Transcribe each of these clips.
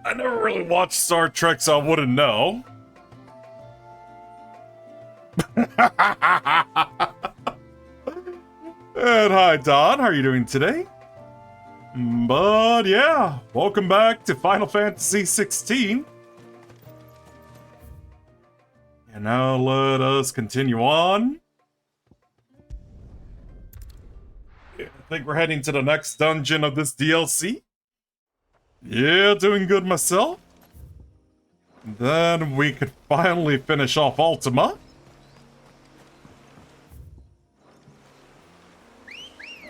I never really watched Star Trek, so I wouldn't know. And hi, Don. How are you doing today? But yeah, welcome back to Final Fantasy XVI. And now let us continue on. Yeah, I think we're heading to the next dungeon of this DLC. Yeah, doing good myself. Then we could finally finish off Ultima.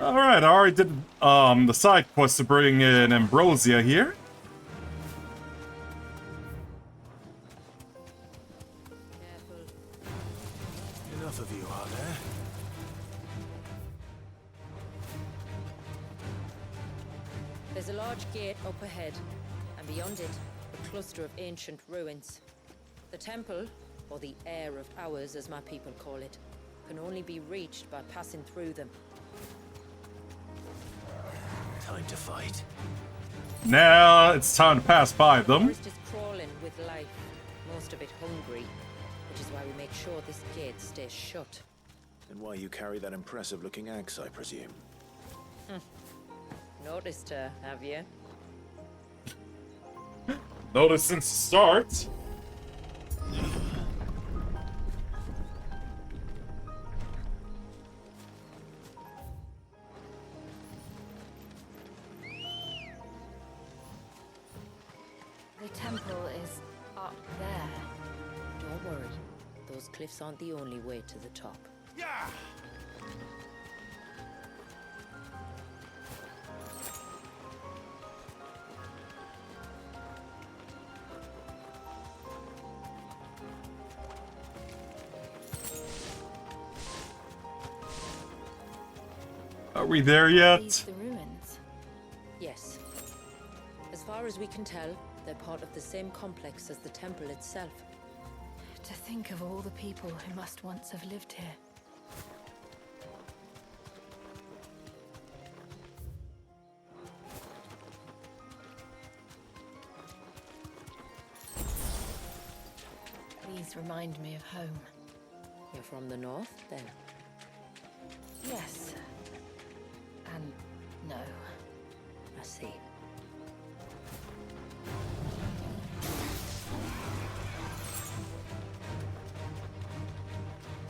Alright, I already did the side quest to bring in Ambrosia here. Careful. Enough of you, are there? There's a large gate up ahead, and beyond it, a cluster of ancient ruins. The temple, or the Heir of Hours as my people call it, can only be reached by passing through them. Time to fight. Now it's time to pass by The them. forest is crawling with life, most of it hungry, which is why we make sure this gate stays shut. And why you carry that impressive-looking axe, I presume. Noticed her, have you? Notice since the start. The temple is up there. Don't worry, those cliffs aren't the only way to the top. Yeah! Are we there These yet? the ruins. Yes. As far as we can tell, they're part of the same complex as the temple itself. To think of all the people who must once have lived here. These remind me of home. You're from the north, then? Yes. And no. I see.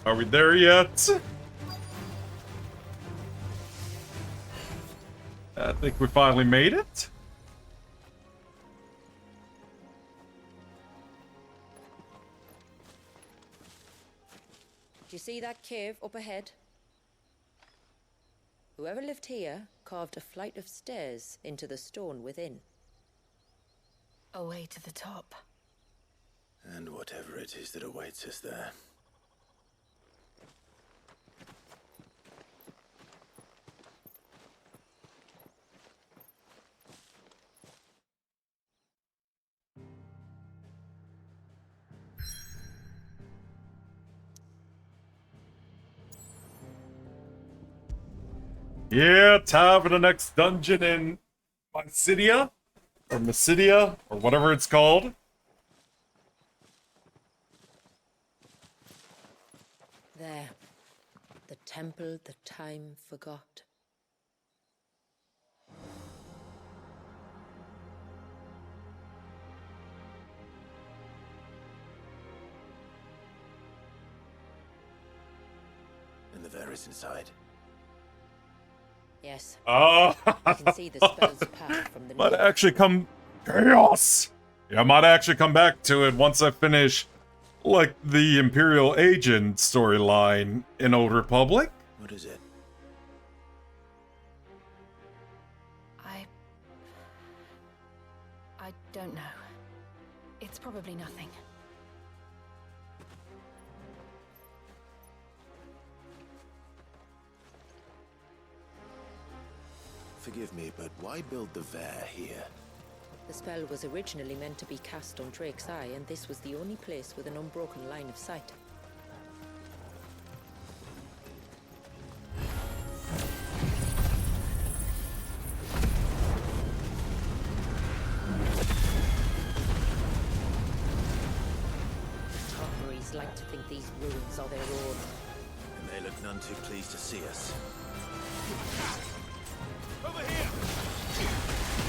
Are we there yet? I think we finally made it. Do you see that cave up ahead? Whoever lived here carved a flight of stairs into the stone within. A way to the top. And whatever it is that awaits us there. Yeah, time for the next dungeon in Mysidia, or Mysidia, or whatever it's called. There. The temple that time forgot. And the Varys inside. Yes, Oh, I can see the spell's path from the might north. actually come chaos. Yeah, I might actually come back to it once I finish, like, the Imperial Agent storyline in Old Republic. What is it? I don't know. It's probably nothing. Forgive me, but why build the Vare here? The spell was originally meant to be cast on Drake's Eye, and this was the only place with an unbroken line of sight. like to think these ruins are their own. And they look none too pleased to see us. Over here!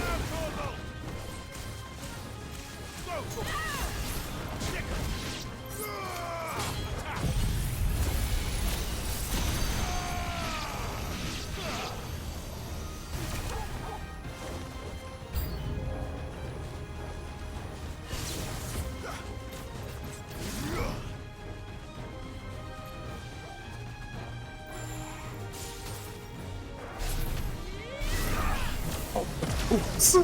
Now, Torvald! Go, Torvald! Stick 'em! Oops.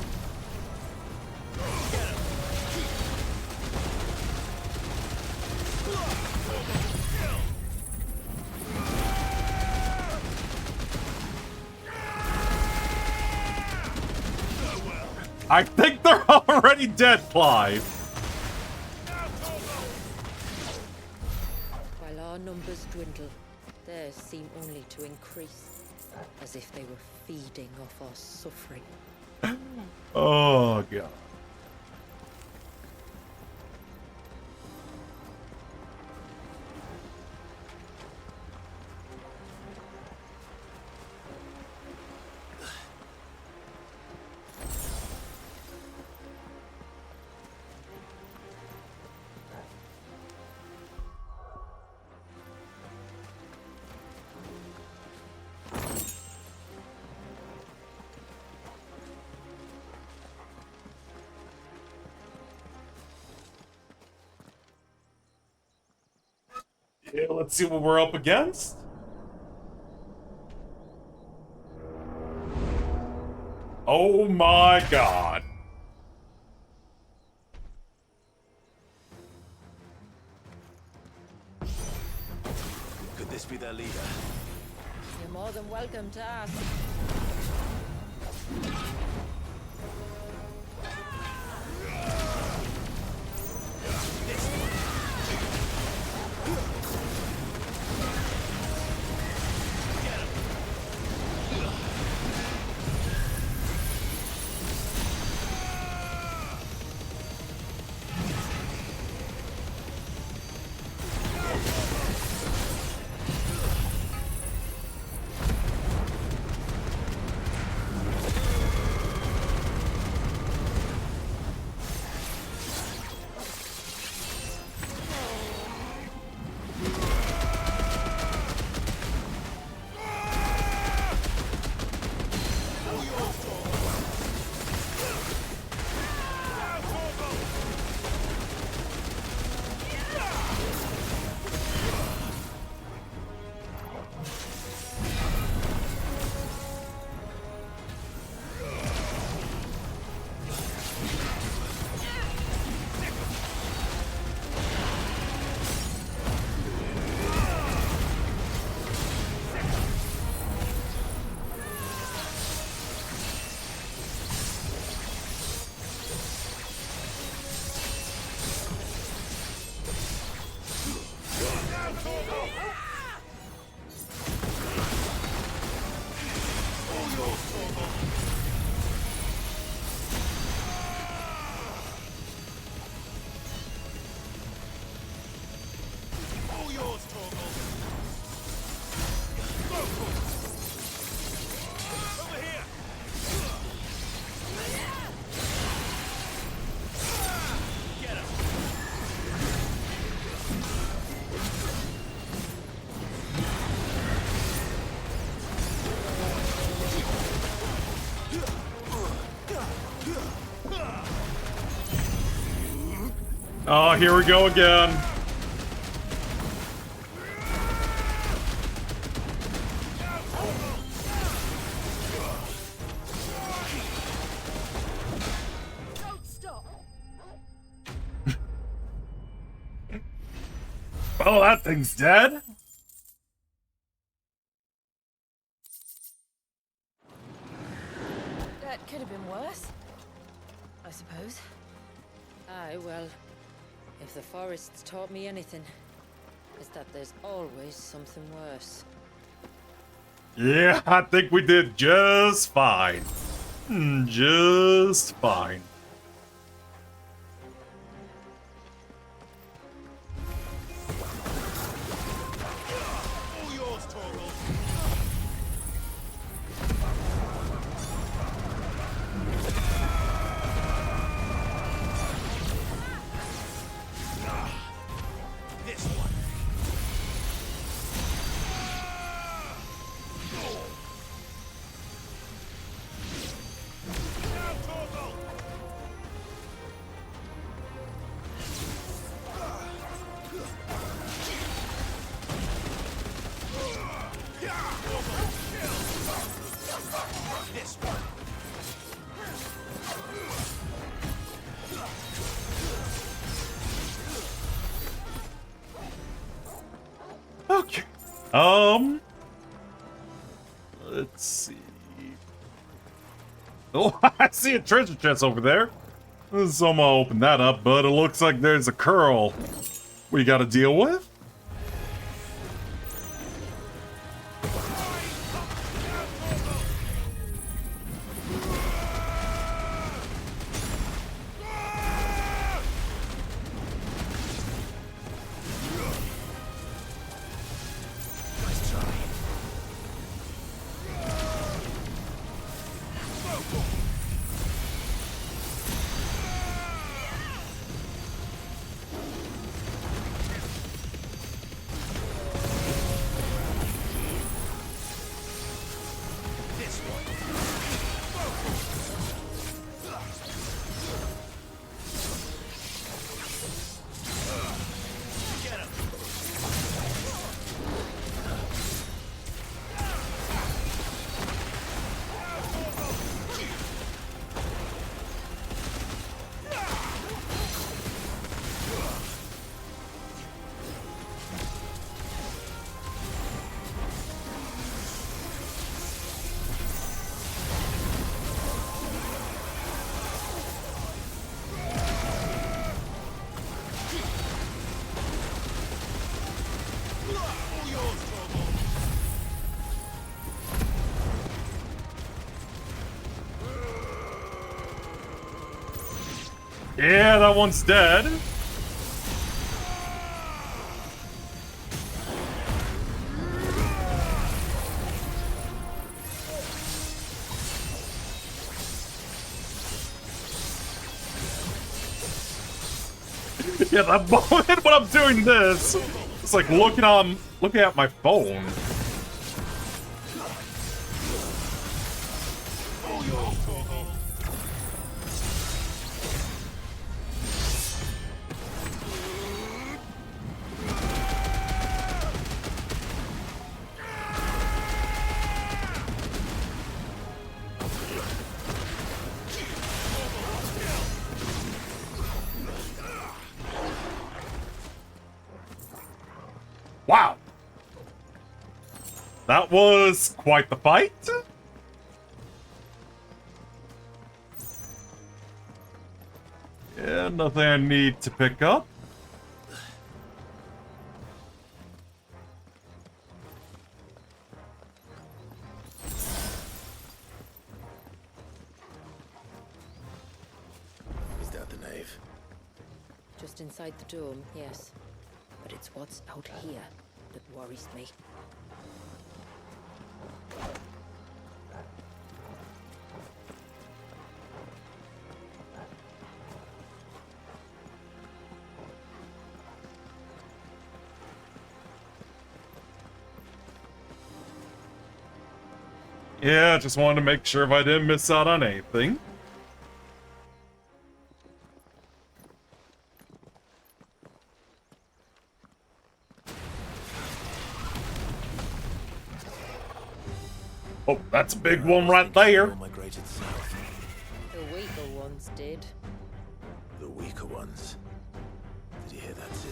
I think they're already dead, Clive. While our numbers dwindle, theirs seem only to increase, as if they were feeding off our suffering. Oh, God. Yeah, let's see what we're up against. Oh my God. Could this be their leader? You're more than welcome to ask. Oh, here we go again. Don't stop. Oh, that thing's dead. That could have been worse, I suppose. Aye, well, if the forest's taught me anything, it's that there's always something worse. Yeah, I think we did just fine. Just fine. Let's see. Oh, I see a treasure chest over there. So I'm gonna open that up, but it looks like there's a curl we gotta deal with. Yeah, that one's dead. Yeah, that moment when I'm doing this, it's like looking at my phone. Wow. That was quite the fight. Yeah, nothing I need to pick up. Is that the nave? Just inside the dome, yes. But it's what's out here that worries me. Yeah, just wanted to make sure if I didn't miss out on anything. Oh, that's a big one right there. All migrated south. The weaker ones did. The weaker ones. Did you hear that, Sid?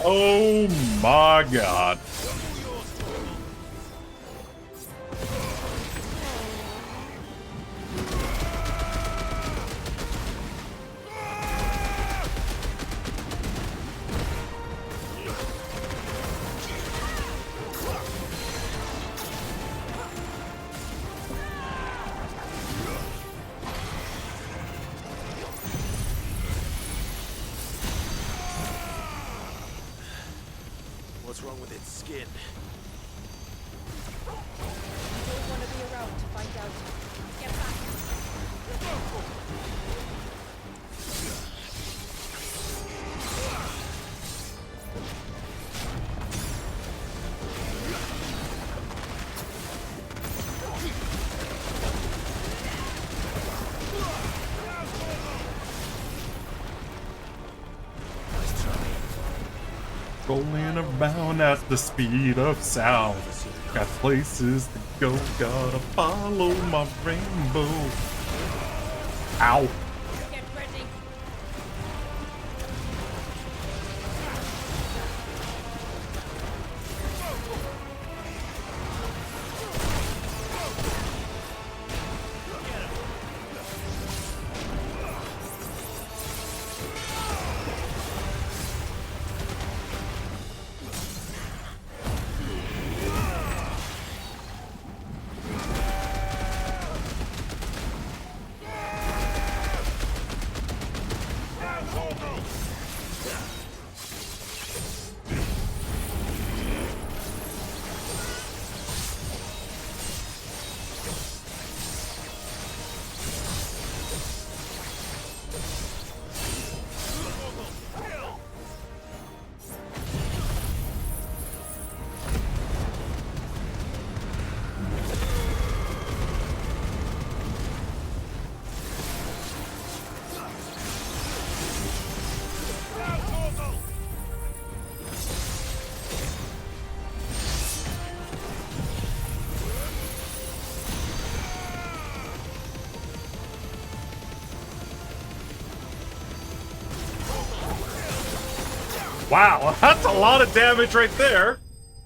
Oh my god. What's wrong with its skin? find out. Get back. Rolling around at the speed of sound. Got places to go, gotta follow my rainbow. Ow. Get ready. Wow, that's a lot of damage right there.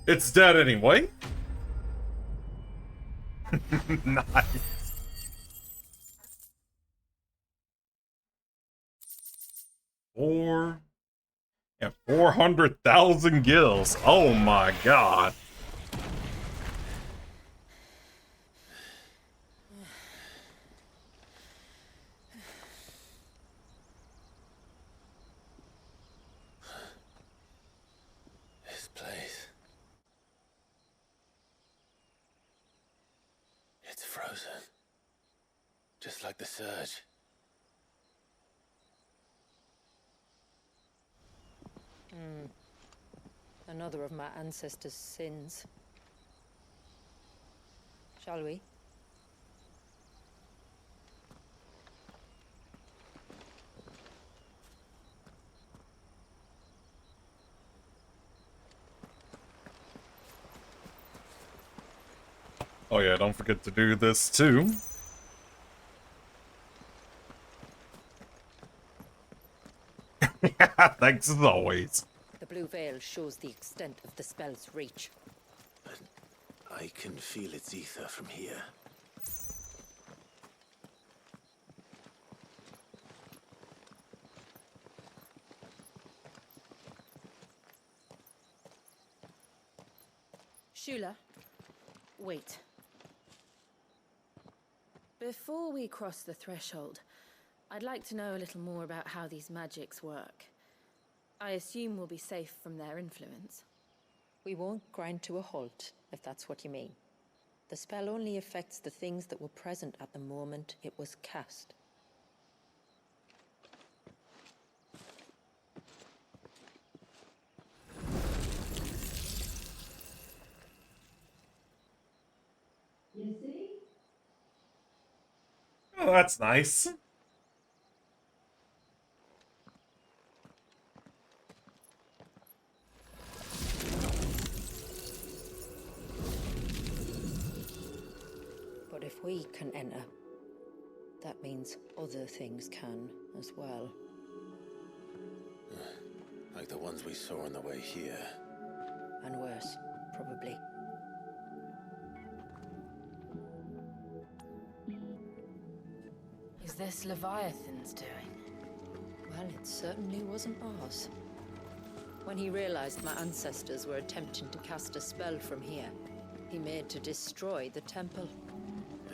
It's dead anyway. Nice. Four and 400,000 gills. Oh my god. This place. It's frozen. Just like the surge. Another of my ancestors' sins. Shall we? Oh yeah, don't forget to do this too. Yeah, thanks as always. The blue veil shows the extent of the spell's reach. But I can feel its ether from here. Shula, wait. Before we cross the threshold, I'd like to know a little more about how these magics work. I assume we'll be safe from their influence. We won't grind to a halt, if that's what you mean. The spell only affects the things that were present at the moment it was cast. You see? Oh, that's nice. But if we can enter, that means other things can as well. Like the ones we saw on the way here. And worse, probably. Is this Leviathan's doing? Well, it certainly wasn't ours. When he realized my ancestors were attempting to cast a spell from here, he made to destroy the temple.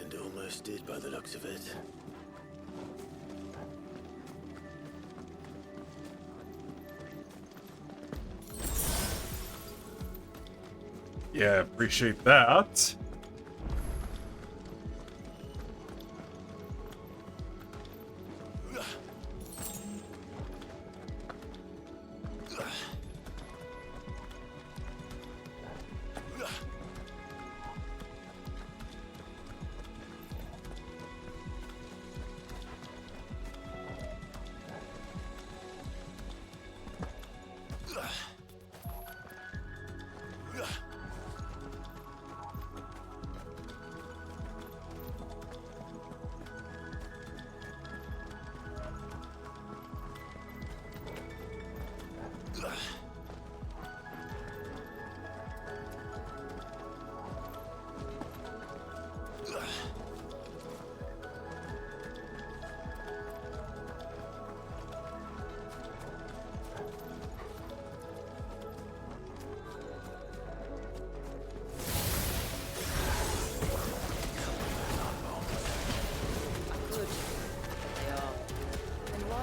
And almost did by the looks of it. Yeah, appreciate that.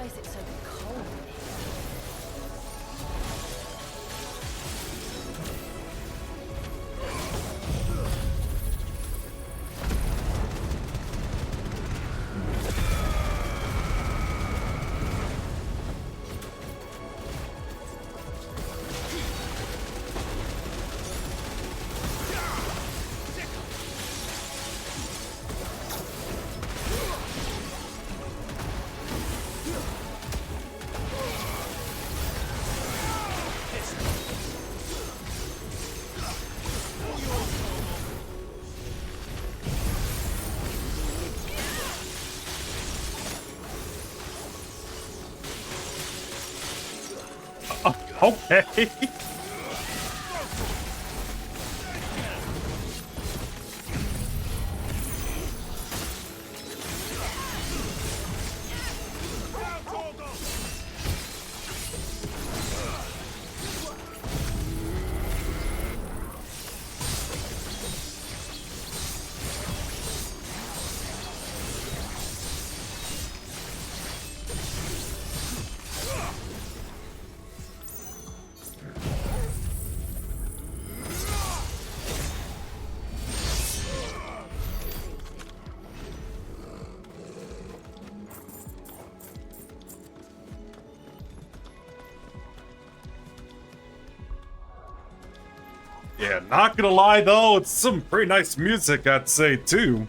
Why is it so cold in here? Okay. Yeah, not gonna lie though, it's some pretty nice music, I'd say too.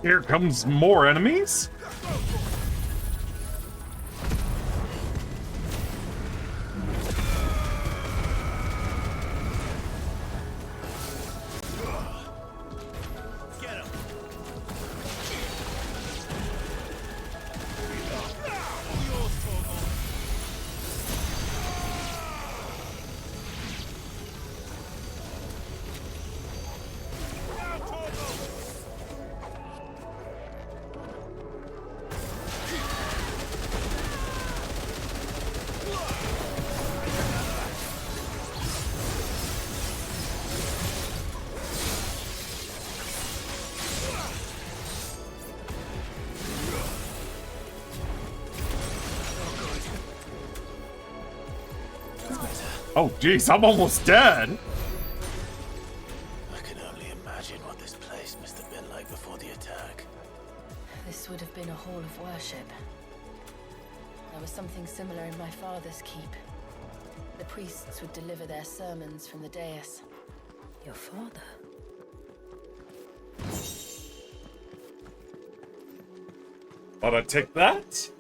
Here comes more enemies? Oh, jeez, I'm almost dead. I can only imagine what this place must have been like before the attack. This would have been a hall of worship. There was something similar in my father's keep. The priests would deliver their sermons from the dais. Your father? But I take that.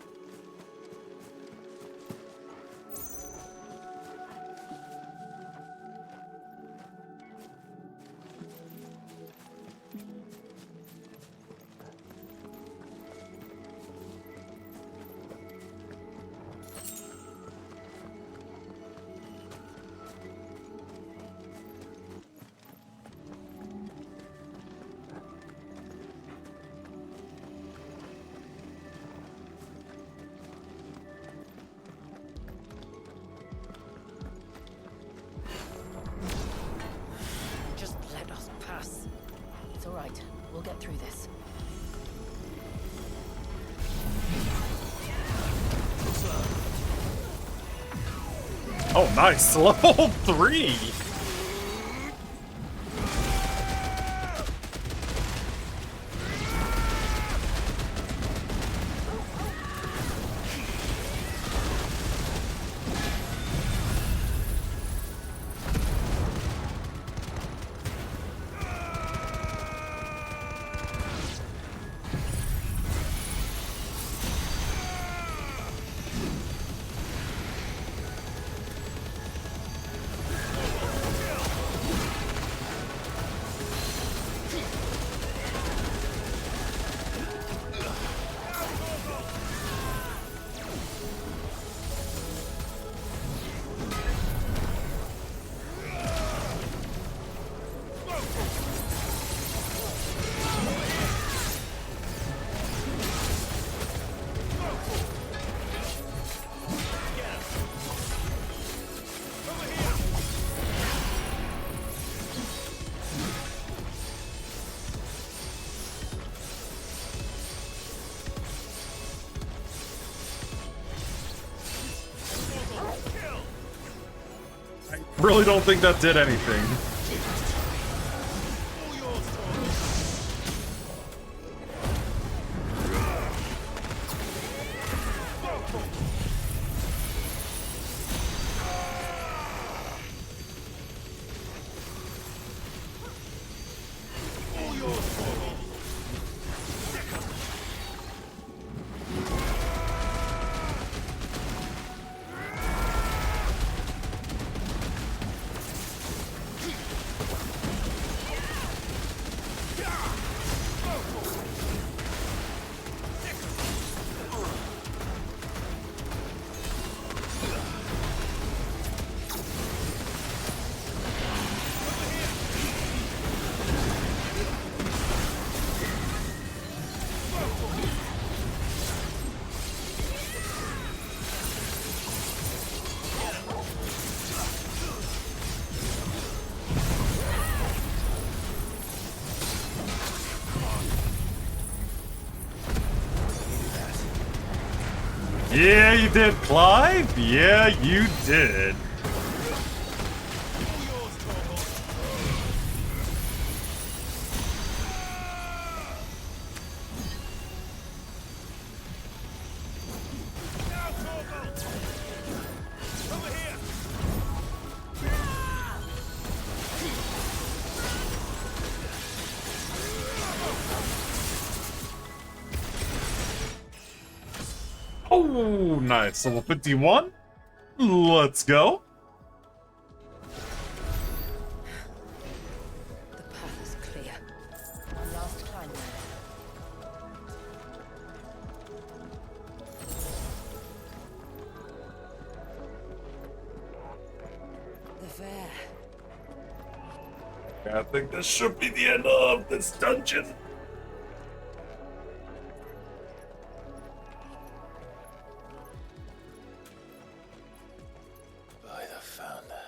Just let us pass. It's all right. We'll get through this. Oh, nice. Level 3. Really don't think that did anything. Yeah, you did, Clive. Yeah, you did. Oh, nice. Level 51. Let's go. The path is clear. One last climb then. The Fair. I think this should be the end of this dungeon. By the founder.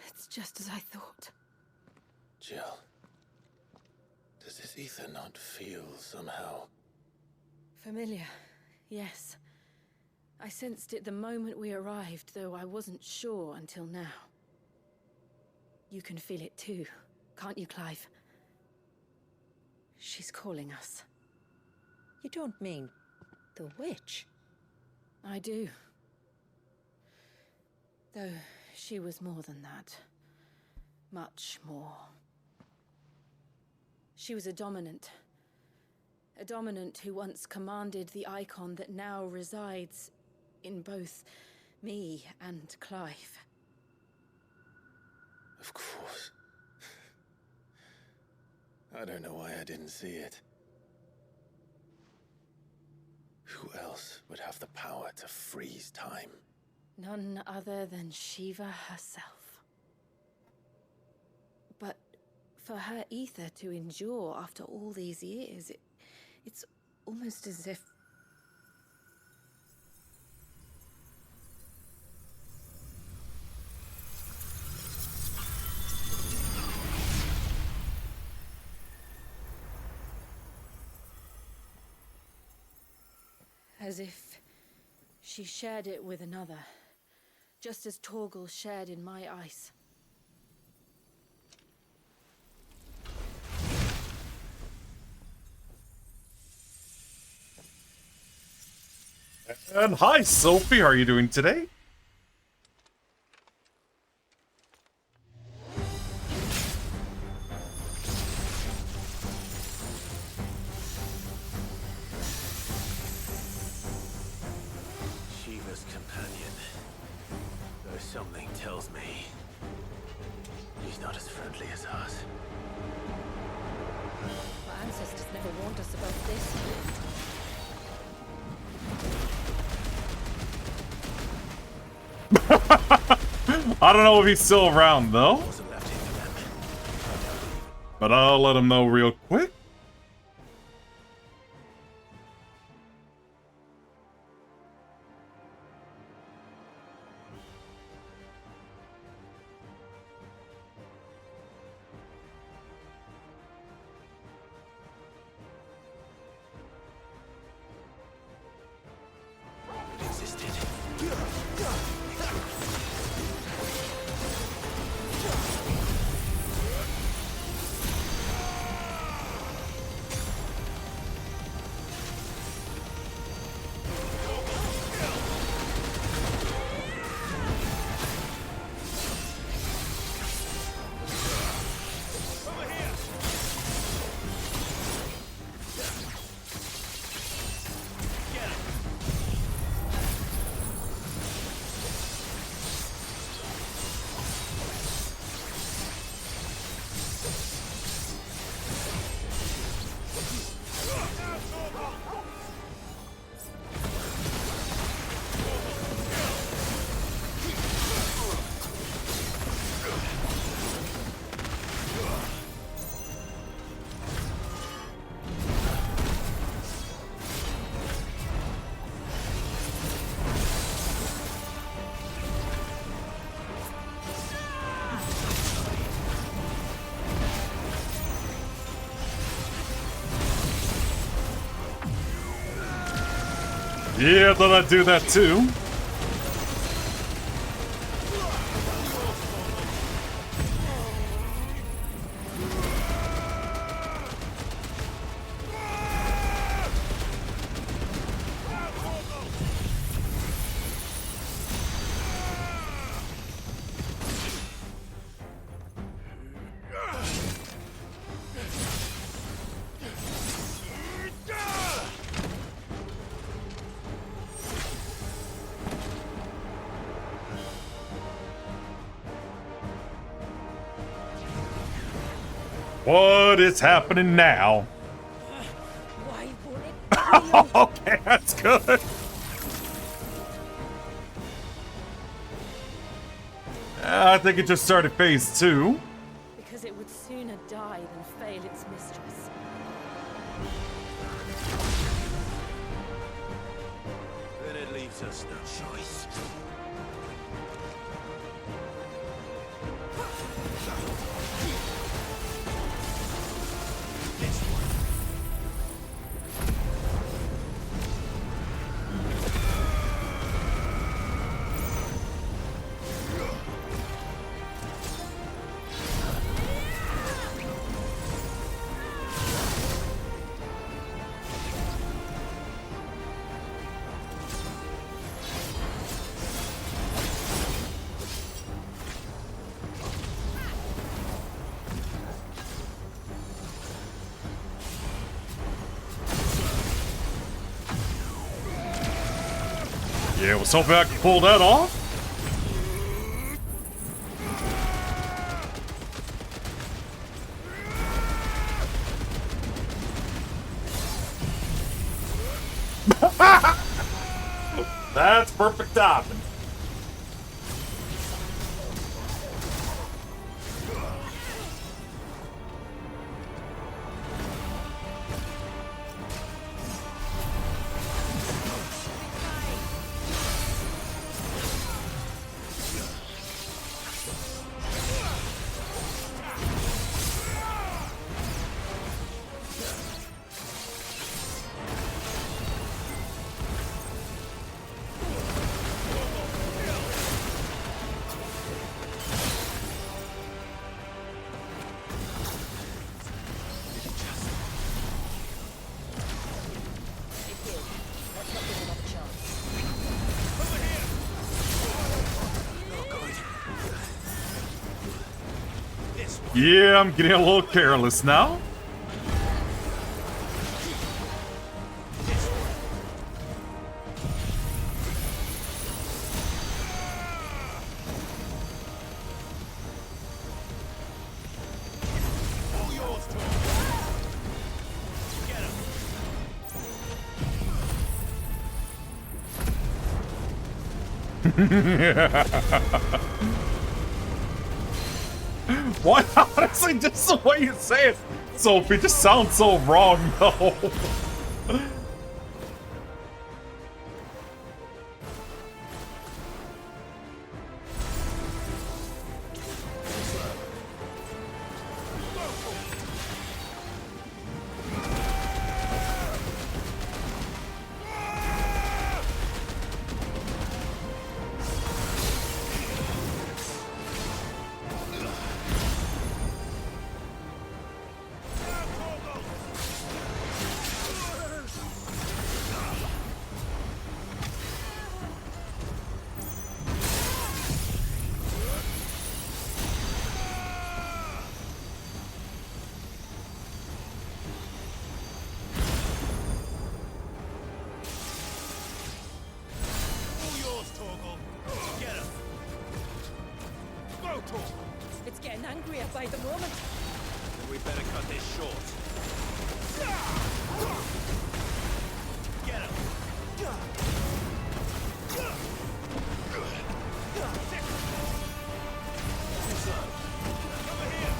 It's just as I thought. Jill, does this ether not feel somehow? Familiar, yes. I sensed it the moment we arrived, though I wasn't sure until now. You can feel it too, can't you, Clive? She's calling us. You don't mean the witch? I do. Though she was more than that. Much more. She was a dominant. A dominant who once commanded the icon that now resides in both me and Clive. Of course. I don't know why I didn't see it. Who else would have the power to freeze time? None other than Shiva herself. But for her ether to endure after all these years, it's almost as if... As if she shared it with another, just as Torgal shared in my ice. And hi, Sophie. How are you doing today? Shiva's companion. Though something tells me he's not as friendly as us. My ancestors never warned us about this. I don't know if he's still around, though. Wasn't left here for them. But I'll let him know real quick. Existed. Over here! Get him! Now, Torgal! Yeah, I thought I'd do that too. What is happening now? Why would it? Okay, that's good. I think it just started phase 2. Because it would sooner die than fail its mistress. Then it leaves us no choice. This one. Yeah, was hoping I could pull that off. That's perfect timing. Yeah, I'm getting a little careless now. All yours, Tom. Get him. Why? Honestly, just the way you say it, Sophie, just sounds so wrong, though. All yours, Torgal. Get him. Go, Torgal. It's getting angrier by the moment. Then we better cut this short. Get him. Over here. Over here.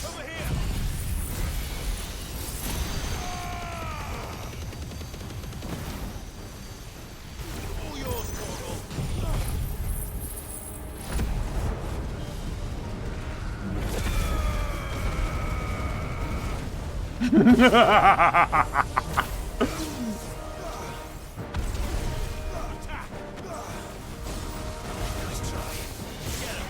Over here. All yours, Torgal. Nice try. Get him.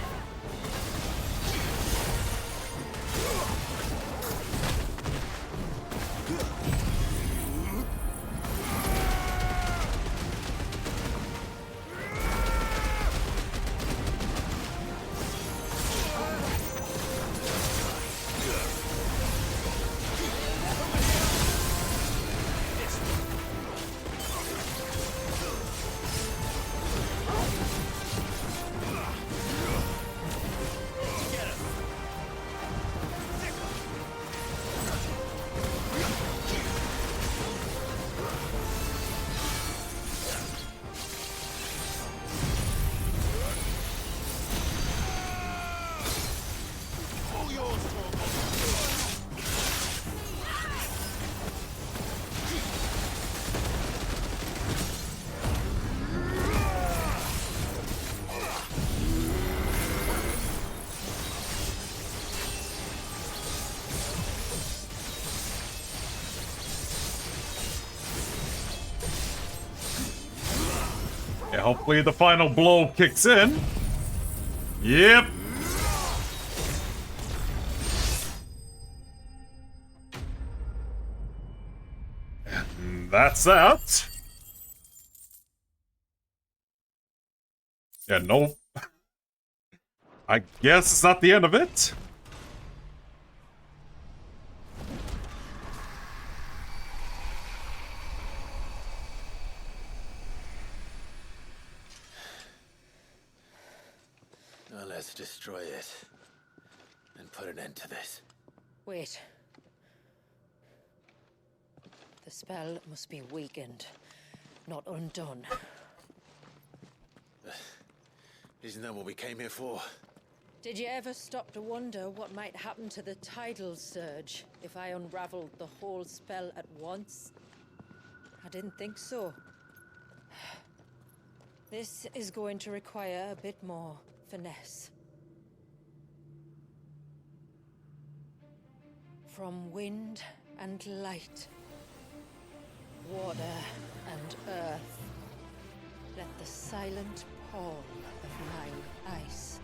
Yeah, hopefully the final blow kicks in. Yep. And that's that. Yeah, no. I guess it's not the end of it. Now let's destroy it and put an end to this. Wait. The spell must be weakened, not undone. Isn't that what we came here for? Did you ever stop to wonder what might happen to the tidal surge if I unraveled the whole spell at once? I didn't think so. This is going to require a bit more finesse. From wind and light, water and earth, let the silent pall of mine ice.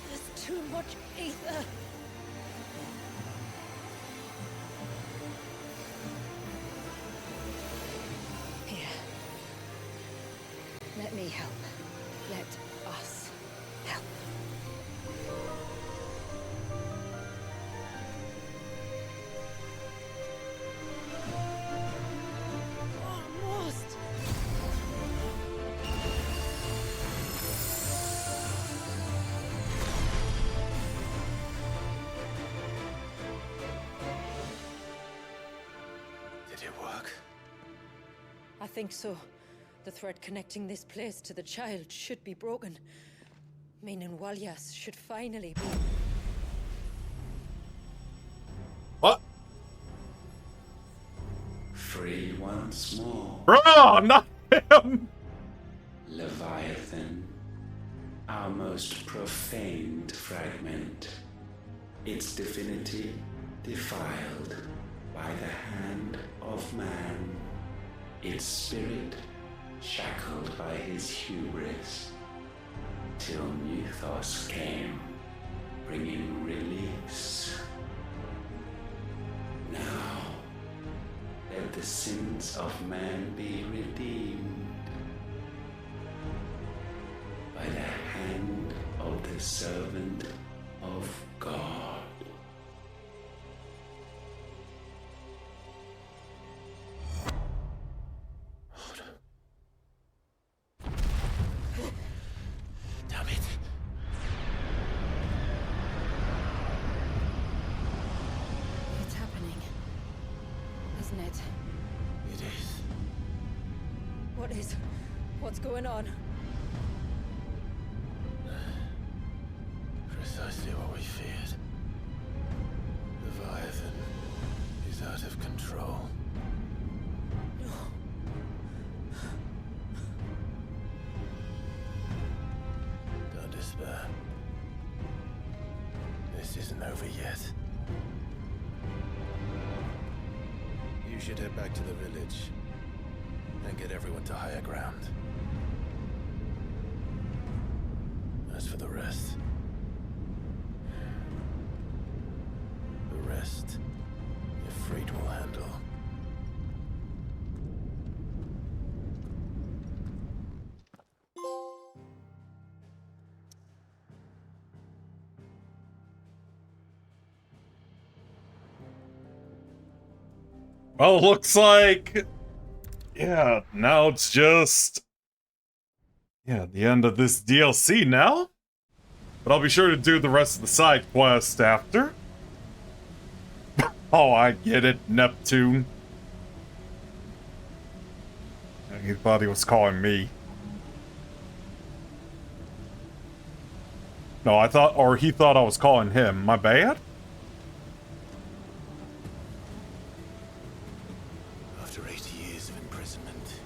There's too much ether. Here. Let me help. Let us help. Almost. Did it work? I think so. The thread connecting this place to the child should be broken. Meaning Walyas should finally be... What? Free once more, Bro, not him! Leviathan, our most profaned fragment, its divinity defiled by the hand of man, its spirit shackled by his hubris, till Mythos came, bringing release. Now, let the sins of man be redeemed by the hand of the servant of God. Damn it. It's happening. Isn't it? It is. What is... What's going on? Precisely what we feared. Leviathan is out of control. Don't despair. This isn't over yet. You should head back to the village and get everyone to higher ground. As for the rest, Ifrit will handle. Well, looks like... Yeah, now it's just... Yeah, the end of this DLC now. But I'll be sure to do the rest of the side quest after. Oh, I get it, Neptune. He thought he was calling me. No, I thought, or he thought I was calling him. My bad? After 80 years of imprisonment,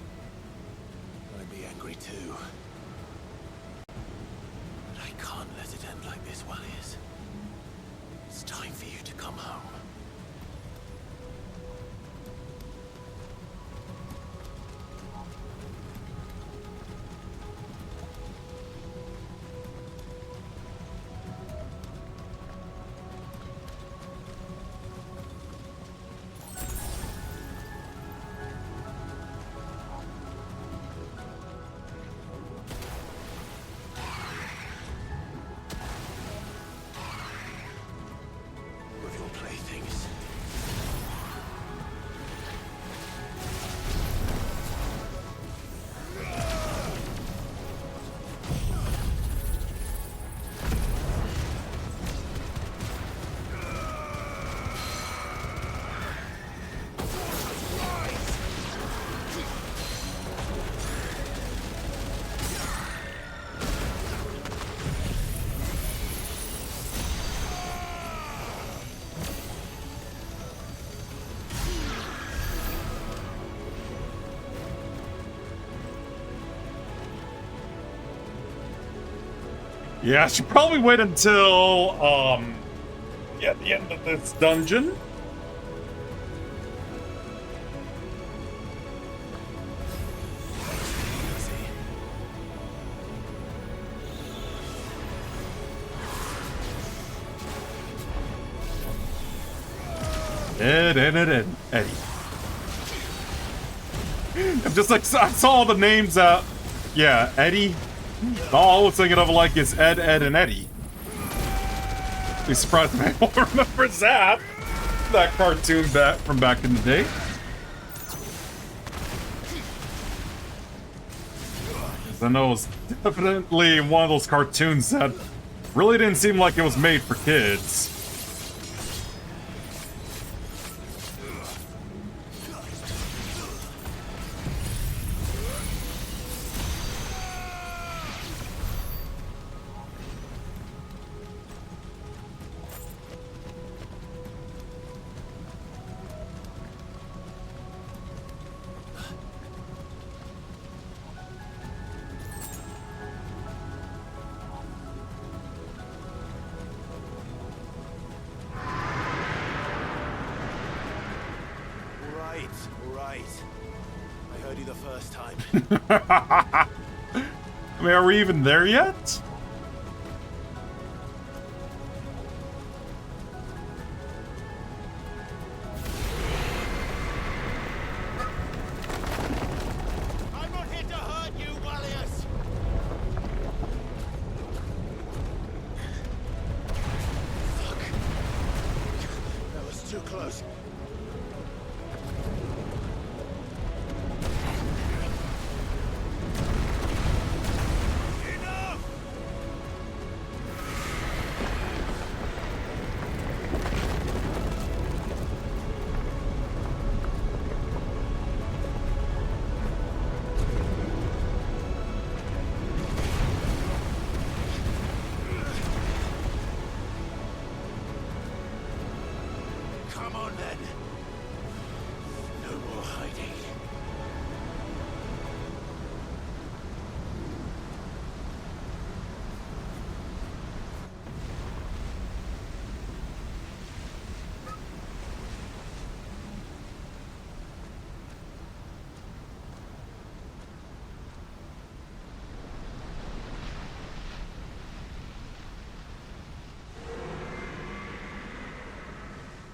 I'd be angry too. But I can't let it end like this, Warriors. It's time for you to come home. With your playthings. Yeah, I should probably wait until, yeah, the end of this dungeon. Eddie. I'm just like, I saw all the names out. Yeah, Eddie. All I was thinking of like is Ed, and Eddie. Be surprised if anyone remembers that. That cartoon from back in the day. 'Cause I know it was definitely one of those cartoons that really didn't seem like it was made for kids. Right. I heard you the first time. I mean, are we even there yet? I'm not here to hurt you, Warriors! Fuck. That was too close. Enough! Come on then. No more hiding.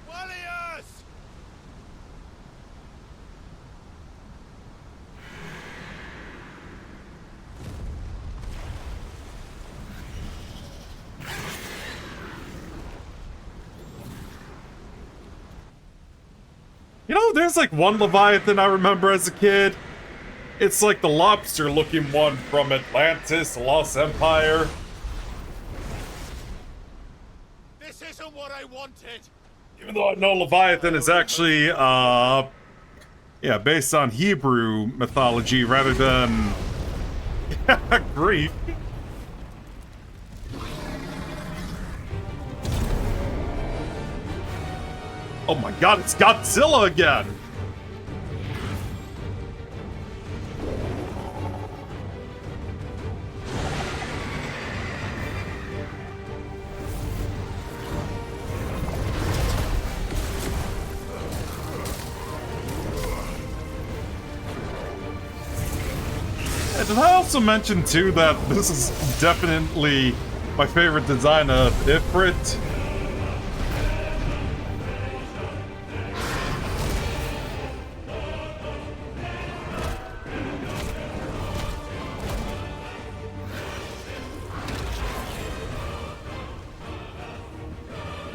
Warriors! You know, there's like one Leviathan I remember as a kid. It's like the lobster-looking one from Atlantis, the Lost Empire. This isn't what I wanted! Even though I know Leviathan is actually, yeah, based on Hebrew mythology rather than Greek. Oh my god, it's Godzilla again! Did I also mention too that this is definitely my favorite design of Ifrit?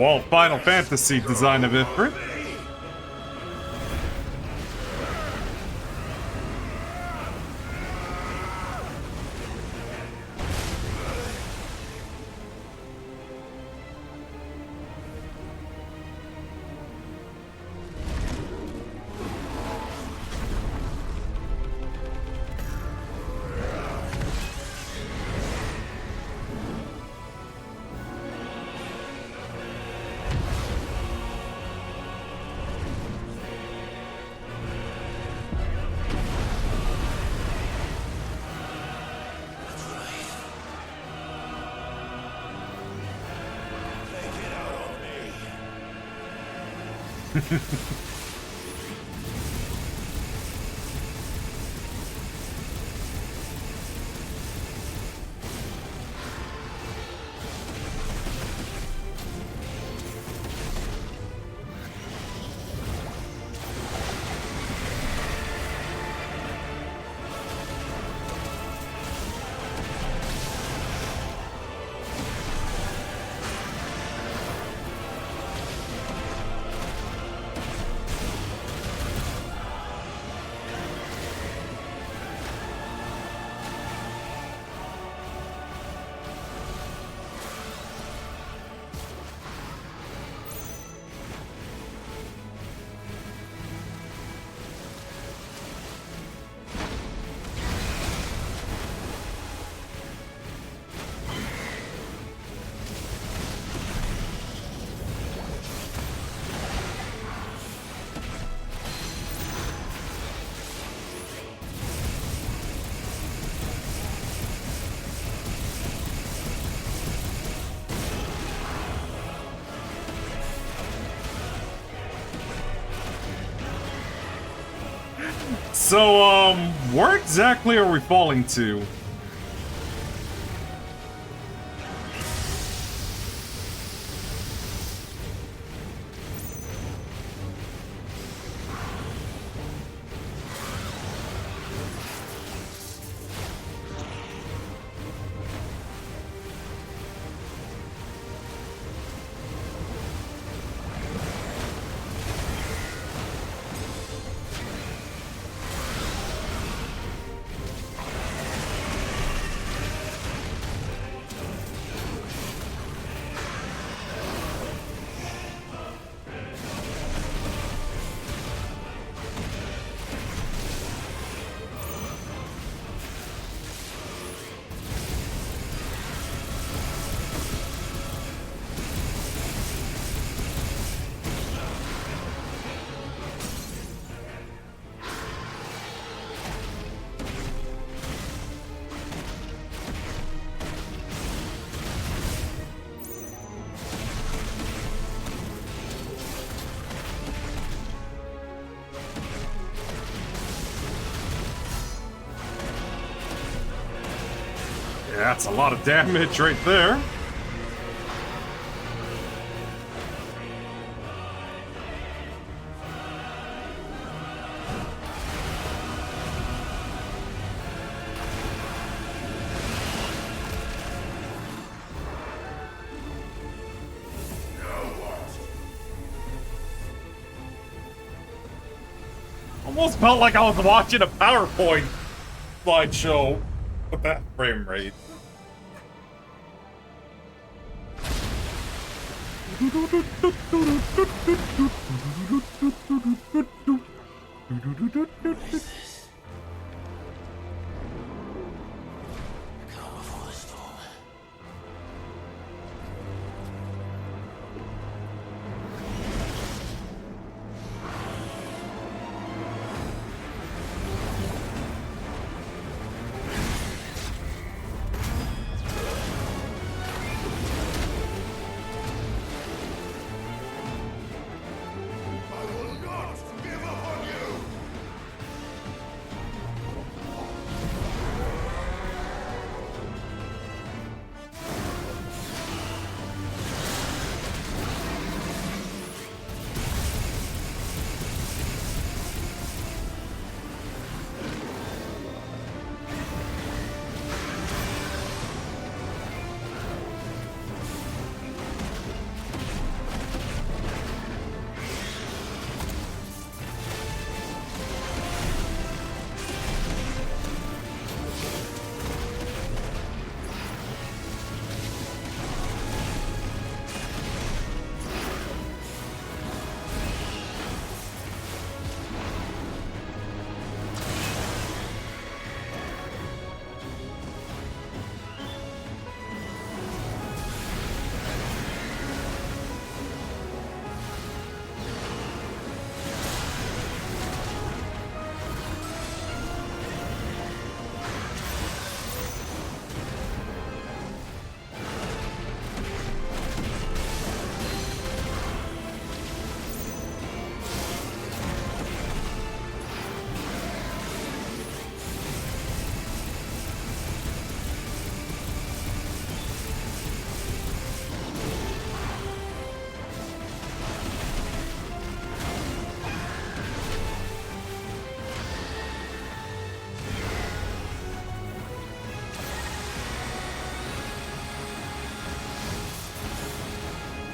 Well, Final Fantasy design of Ifrit. So, where exactly are we falling to? Yeah, that's a lot of damage right there. Almost felt like I was watching a PowerPoint slideshow with that frame rate.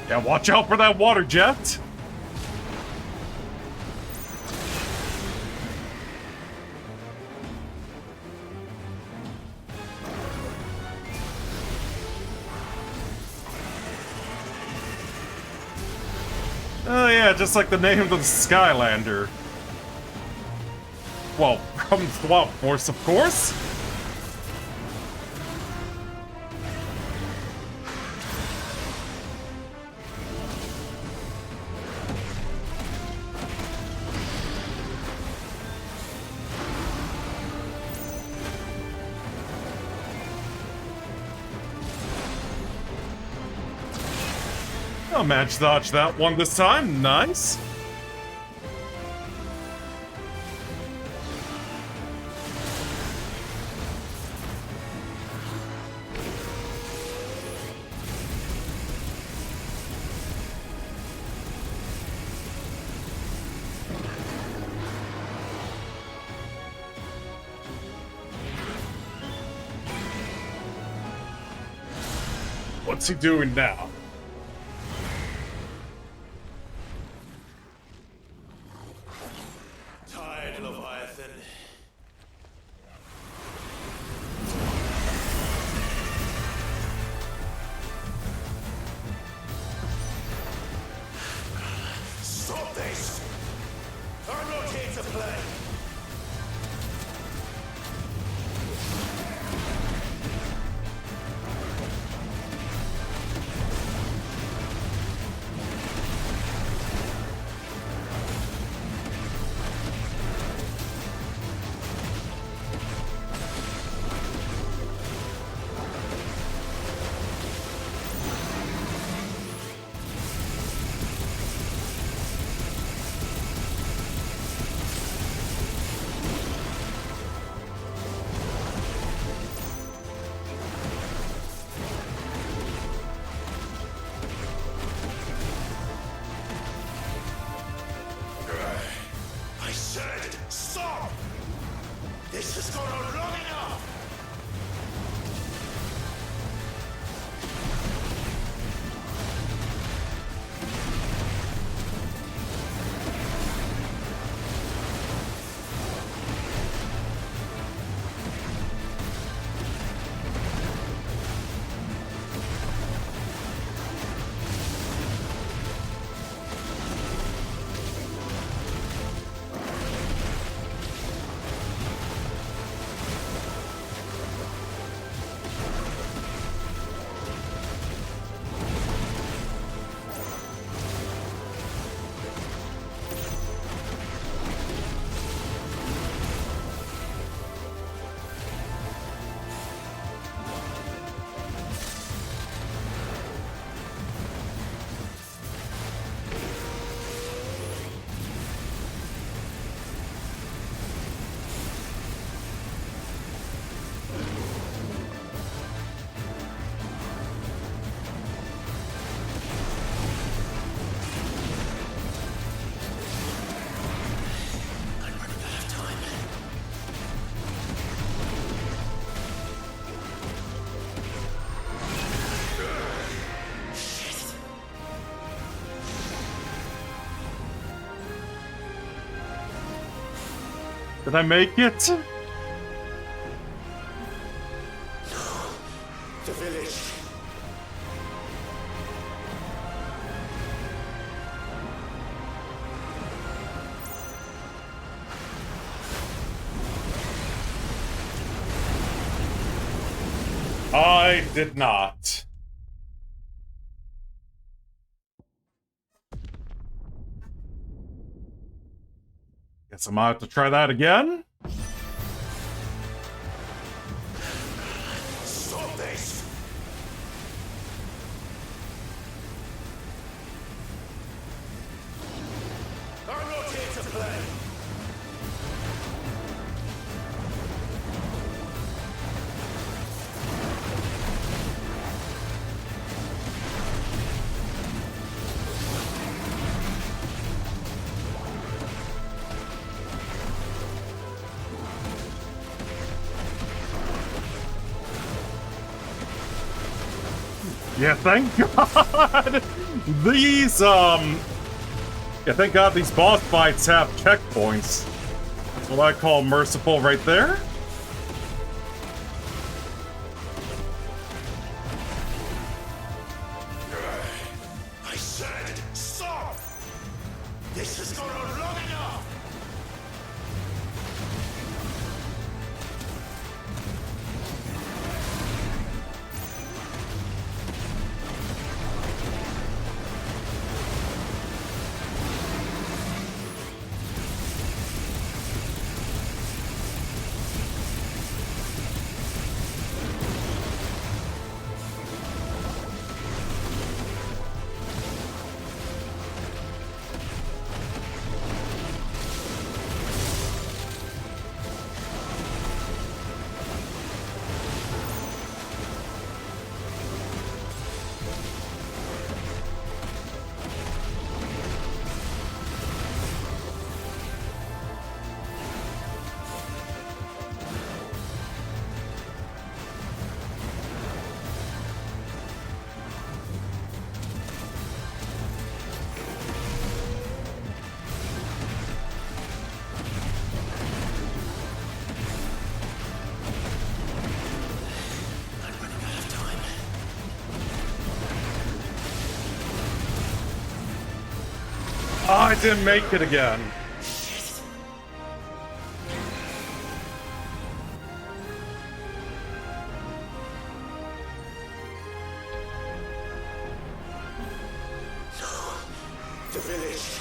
Yeah, watch out for that water jet. Oh yeah, just like the name of the Skylander. Well, from Swamp Force, of course. I'll manage to dodge that one this time. Nice. What's he doing now? Tired, Leviathan. Stop this! I'm not here to play. I said, stop! This has gone on long enough! Did I make it? The village. I did not. Guess I might have to try that again. Stop this! I'm not here to play! Yeah, thank God! These, yeah, thank God these boss fights have checkpoints. That's what I call merciful right there. I said, stop! This has gone on long enough! Oh, I didn't make it again. The village.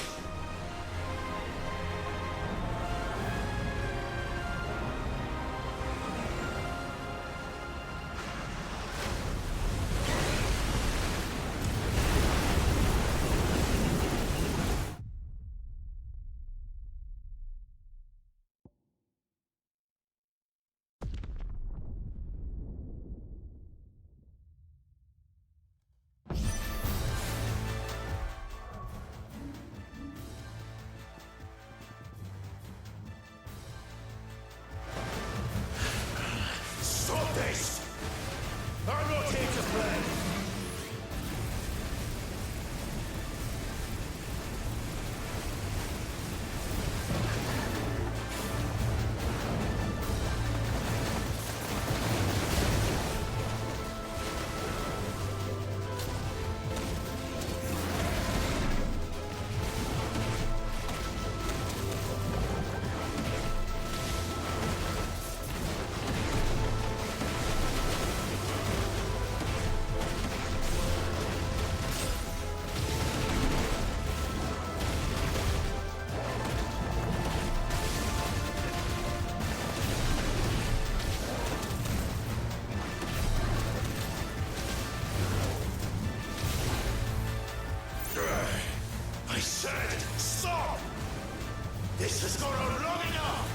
Stop this! I'm not here to play! I said, stop! This has gone on long enough!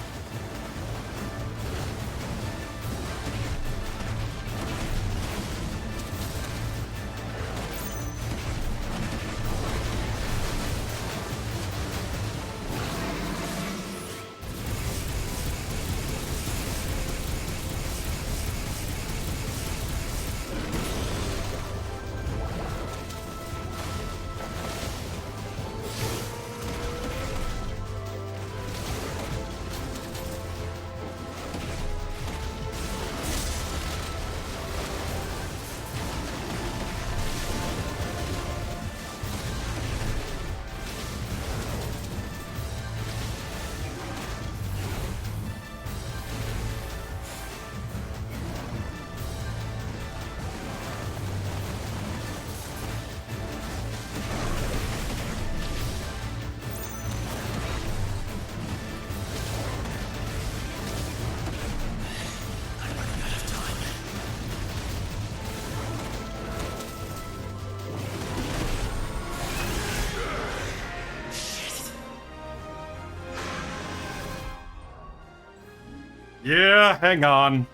Yeah, hang on.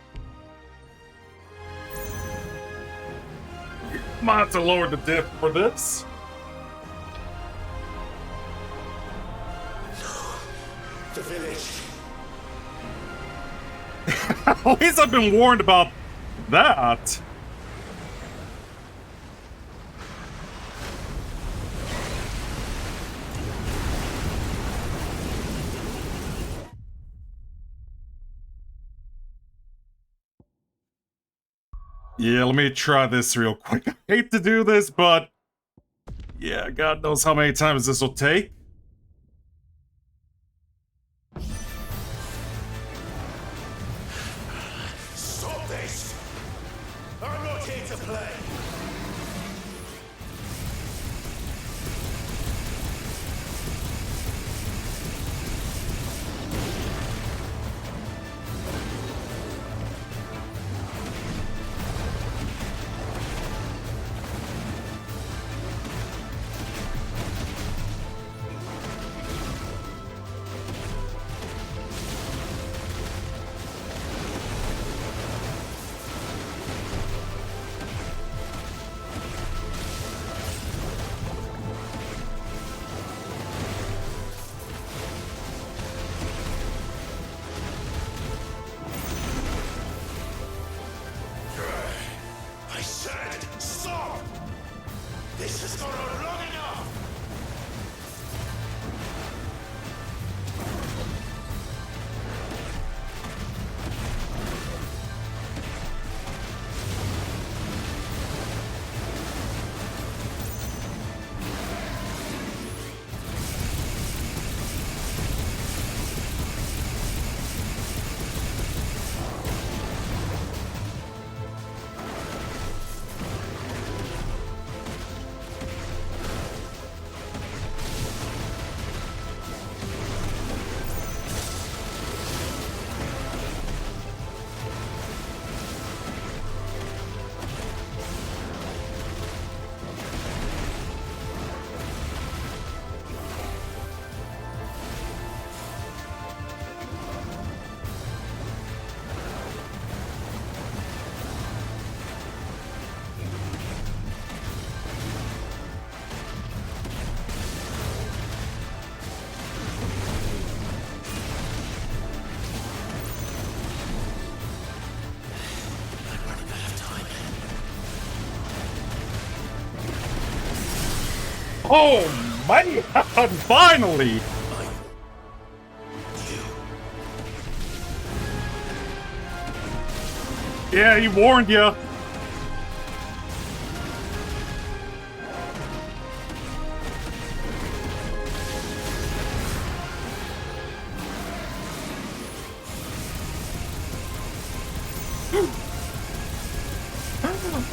Might have to lower the diff for this. The village. At least I've been warned about that. Yeah, let me try this real quick. I hate to do this, but yeah, God knows how many times this will take. Stop this! I'm not here to play! I said, stop! This has gone on long enough! Oh man, finally! Yeah, he warned you.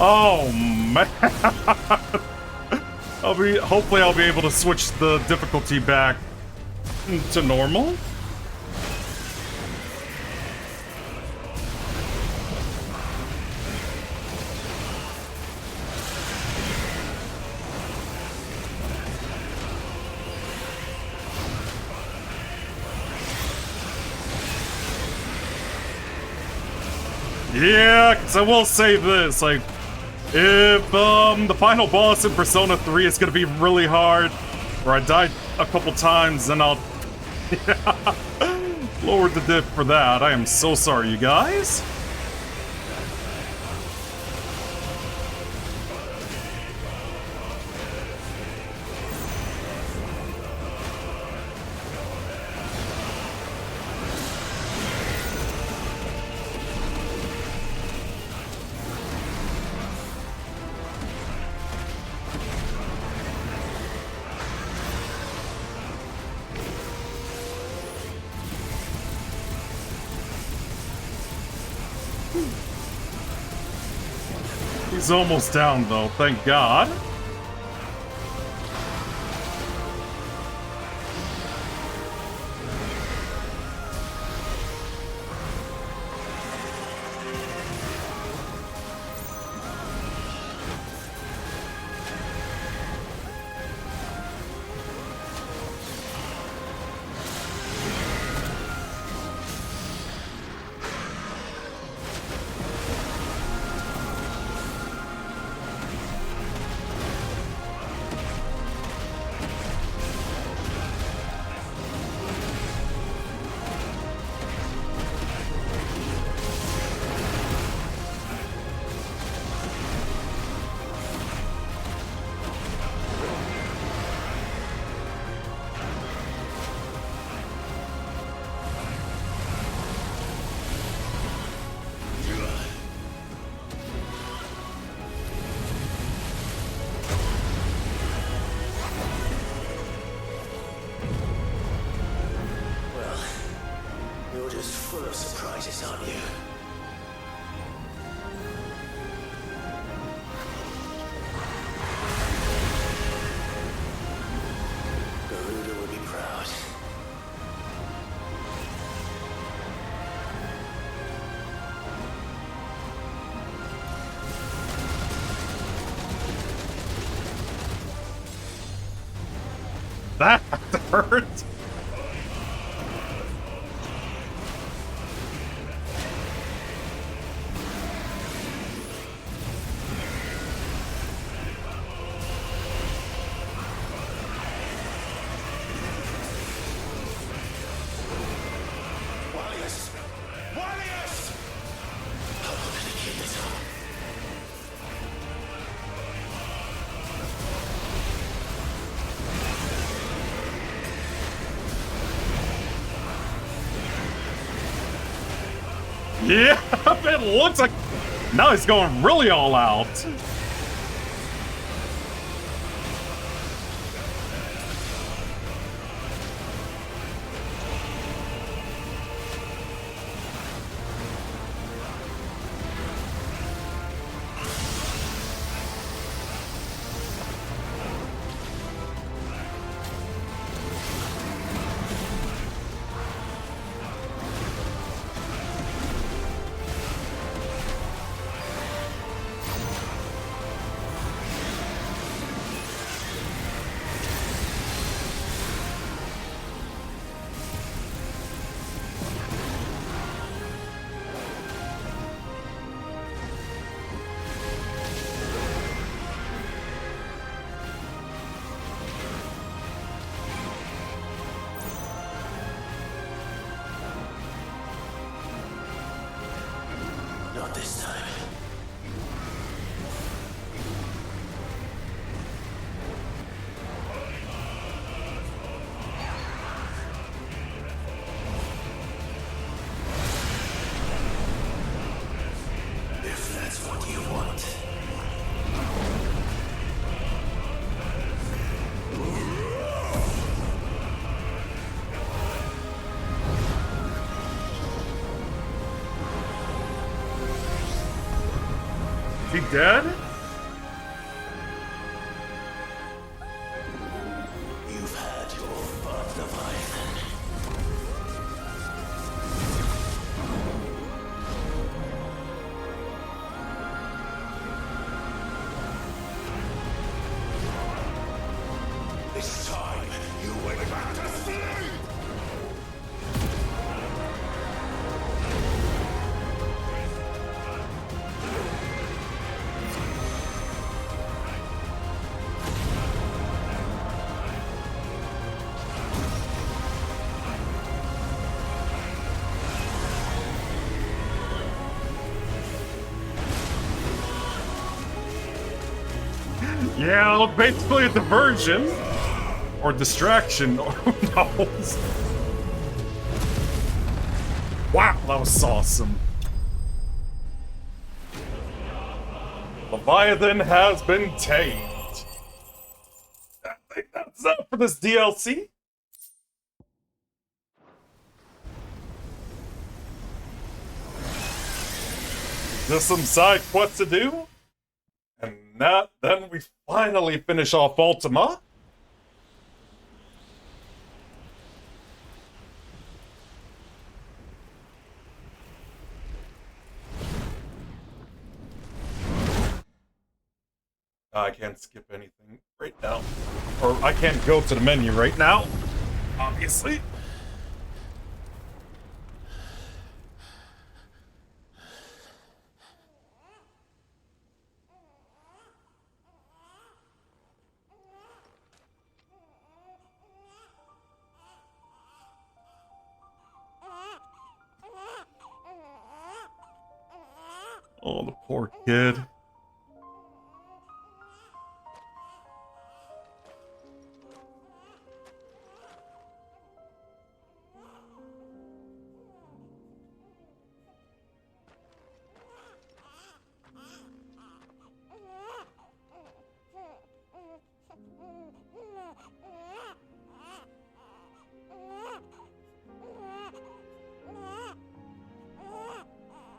Oh man. Hopefully I'll be able to switch the difficulty back to normal. Yeah, because I will say this, like, if the final boss in Persona 3 is gonna be really hard, or I died a couple times, then I'll lower the diff for that. I am so sorry, you guys. He's almost down, though, thank God. that have to hurt? Warriors! Warriors! How long can I keep this up? Yeah, it looks like now he's going really all out. Not this time. If that's what you want. Is he dead? You've had your fun, Leviathan. This time, you went back to sleep! Yeah, look, basically a diversion. Or distraction, or who knows. Wow, that was awesome. Leviathan has been tamed. I think that's it for this DLC. Just some side quests to do. And then we finally finish off Ultima. I can't skip anything right now. Or I can't go to the menu right now, obviously. Oh, the poor kid.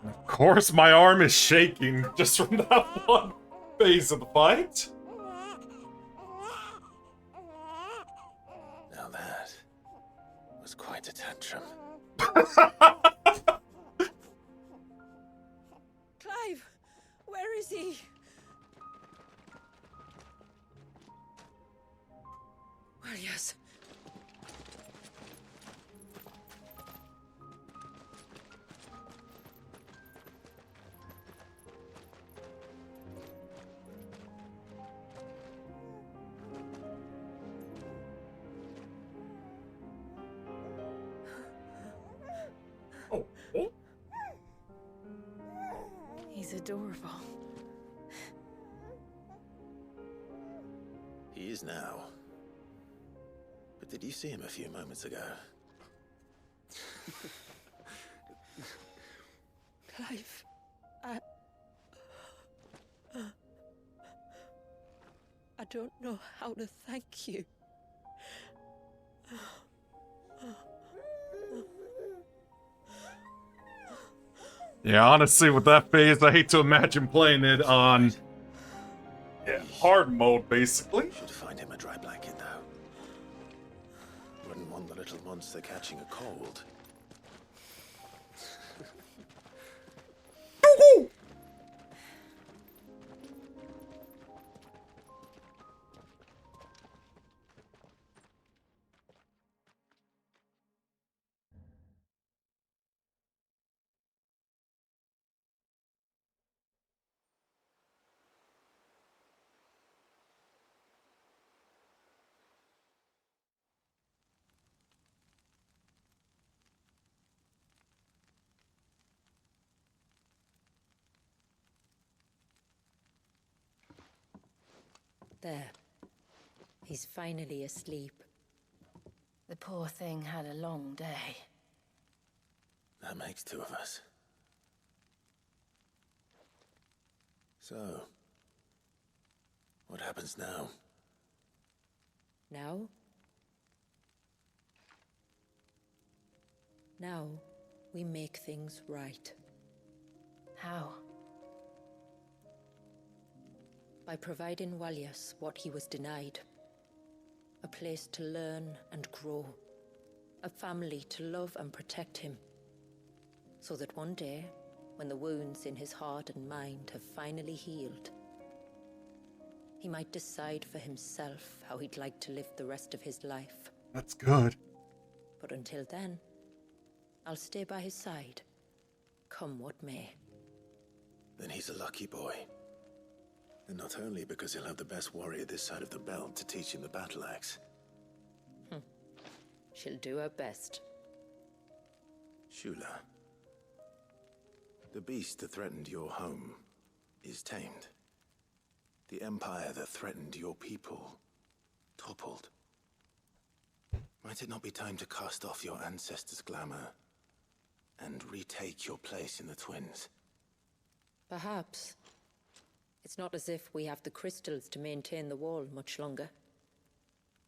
Of course, my arm is shaking just from that one phase of the fight. Now that was quite a tantrum. Clive, where is he? Well, yes, adorable. He is now. But did you see him a few moments ago? Clive, I don't know how to thank you. Yeah, honestly, with that phase, I hate to imagine playing it on hard mode, basically. Should find him a dry blanket, though. Wouldn't want the little monster catching a cold. There. He's finally asleep. The poor thing had a long day. That makes two of us. So, what happens now? Now? Now, we make things right. How? By providing Walyas what he was denied. A place to learn and grow. A family to love and protect him. So that one day, when the wounds in his heart and mind have finally healed, he might decide for himself how he'd like to live the rest of his life. That's good. But until then, I'll stay by his side, come what may. Then he's a lucky boy. And not only because he'll have the best warrior this side of the belt to teach him the battle axe. She'll do her best. Shula. The beast that threatened your home is tamed. The empire that threatened your people toppled. Might it not be time to cast off your ancestors' glamour and retake your place in the Twins? Perhaps. It's not as if we have the crystals to maintain the wall much longer.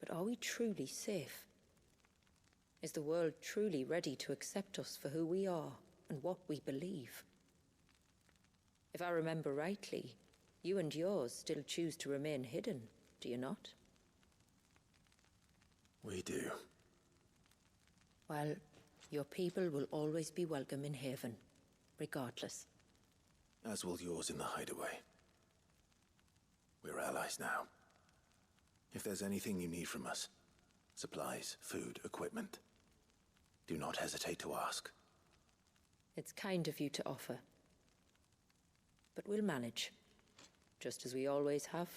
But are we truly safe? Is the world truly ready to accept us for who we are and what we believe? If I remember rightly, you and yours still choose to remain hidden, do you not? We do. Well, your people will always be welcome in Haven, regardless. As will yours in the hideaway. We're allies now. If there's anything you need from us, supplies, food, equipment, do not hesitate to ask. It's kind of you to offer. But we'll manage, just as we always have.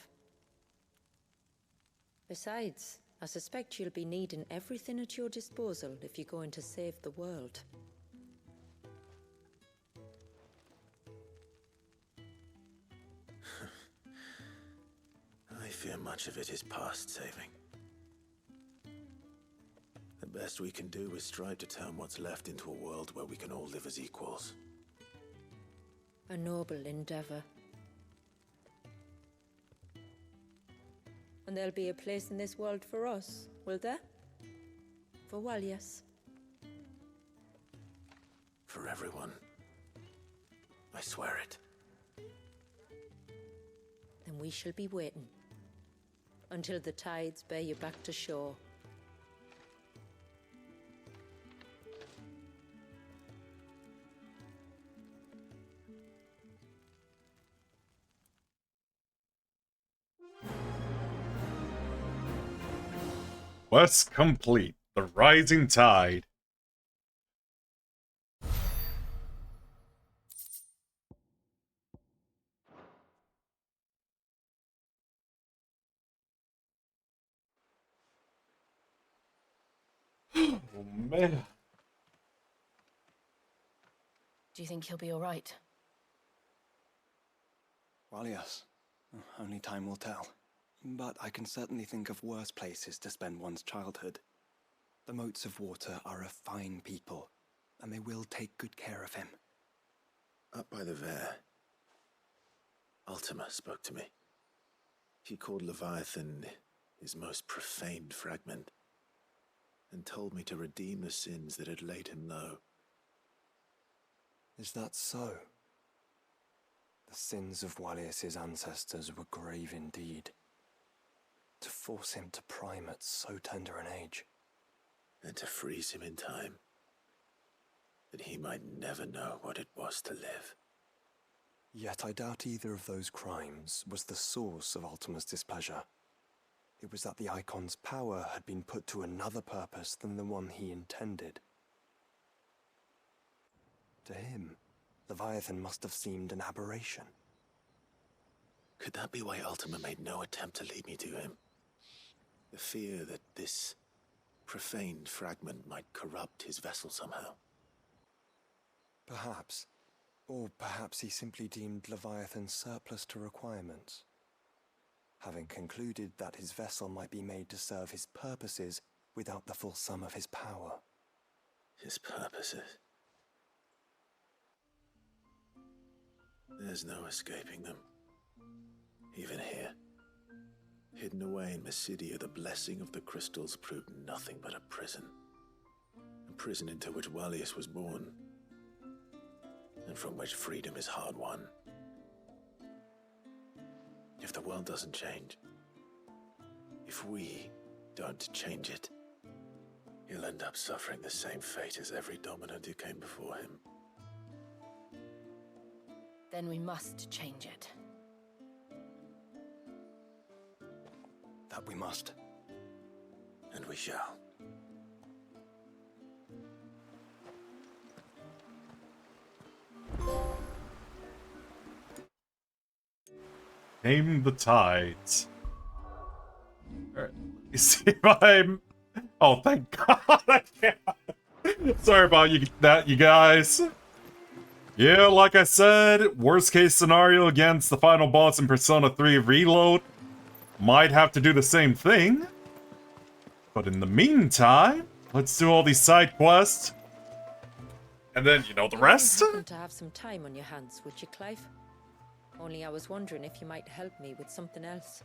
Besides, I suspect you'll be needing everything at your disposal if you're going to save the world. I fear much of it is past saving. The best we can do is strive to turn what's left into a world where we can all live as equals. A noble endeavor. And there'll be a place in this world for us, will there? For Walyas. For everyone. I swear it. Then we shall be waiting. Until the tides bear you back to shore. Quest complete. The Rising Tide. Oh, man. Do you think he'll be all right? Well, yes. Only time will tell. But I can certainly think of worse places to spend one's childhood. The Moats of Water are a fine people, and they will take good care of him. Up by the Vare, Ultima spoke to me. He called Leviathan his most profaned fragment, and told me to redeem the sins that had laid him low. Is that so? The sins of Wallius's ancestors were grave indeed. To force him to prime at so tender an age. And to freeze him in time, that he might never know what it was to live. Yet I doubt either of those crimes was the source of Ultima's displeasure. It was that the Icon's power had been put to another purpose than the one he intended. To him, Leviathan must have seemed an aberration. Could that be why Ultima made no attempt to lead me to him? The fear that this profaned fragment might corrupt his vessel somehow. Perhaps. Or perhaps he simply deemed Leviathan surplus to requirements. Having concluded that his vessel might be made to serve his purposes without the full sum of his power. His purposes? There's no escaping them. Even here. Hidden away in Mysidia, the blessing of the crystals proved nothing but a prison. A prison into which Wallius was born, and from which freedom is hard won. If the world doesn't change, if we don't change it, he'll end up suffering the same fate as every dominant who came before him. Then we must change it. That we must. And we shall. Tame the tides. Alright, let me see if I'm... Oh, thank God I can't. Sorry about you guys. Yeah, like I said, worst case scenario against the final boss in Persona 3 Reload. Might have to do the same thing. But in the meantime, let's do all these side quests. And then, you know, the rest? You happen to have some time on your hands, would you, Clive? Only I was wondering if you might help me with something else.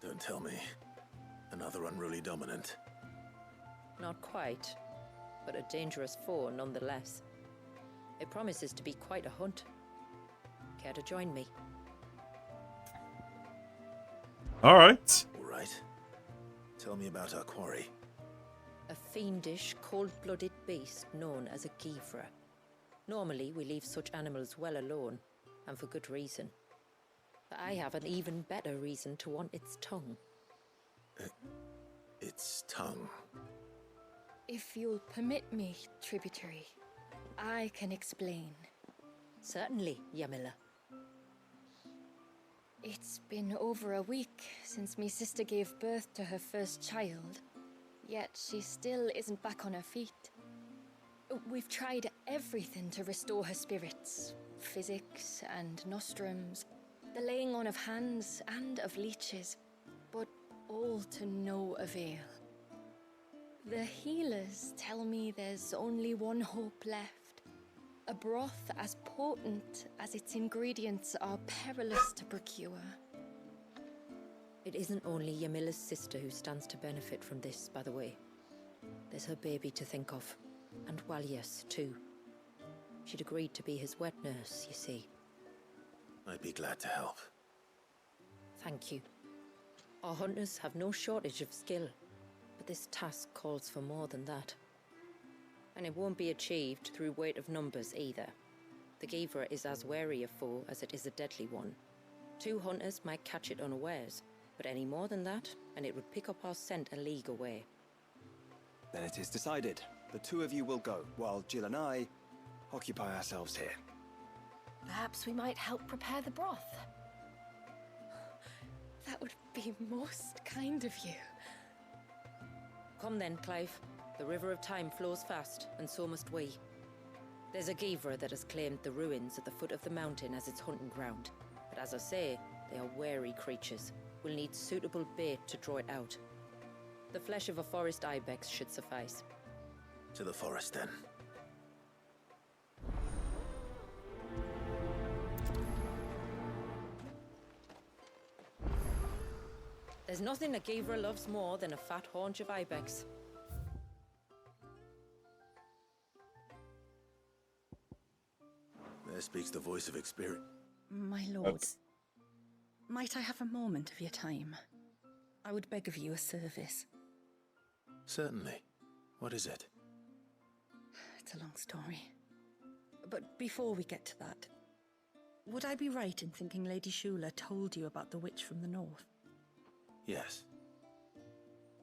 Don't tell me. Another unruly dominant. Not quite, but a dangerous foe nonetheless. It promises to be quite a hunt. Care to join me? Alright. All right. Tell me about our quarry. A fiendish, cold-blooded beast known as a Givra. Normally, we leave such animals well alone, and for good reason. But I have an even better reason to want its tongue. Its tongue. If you'll permit me, tributary, I can explain. Certainly, Yamila. It's been over a week since me sister gave birth to her first child, yet she still isn't back on her feet. We've tried everything to restore her spirits. Physics and nostrums, the laying on of hands and of leeches, but all to no avail. The healers tell me there's only one hope left. A broth as potent as its ingredients are perilous to procure. It isn't only Yamila's sister who stands to benefit from this, by the way. There's her baby to think of, and Wallius, too. She'd agreed to be his wet nurse, you see. I'd be glad to help. Thank you. Our hunters have no shortage of skill, but this task calls for more than that. And it won't be achieved through weight of numbers either. The Givra is as wary a foe as it is a deadly one. 2 hunters might catch it unawares, but any more than that, and it would pick up our scent a league away. Then it is decided. The 2 of you will go, while Jill and I occupy ourselves here. Perhaps we might help prepare the broth. That would be most kind of you. Come then, Clive. The river of time flows fast, and so must we. There's a Givra that has claimed the ruins at the foot of the mountain as its hunting ground, But as I say, they are wary creatures. We'll need suitable bait to draw it out. The flesh of a forest ibex should suffice. To the forest, then. There's nothing that Gavra loves more than a fat haunch of ibex. There speaks the voice of experience. My lord, might I have a moment of your time? I would beg of you a service. Certainly. What is it? It's a long story. But before we get to that, would I be right in thinking Lady Shula told you about the witch from the north? Yes.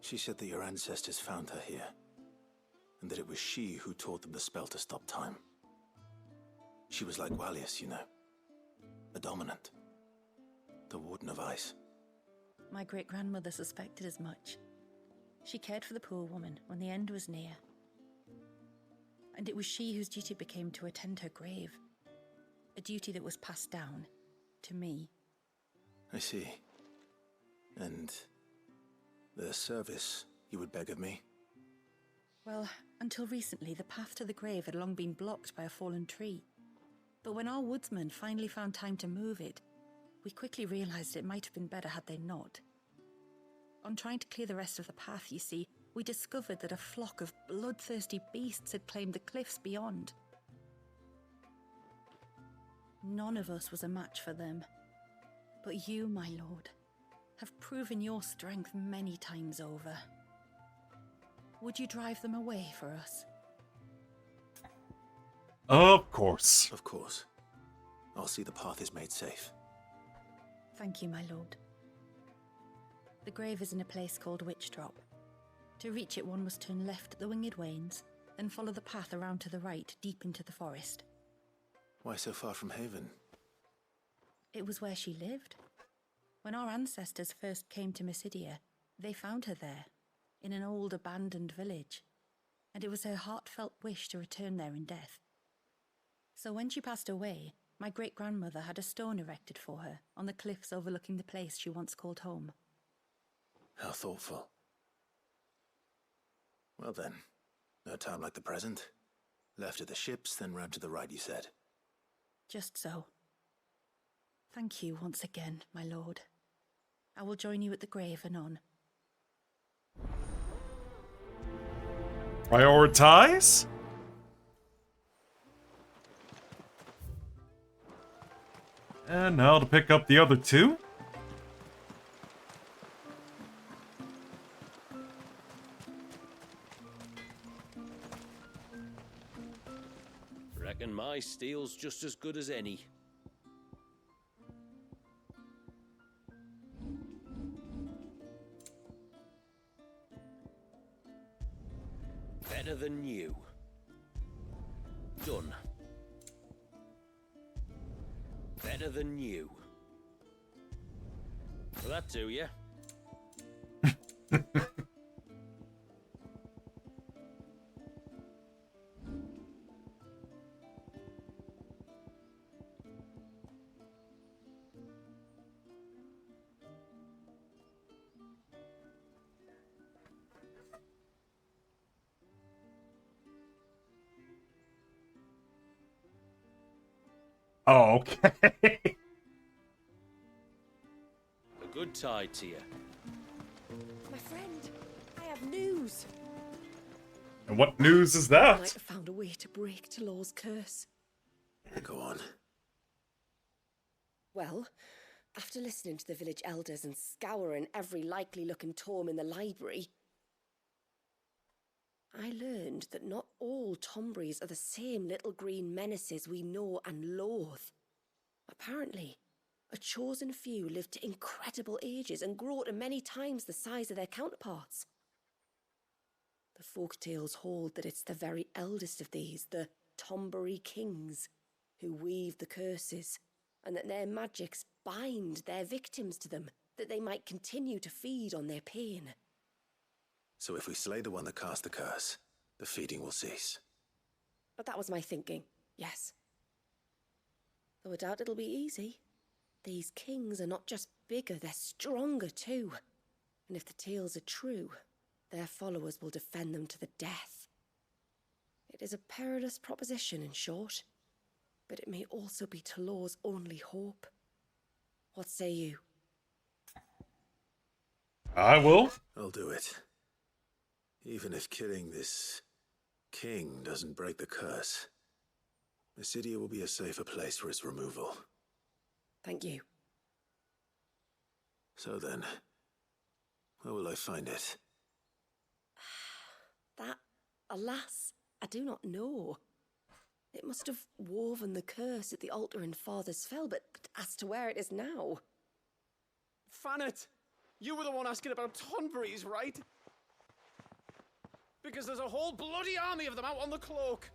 She said that your ancestors found her here, and that it was she who taught them the spell to stop time. She was like Wallius, you know. A dominant. The Warden of Ice. My great-grandmother suspected as much. She cared for the poor woman when the end was near. And it was she whose duty became to attend her grave. A duty that was passed down to me. I see. And the service you would beg of me? Well, until recently, the path to the grave had long been blocked by a fallen tree. But when our woodsmen finally found time to move it, we quickly realized it might have been better had they not. On trying to clear the rest of the path, you see, we discovered that a flock of bloodthirsty beasts had claimed the cliffs beyond. None of us was a match for them. But you, my lord, have proven your strength many times over. Would you drive them away for us? Of course. Of course. I'll see the path is made safe. Thank you, my lord. The grave is in a place called Witch Drop. To reach it, one must turn left at the Winged Wains, then follow the path around to the right, deep into the forest. Why so far from Haven? It was where she lived. When our ancestors first came to Mysidia, they found her there, in an old abandoned village, and it was her heartfelt wish to return there in death. So when she passed away, my great-grandmother had a stone erected for her on the cliffs overlooking the place she once called home. How thoughtful. Well then, no time like the present. Left at the ships, then round to the right, you said. Just so. Thank you once again, my lord. I will join you at the grave anon. Prioritize? And now to pick up the other two. Reckon my steel's just as good as any. Better than new. Done. Better than new. Will that do ya? Oh, okay. A good tide to you. My friend, I have news. And what news is I that? might have found a way to break Talor's curse. Go on. Well, after listening to the village elders and scouring every likely-looking tome in the library, I learned that not all Tombrys are the same little green menaces we know and loathe. Apparently, a chosen few live to incredible ages and grow to many times the size of their counterparts. The folktales hold that it's the very eldest of these, the Tombury kings, who weave the curses, and that their magics bind their victims to them, that they might continue to feed on their pain. So if we slay the one that cast the curse, the feeding will cease. But that was my thinking, yes. Though I doubt it'll be easy. These kings are not just bigger, they're stronger too. And if the tales are true, their followers will defend them to the death. It is a perilous proposition, in short, but it may also be Talor's only hope. What say you? I will. I'll do it. Even if killing this king doesn't break the curse, Mysidia will be a safer place for its removal. Thank you. So then, where will I find it? That, alas, I do not know. It must have woven the curse at the altar in Father's Fell, but as to where it is now... Fanet! You were the one asking about Tonberries, right? Because there's a whole bloody army of them out on the cloak.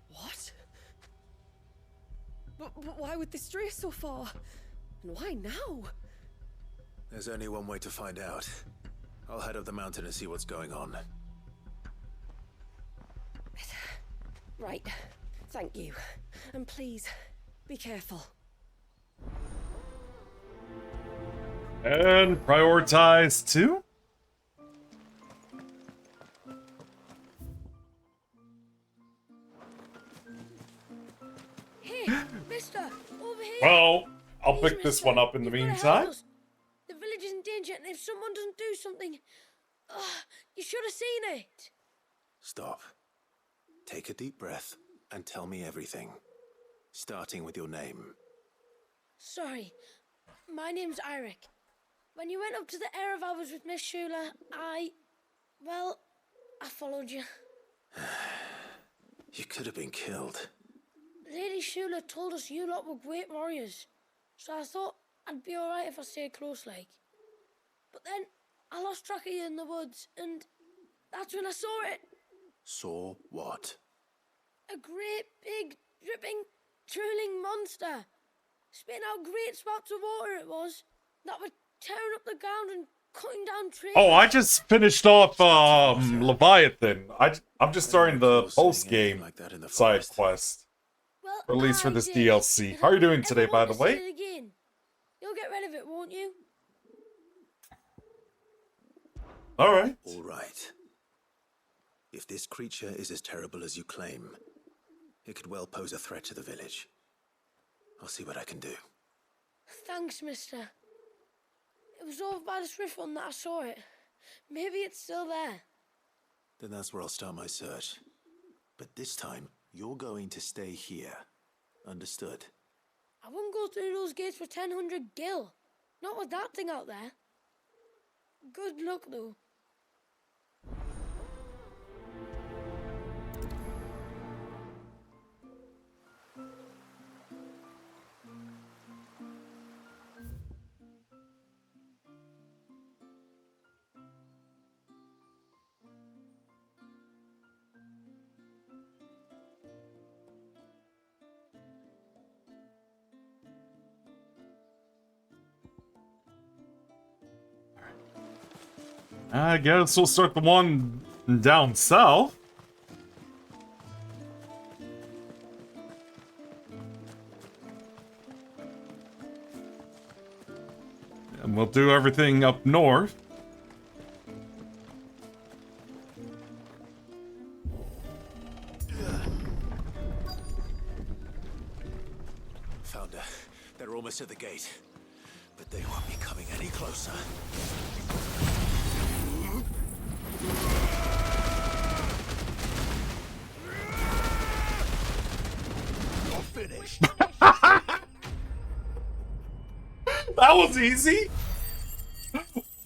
What? But why would they stray so far? And why now? There's only one way to find out. I'll head up the mountain and see what's going on. Right. Thank you. And please, be careful. And prioritize too? Hey, mister, over here. Well, I'll Please, pick this mister, one up in the you've gotta meantime. help us. The village is in danger, and if someone doesn't do something... you should have seen it. Stop. Take a deep breath and tell me everything. Starting with your name. Sorry, my name's Eirik. When you went up to the Heir of Hours with Miss Shula, well, I followed you. You could have been killed. Lady Shula told us you lot were great warriors, so I thought I'd be alright if I stayed close like. But then I lost track of you in the woods, and that's when I saw it. Saw what? A great, big, dripping, drooling monster. Spitting out great spouts of water it was, that were tearing up the ground and cutting down trees. Oh, I just finished off Leviathan. I'm just starting the post-game side quest. Well, Released for I this did. DLC. If How are you I doing ever today, by want the to see way? it again, you'll get rid of it, won't you? Alright. All right. If this creature is as terrible as you claim, it could well pose a threat to the village. I'll see what I can do. Thanks, mister. It was over by the Swift one that I saw it. Maybe it's still there. Then that's where I'll start my search. But this time, you're going to stay here. Understood? I wouldn't go through those gates for 1000 gil. Not with that thing out there. Good luck, though. I guess we'll start the one down south. And we'll do everything up north. Found her. They're almost at the gate. But they won't be coming any closer. You're finished. That was easy.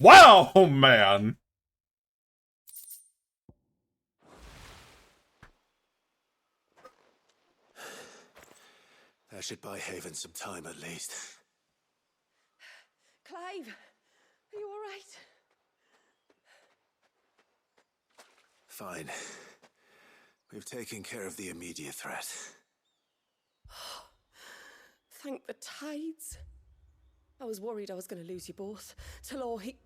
Wow, man. That should buy Haven some time at least. Clive, are you all right? Fine. We've taken care of the immediate threat. Thank the tides. I was worried I was going to lose you both. Talor, he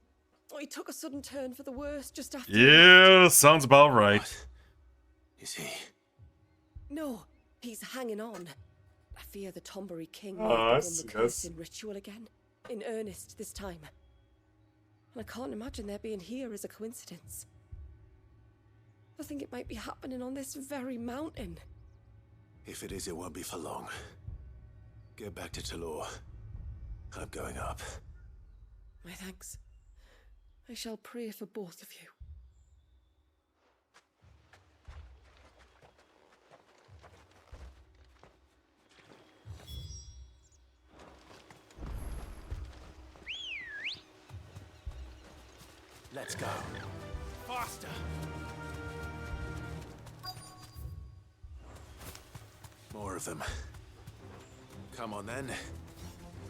took a sudden turn for the worse just after... Yeah, sounds about right. Is he? No, he's hanging on. I fear the Tombury King Oh, will I perform see, the that's- cursing ritual again. In earnest this time. And I can't imagine their being here as a coincidence. I think it might be happening on this very mountain. If it is, it won't be for long. Get back to Talor. I'm going up. My thanks. I shall pray for both of you. Let's go. Faster! More of them. Come on then.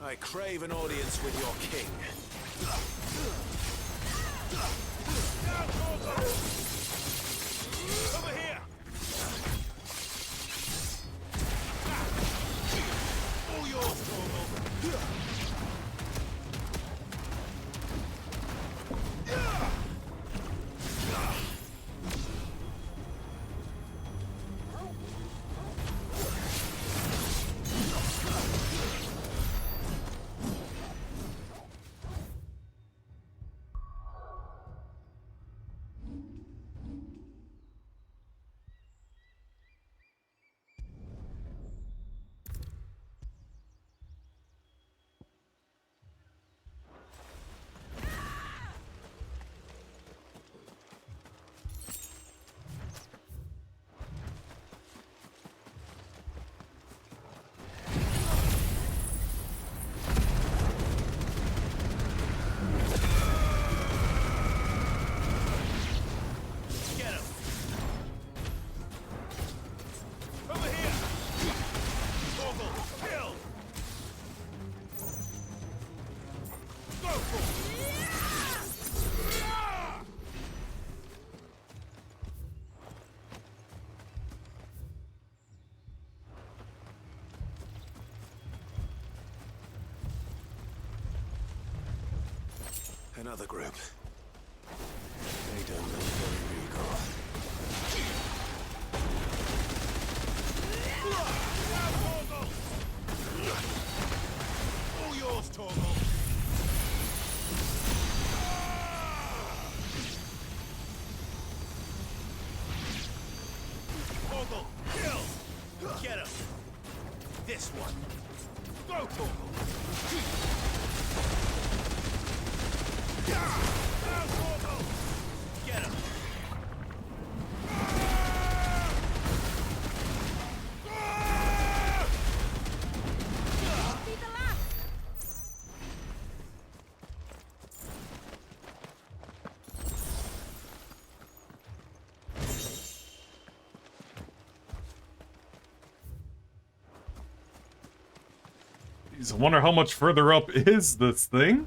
I crave an audience with your king. Over here! All yours, Torgal. Get him! Over here! Torgal, kill! Go for it! Another group. They don't look very regal. All yours, Torgal! Torgal, kill! Get him! This one! Go, Torgal! Now, Torgal! Get him! Be the last! Jeez, I wonder how much further up is this thing?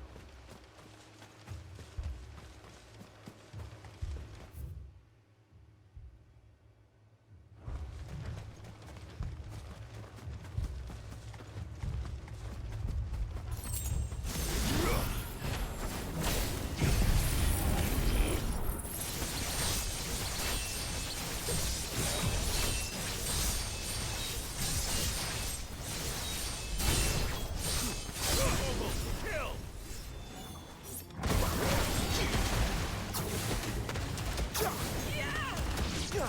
Kill!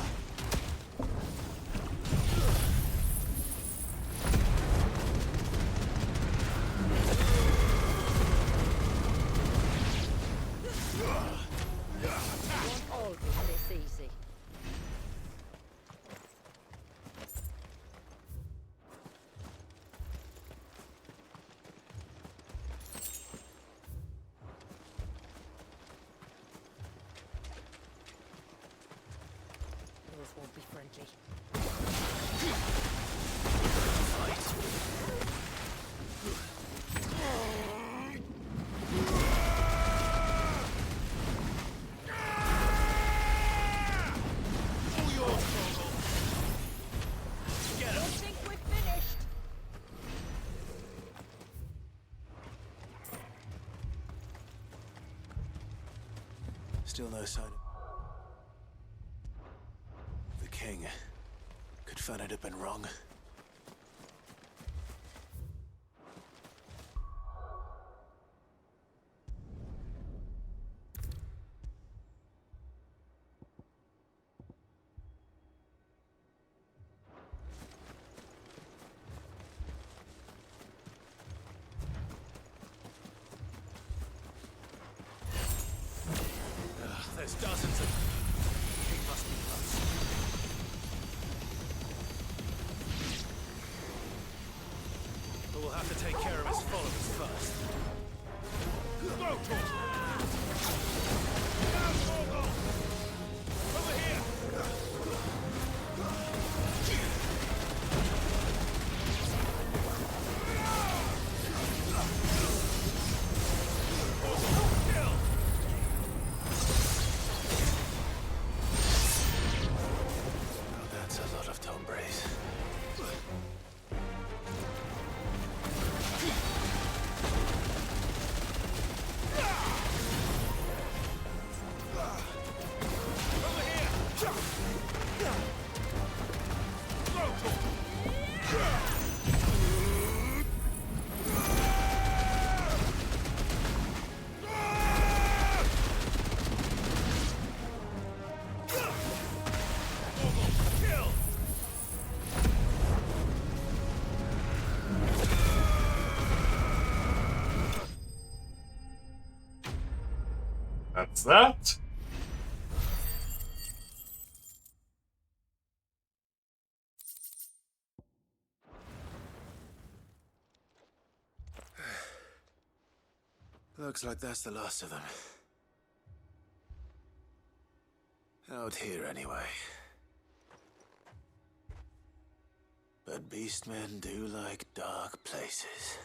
Won't all be this easy. Yours won't be friendly. All yours, Torgal! Get him! Don't think we're finished. Still no sign of the king. Could Fanad have been wrong? There's dozens of them. King must be close. But we'll have to take care of his followers first. Go, over here! That's a lot of Tombres. That's that. Looks like that's the last of them. Out here, anyway. But beastmen do like dark places.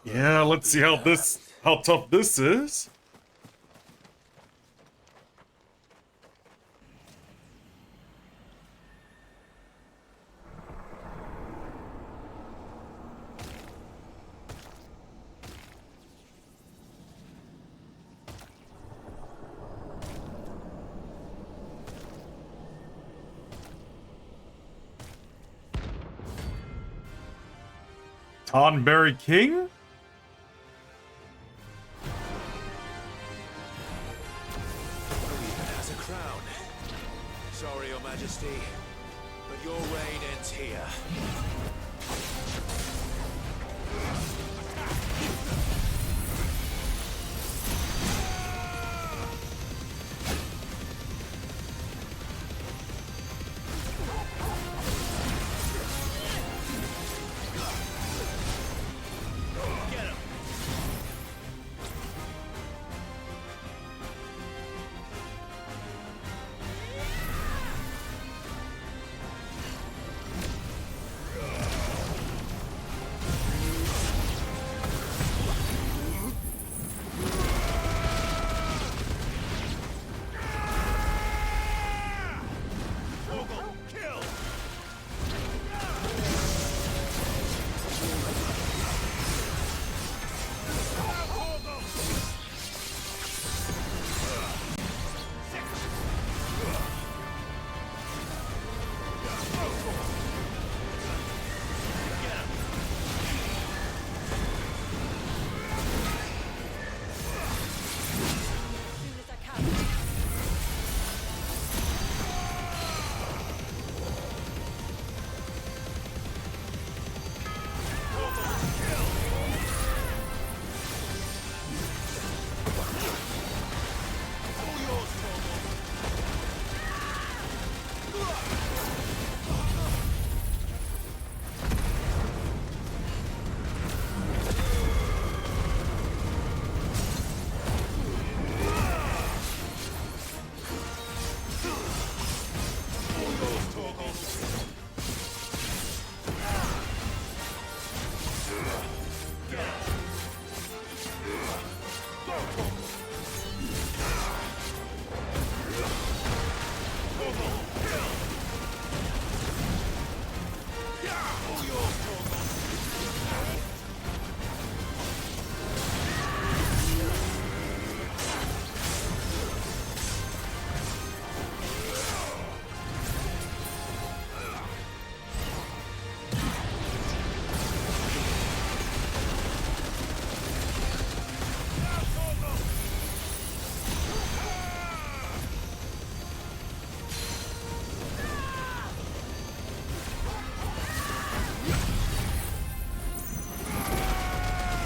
Yeah, let's see how tough this is. Tonberry King? Has a crown. Sorry, Your Majesty, but your reign ends here.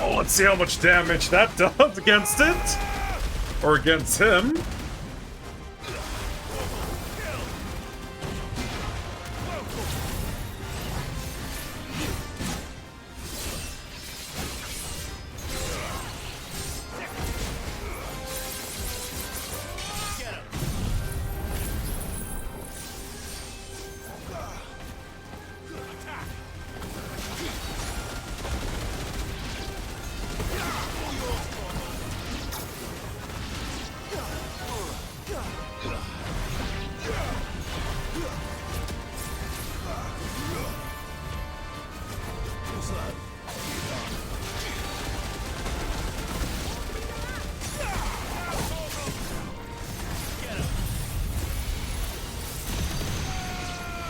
Oh, let's see how much damage that does against it. Or against him.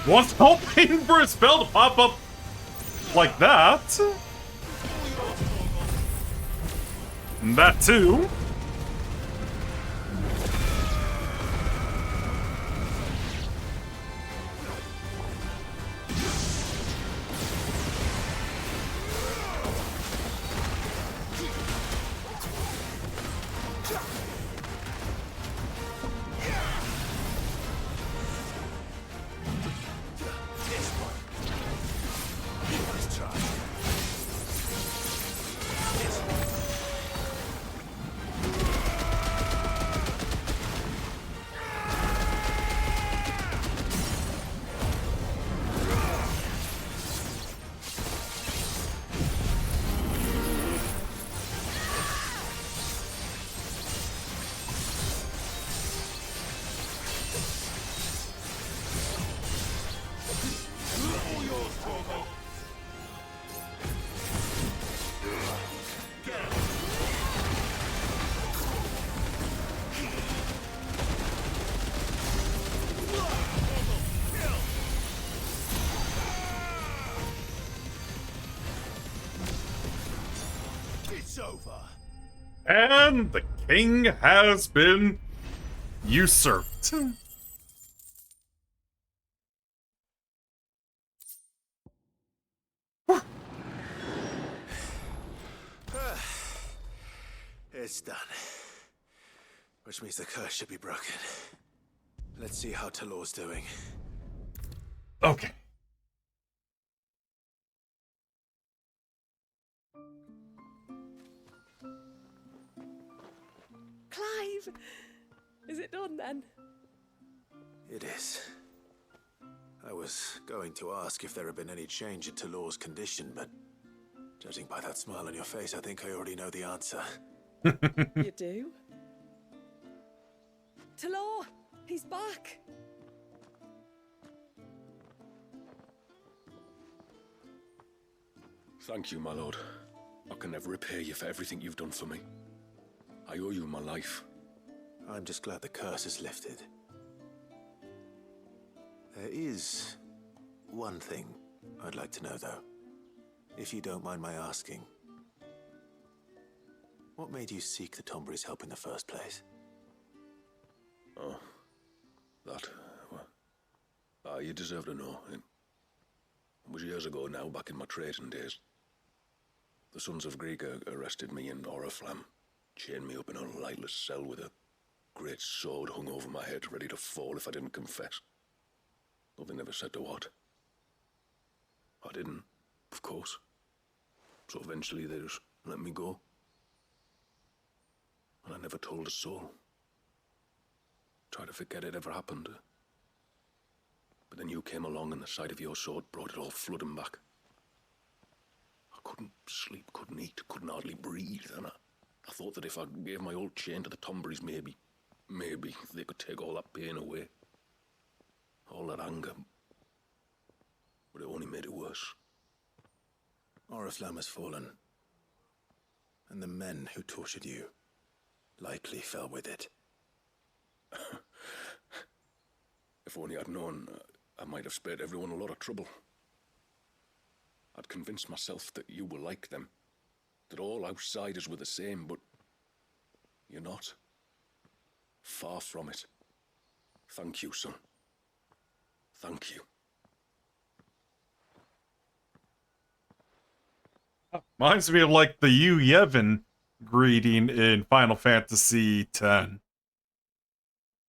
Was hoping for a spell to pop up like that. And that too. And the king has been usurped. It's done. Which means the curse should be broken. Let's see how Talor's doing. Okay. Clive! Is it done then? It is. I was going to ask if there had been any change in Talor's condition, but judging by that smile on your face, I think I already know the answer. You do? Talor! He's back! Thank you, my lord. I can never repay you for everything you've done for me. I owe you my life. I'm just glad the curse is lifted. There is one thing I'd like to know, though. If you don't mind my asking. What made you seek the Tombury's help in the first place? Oh, that... well, you deserve to know. It was years ago now, back in my trading days. The Sons of Greek arrested me in Oriflamme, chained me up in a lightless cell with a great sword hung over my head, ready to fall if I didn't confess. Though they never said to what. I didn't, of course. So eventually they just let me go. And I never told a soul. Tried to forget it ever happened. But then you came along and the sight of your sword brought it all flooding back. I couldn't sleep, couldn't eat, couldn't hardly breathe, and I thought that if I gave my old chain to the Tomburys, maybe they could take all that pain away. All that anger. But it only made it worse. Oriflamme has fallen. And the men who tortured you likely fell with it. If only I'd known, I might have spared everyone a lot of trouble. I'd convinced myself that you were like them, that all outsiders were the same, but you're not. Far from it. Thank you, son. Thank you. Reminds me of like the Yu Yevon greeting in Final Fantasy X.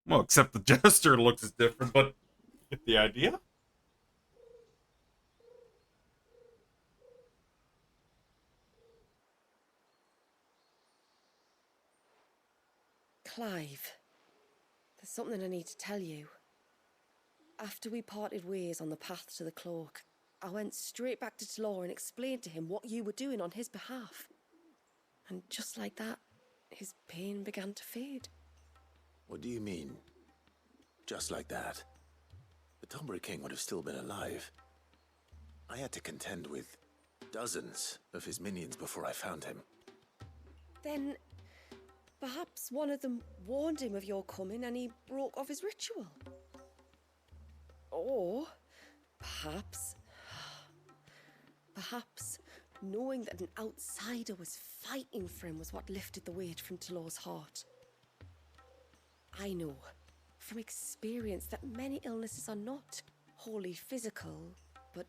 Well, except the gesture looks different, but get the idea? Clive, there's something I need to tell you. After we parted ways on the path to the cloak, I went straight back to Talor and explained to him what you were doing on his behalf. And just like that, his pain began to fade. What do you mean? Just like that? The Tonbury King would have still been alive. I had to contend with dozens of his minions before I found him. Then, perhaps one of them warned him of your coming and he broke off his ritual. Or, perhaps, knowing that an outsider was fighting for him was what lifted the weight from Talor's heart. I know, from experience, that many illnesses are not wholly physical, but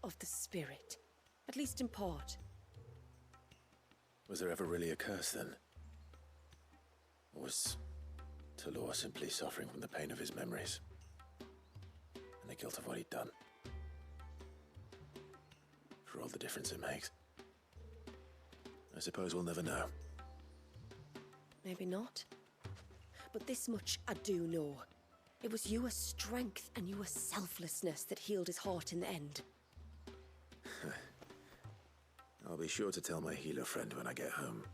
of the spirit, at least in part. Was there ever really a curse then? Or was Talor simply suffering from the pain of his memories? And the guilt of what he'd done? For all the difference it makes. I suppose we'll never know. Maybe not. But this much I do know. It was your strength and your selflessness that healed his heart in the end. I'll be sure to tell my healer friend when I get home.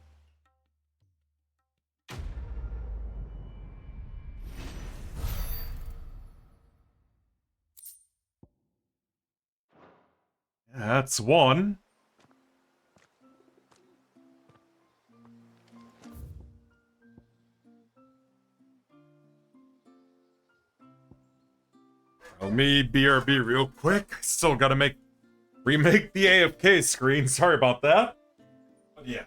That's one. Let me BRB real quick. Still gotta remake the AFK screen. Sorry about that. But yeah.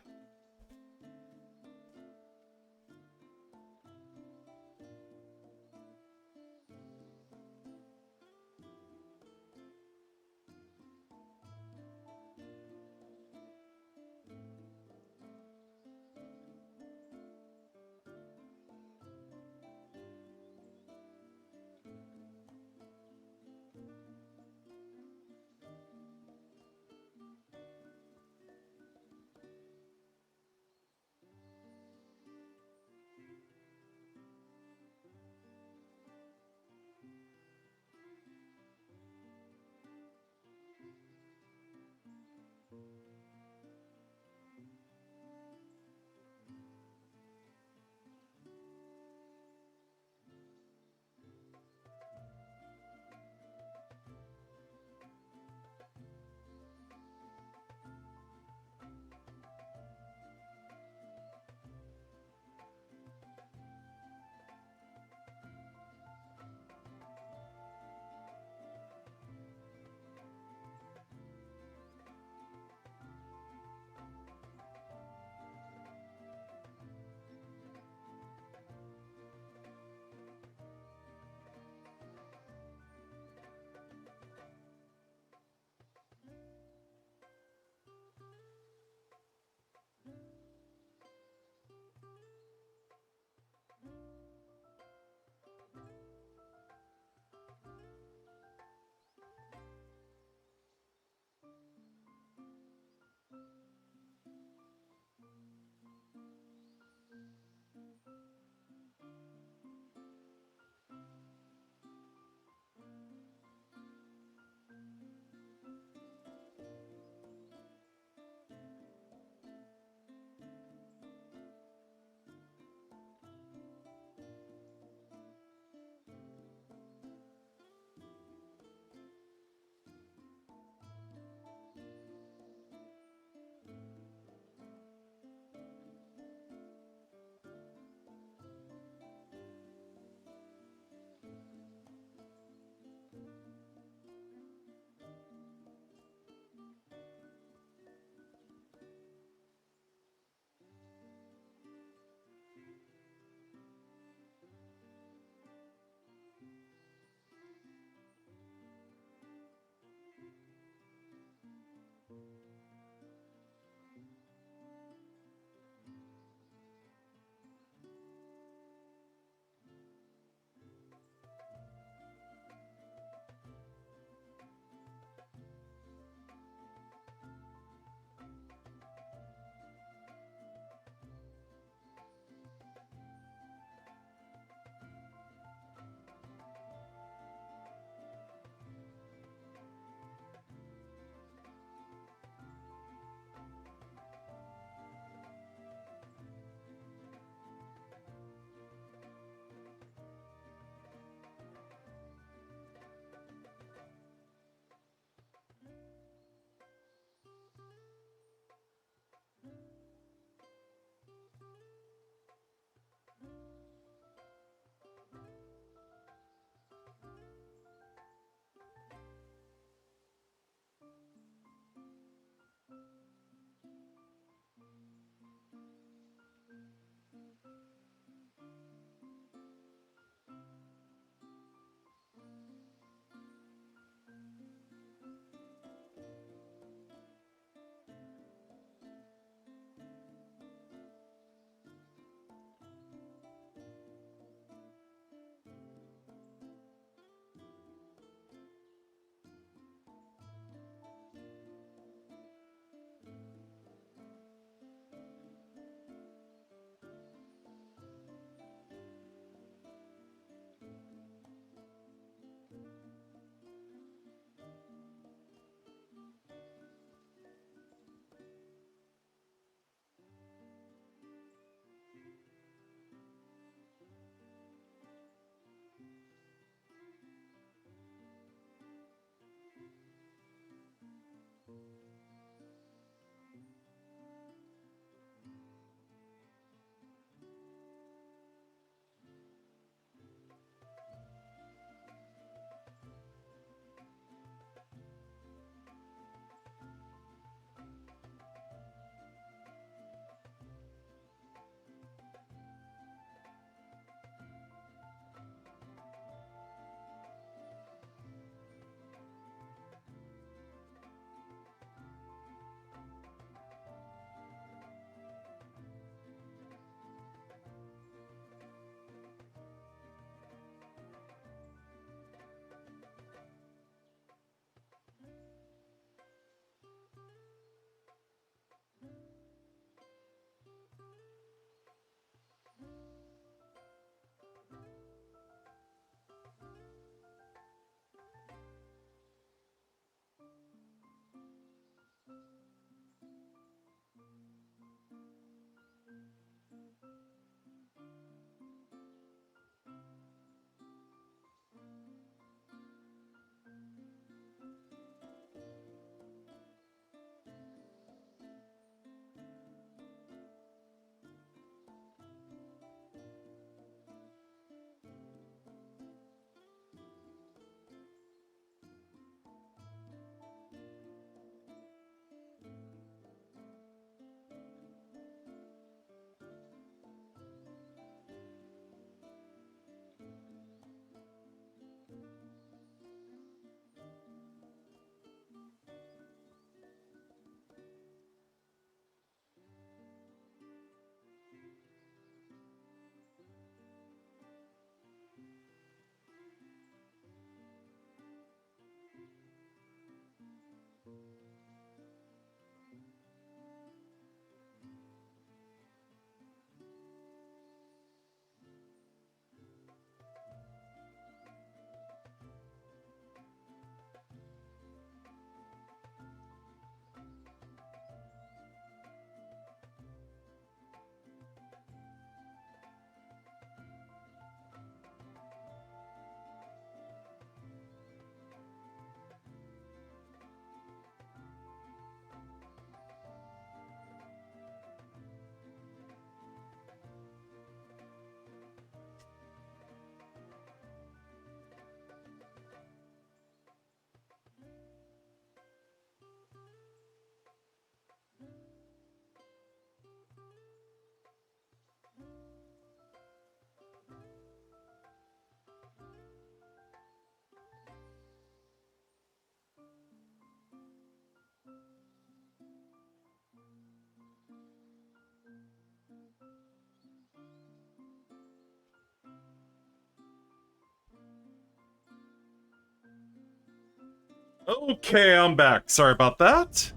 Okay, I'm back. Sorry about that.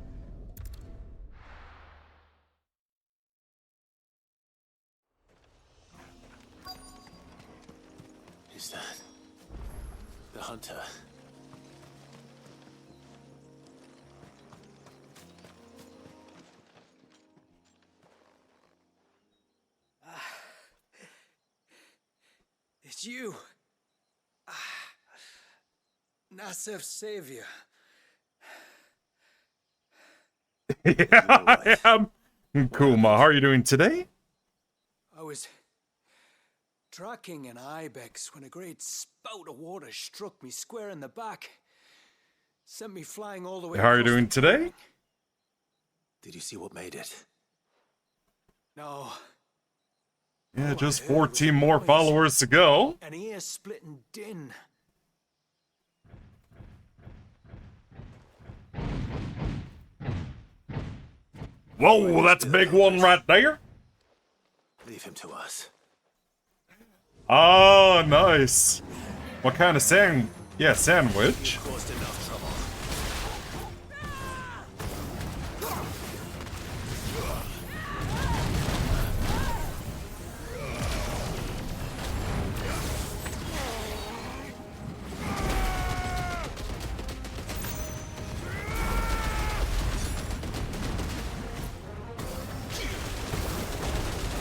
Is that the hunter? It's you. Nasef's savior. Yeah, I am. Kuma, how are you doing today? I was tracking an ibex when a great spout of water struck me square in the back. Sent me flying all the way How are you across doing the today? clearing. Did you see what made it? No. Yeah, just 14 more followers to go. An ear-splitting din. Whoa, that's a big one right there. Leave him to us. Oh, nice. What kind of sandwich? Caused enough trouble.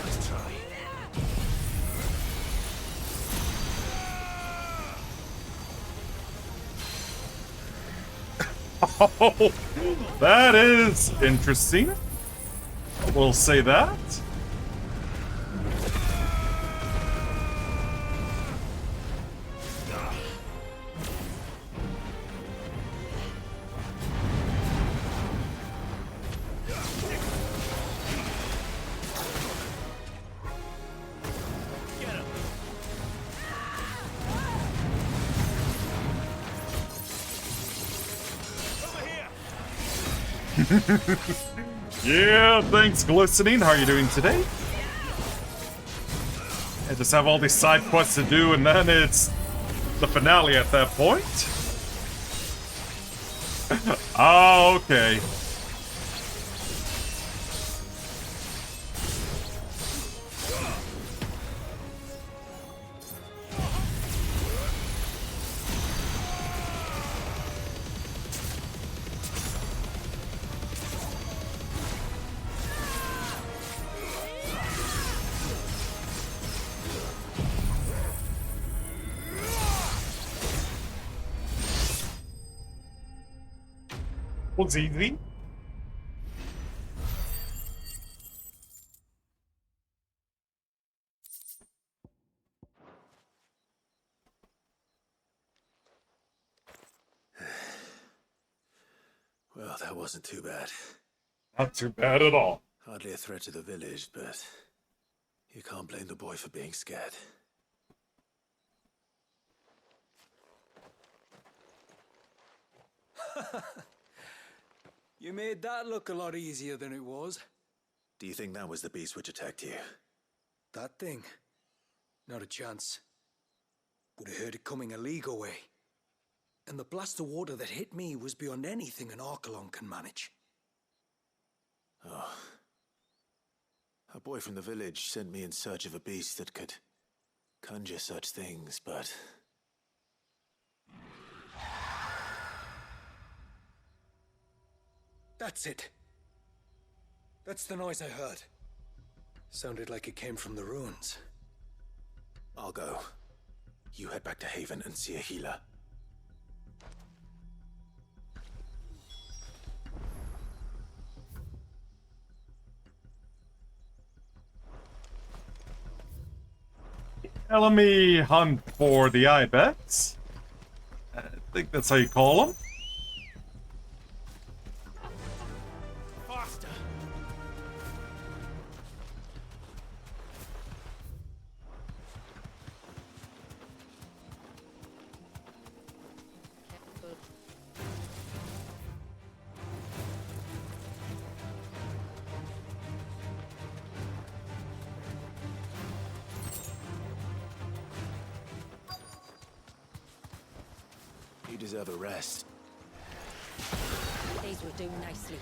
Nice try. Oh, that is interesting. We'll say that. Yeah, thanks, Glistening. How are you doing today? I just have all these side quests to do, and then it's the finale at that point. Oh, okay. Was easy. Well, that wasn't too bad. Not too bad at all. Hardly a threat to the village, but you can't blame the boy for being scared. You made that look a lot easier than it was. Do you think that was the beast which attacked you? That thing? Not a chance. Would have heard it coming a league away. And the blast of water that hit me was beyond anything an Archelon can manage. Oh. A boy from the village sent me in search of a beast that could conjure such things, but... That's it. That's the noise I heard. Sounded like it came from the ruins. I'll go. You head back to Haven and see a healer. Now let me hunt for the ibex. I think that's how you call them. Faster! You deserve a rest. These will do nicely.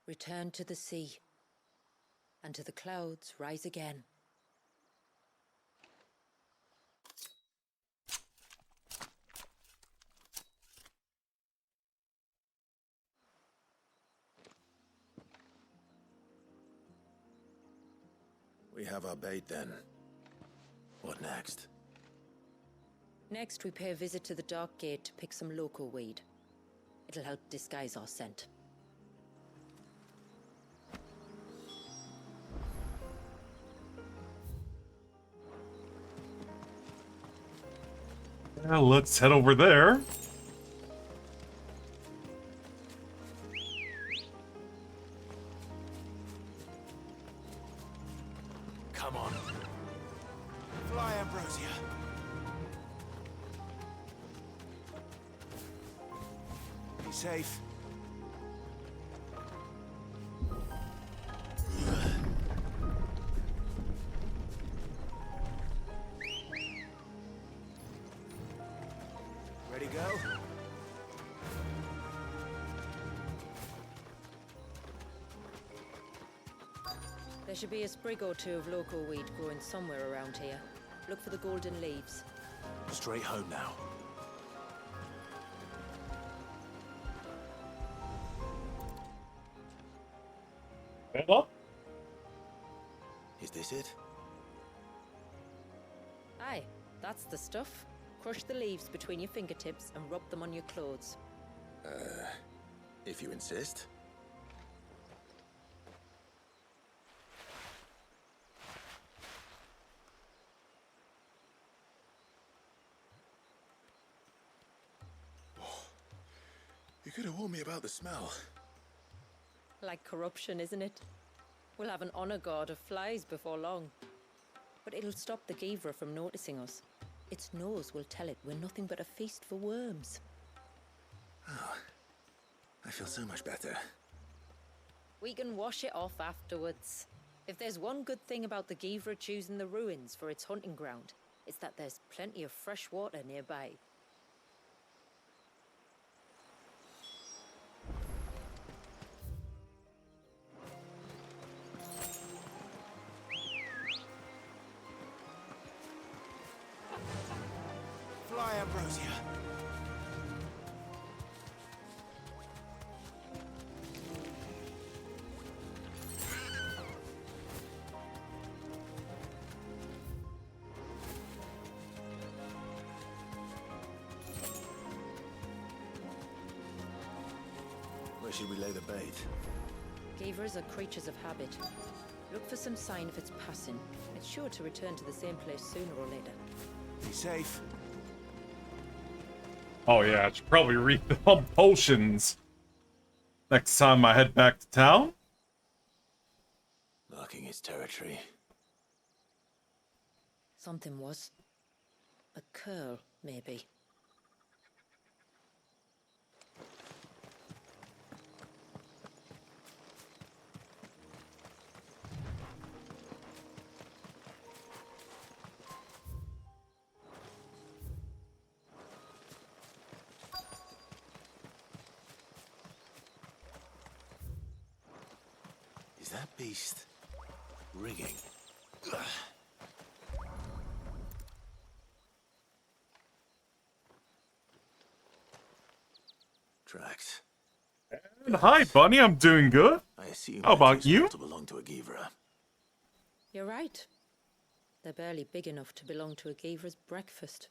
Return to the sea, and to the clouds rise again. have our bait then. What next? Next, we pay a visit to the Dark Gate to pick some local weed. It'll help disguise our scent. Yeah, let's head over there. Come on. Fly, Ambrosia. Be safe. Ready, go? There should be a sprig or two of local weed growing somewhere around here. Look for the golden leaves. Straight home now. Hello? Is this it? Aye, that's the stuff. Crush the leaves between your fingertips and rub them on your clothes. If you insist. You could have warned me about the smell. Like corruption, isn't it? We'll have an honor guard of flies before long. But it'll stop the Givra from noticing us. Its nose will tell it we're nothing but a feast for worms. Oh, I feel so much better. We can wash it off afterwards. If there's one good thing about the Givra choosing the ruins for its hunting ground, it's that there's plenty of fresh water nearby. Fly, Ambrosia. Where should we lay the bait? Givras are creatures of habit. Look for some sign of its passing. It's sure to return to the same place sooner or later. Be safe. Oh yeah, I should probably refill potions next time I head back to town. Marking its territory. Something was. A curl, maybe. Is that beast rigging? Ugh. Tracks. And hi, Bunny. I'm doing good. I assume How about they're too you? small to belong to a Givra. You're right. They're barely big enough to belong to a Givra's breakfast.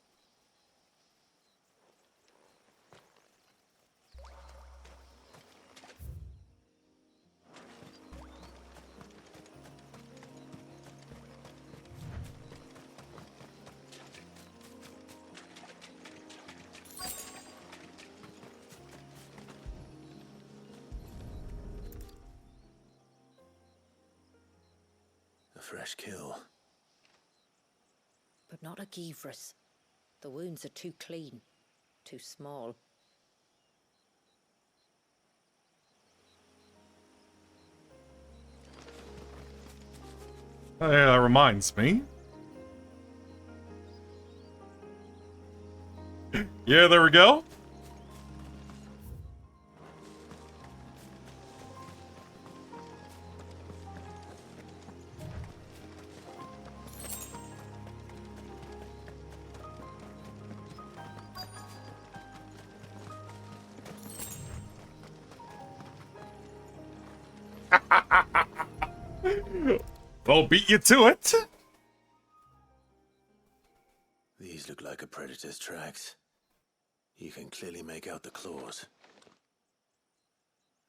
A fresh kill. But not a Givra's. The wounds are too clean, too small. Hey, that reminds me. Yeah, there we go. I'll beat you to it. These look like a predator's tracks. You can clearly make out the claws.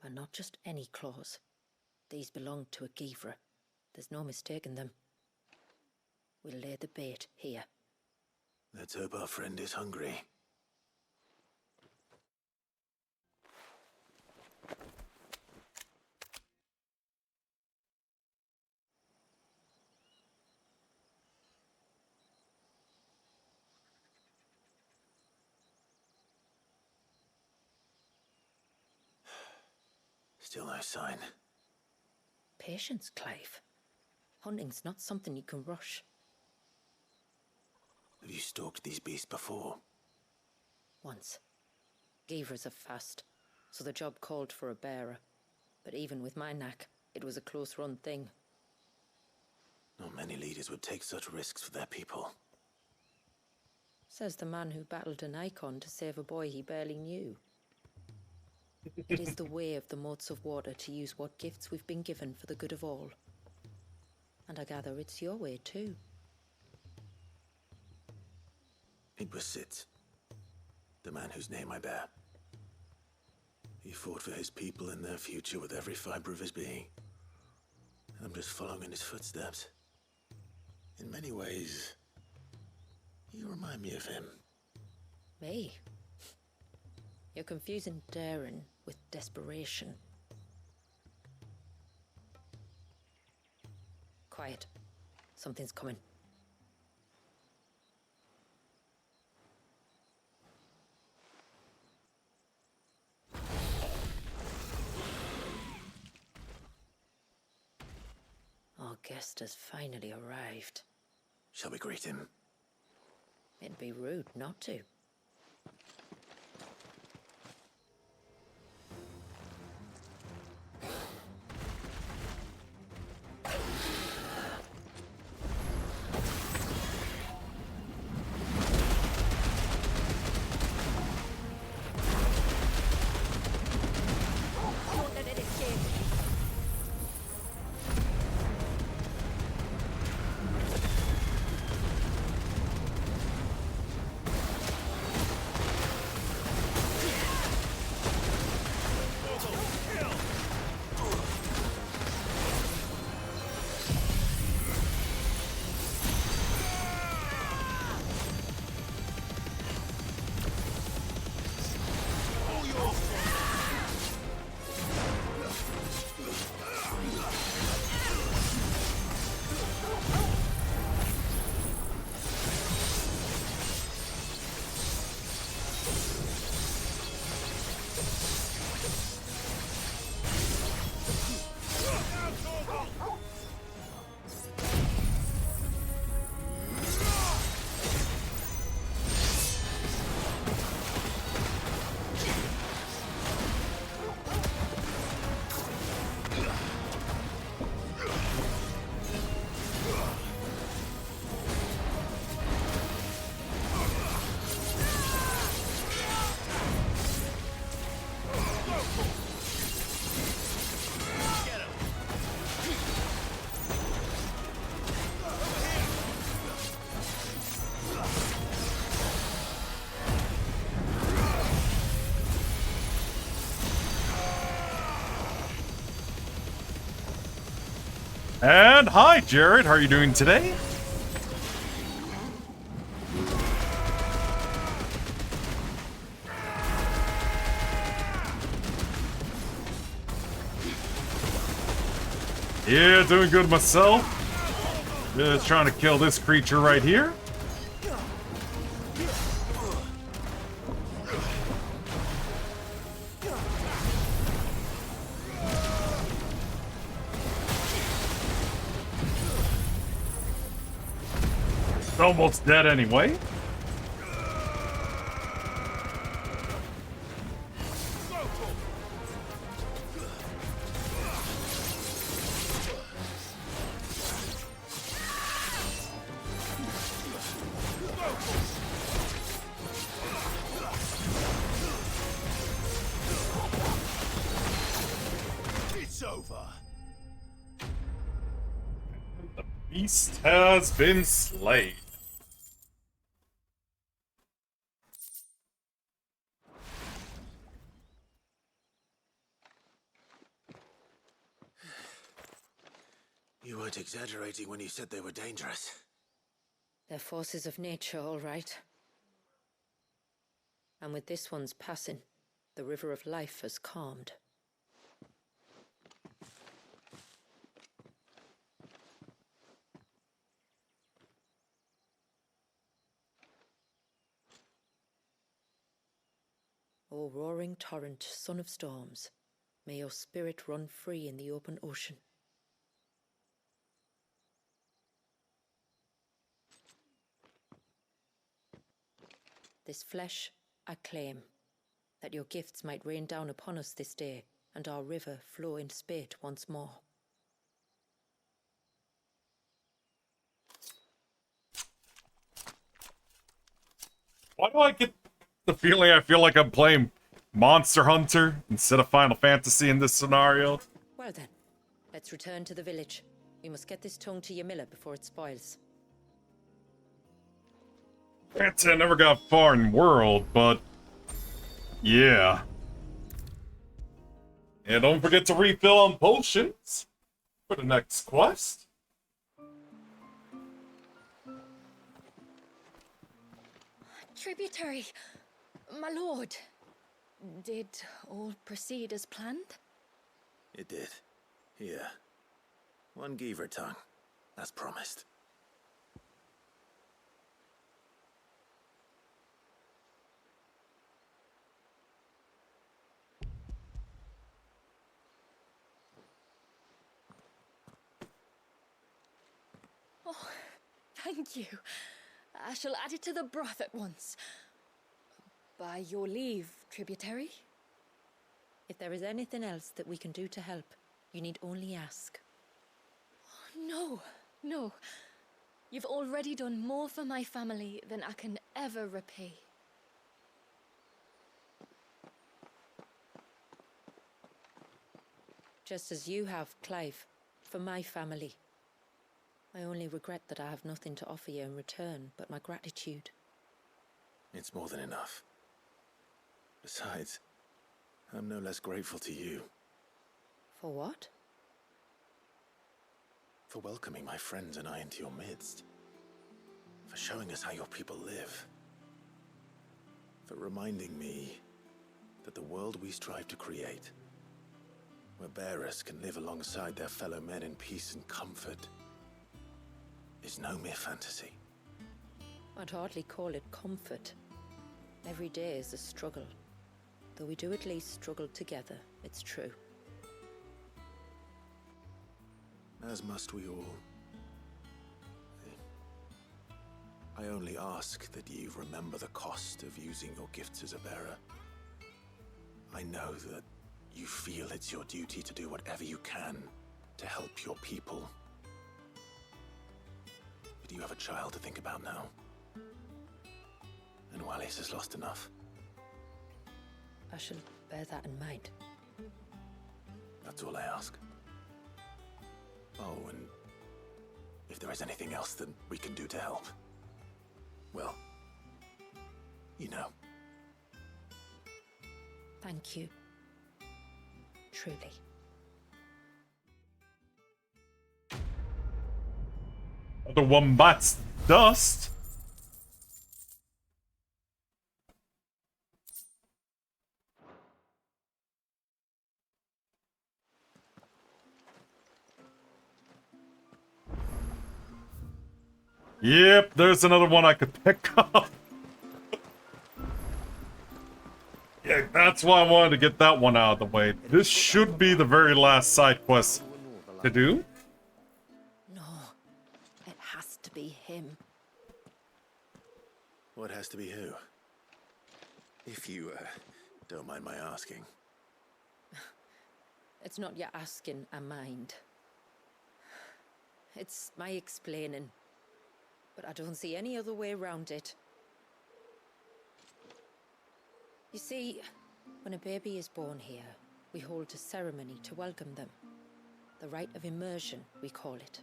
And not just any claws. These belong to a Givra. There's no mistaking them. We'll lay the bait here. Let's hope our friend is hungry. Still no sign. Patience, Clive. Hunting's not something you can rush. Have you stalked these beasts before? Once. Givras are fast, so the job called for a bearer. But even with my knack, it was a close-run thing. Not many leaders would take such risks for their people. Says the man who battled an icon to save a boy he barely knew. It is the way of the moats of water to use what gifts we've been given for the good of all. And I gather it's your way too. It was Sid, the man whose name I bear. He fought for his people and their future with every fiber of his being. I'm just following in his footsteps. In many ways, you remind me of him. Me? You're confusing daring with desperation. Quiet. Something's coming. Our guest has finally arrived. Shall we greet him? It'd be rude not to. And hi, Jared. How are you doing today? Yeah, doing good myself. Just trying to kill this creature right here. It's almost dead anyway. It's over. The beast has been slain. You weren't exaggerating when you said they were dangerous. They're forces of nature, all right. And with this one's passing, the river of life has calmed. O roaring torrent, son of storms, may your spirit run free in the open ocean. This flesh I claim, that your gifts might rain down upon us this day, and our river flow in spate once more. Why do I get the feeling I feel like I'm playing Monster Hunter instead of Final Fantasy in this scenario? Well then, let's return to the village. We must get this tongue to Yamila before it spoils. Can't say I never got far in World, but yeah. And don't forget to refill on potions for the next quest. Tributary, my lord. Did all proceed as planned? It did. Here. One Geaver tongue, as promised. Oh, thank you. I shall add it to the broth at once. By your leave, tributary. If there is anything else that we can do to help, you need only ask. No, no. You've already done more for my family than I can ever repay. Just as you have, Clive, for my family. I only regret that I have nothing to offer you in return but my gratitude. It's more than enough. Besides, I'm no less grateful to you. For what? For welcoming my friends and I into your midst. For showing us how your people live. For reminding me that the world we strive to create, where bearers can live alongside their fellow men in peace and comfort, is no mere fantasy. I'd hardly call it comfort. Every day is a struggle. Though we do at least struggle together, it's true. As must we all. I only ask that you remember the cost of using your gifts as a bearer. I know that you feel it's your duty to do whatever you can to help your people. But you have a child to think about now. And Wallis has lost enough. I shall bear that in mind. That's all I ask. Oh, and if there is anything else that we can do to help, well, you know. Thank you. Truly. The Wombat's dust. Yep, there's another one I could pick up. Yeah, that's why I wanted to get that one out of the way. This should be the very last side quest to do. No, it has to be him. What has to be who? If you, don't mind my asking. It's not your asking, I mind. It's my explaining. But I don't see any other way around it. You see, when a baby is born here, we hold a ceremony to welcome them. The rite of immersion, we call it.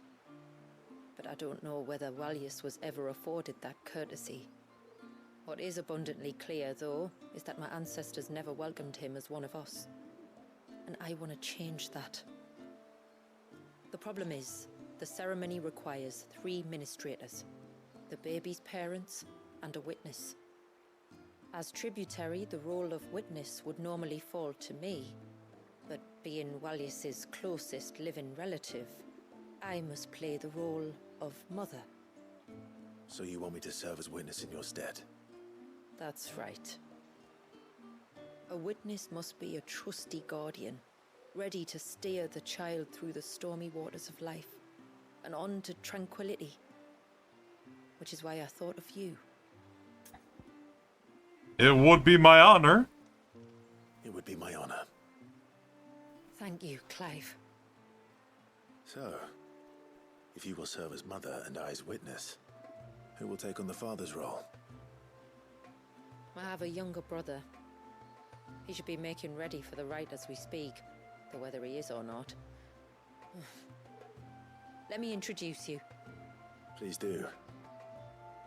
but I don't know whether Walyus was ever afforded that courtesy. What is abundantly clear, though, is that my ancestors never welcomed him as one of us. And I want to change that. The problem is, the ceremony requires 3 ministrators, the baby's parents and a witness. As tributary, the role of witness would normally fall to me, but being Walyus's closest living relative, I must play the role of mother. So you want me to serve as witness in your stead? That's right. A witness must be a trusty guardian, ready to steer the child through the stormy waters of life and on to tranquility. Which is why I thought of you. It would be my honor. It would be my honor. Thank you, Clive. So, if you will serve as mother and I as witness, who will take on the father's role? I have a younger brother. He should be making ready for the rite as we speak, though whether he is or not. Let me introduce you. Please do.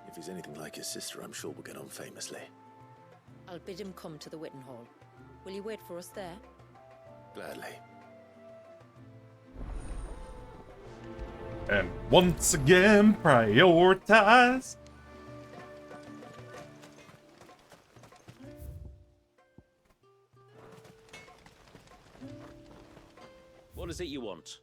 If he's anything like his sister, I'm sure we'll get on famously. I'll bid him come to the Witten Hall. Will you wait for us there? Gladly. And once again, prioritize. What is it you want?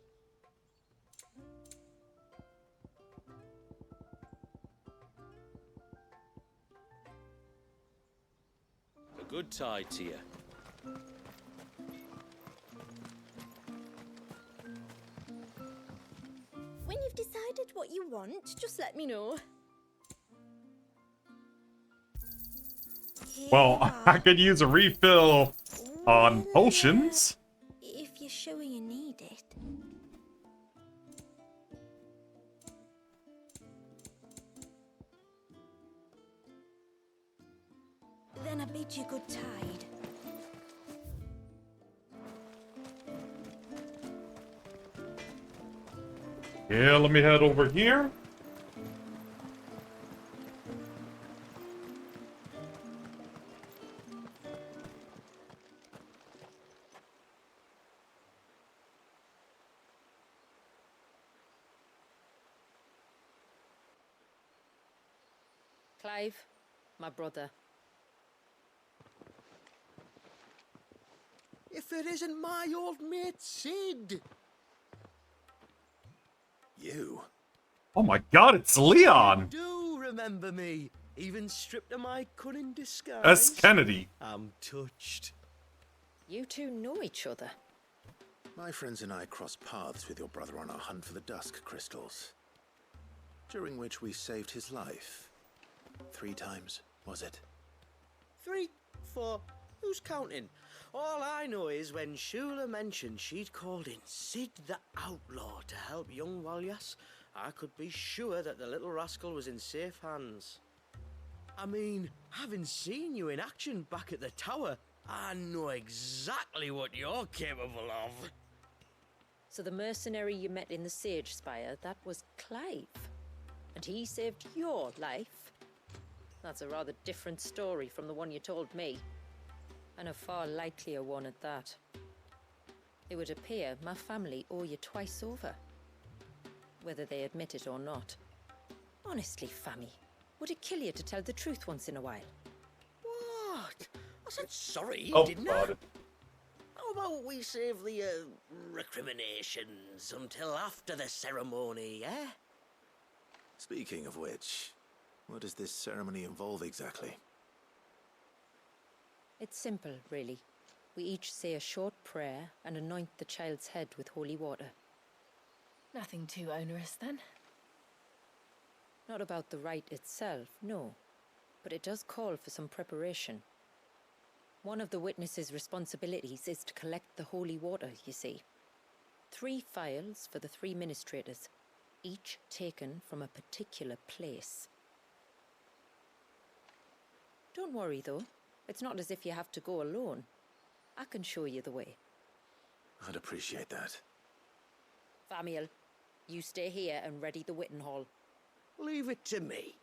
A good tide to you. When you've decided what you want, just let me know. Well, I could use a refill on potions. If you're sure you need it. Then I bid you good tide. Yeah, let me head over here. Clive, my brother. If it isn't my old mate Sid! You? Oh my god, it's Leon! You do remember me, even stripped of my cunning disguise. S. Kennedy. I'm touched. You two know each other. My friends and I crossed paths with your brother on our hunt for the Dusk Crystals, during which we saved his life. 3 times, was it? 3, 4, who's counting? All I know is when Shula mentioned she'd called in Sid the Outlaw to help young Walyas, I could be sure that the little rascal was in safe hands. I mean, having seen you in action back at the tower, I know exactly what you're capable of. So the mercenary you met in the Sage Spire, that was Clive. And he saved your life? That's a rather different story from the one you told me. And a far likelier one at that. It would appear my family owe you twice over. Whether they admit it or not. Honestly, Fammy, would it kill you to tell the truth once in a while? What? I said sorry, Oh, didn't got I? it. How about we save the recriminations until after the ceremony, eh? Speaking of which, what does this ceremony involve exactly? It's simple, really. We each say a short prayer and anoint the child's head with holy water. Nothing too onerous, then. Not about the rite itself, no. But it does call for some preparation. One of the witness's responsibilities is to collect the holy water, you see. 3 phials for the 3 ministrators, each taken from a particular place. Don't worry, though. It's not as if you have to go alone. I can show you the way. I'd appreciate that. Famiel, You stay here and ready the Witten Hall. Leave it to me.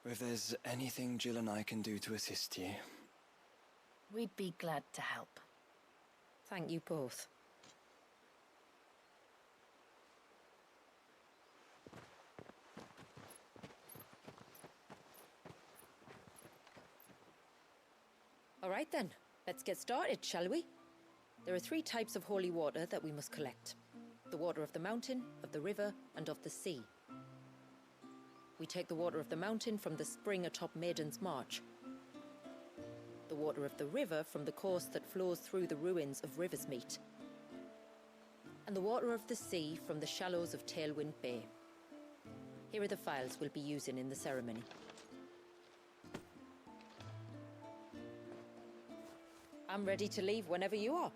If there's anything Jill and I can do to assist you. We'd be glad to help. Thank you both. All right then, let's get started, shall we? There are 3 types of holy water that we must collect. The water of the mountain, of the river, and of the sea. We take the water of the mountain from the spring atop Maiden's March. The water of the river from the course that flows through the ruins of Riversmeet. And the water of the sea from the shallows of Tailwind Bay. Here are the files we'll be using in the ceremony. I'm ready to leave whenever you are.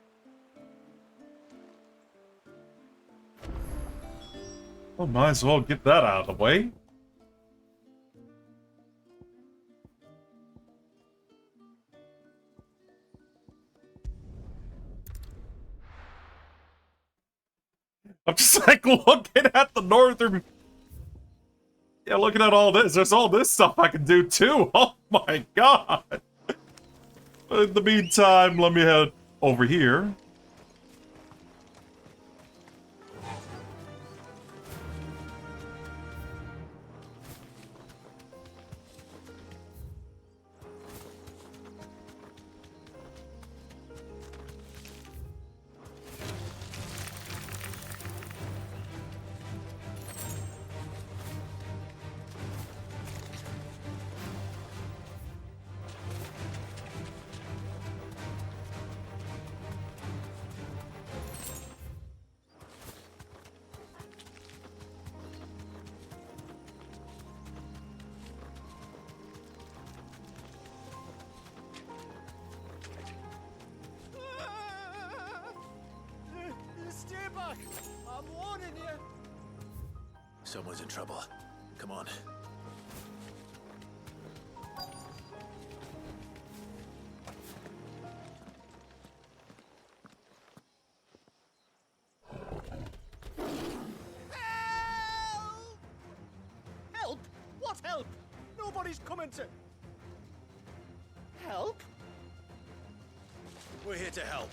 Well, might as well get that out of the way. I'm just like looking at the northern... Yeah, looking at all this. There's all this stuff I can do too. Oh my god. In the meantime, let me head over here. Stay back! I'm warning you! Someone's in trouble. Come on. Help! What help? Nobody's coming to... Help? We're here to help.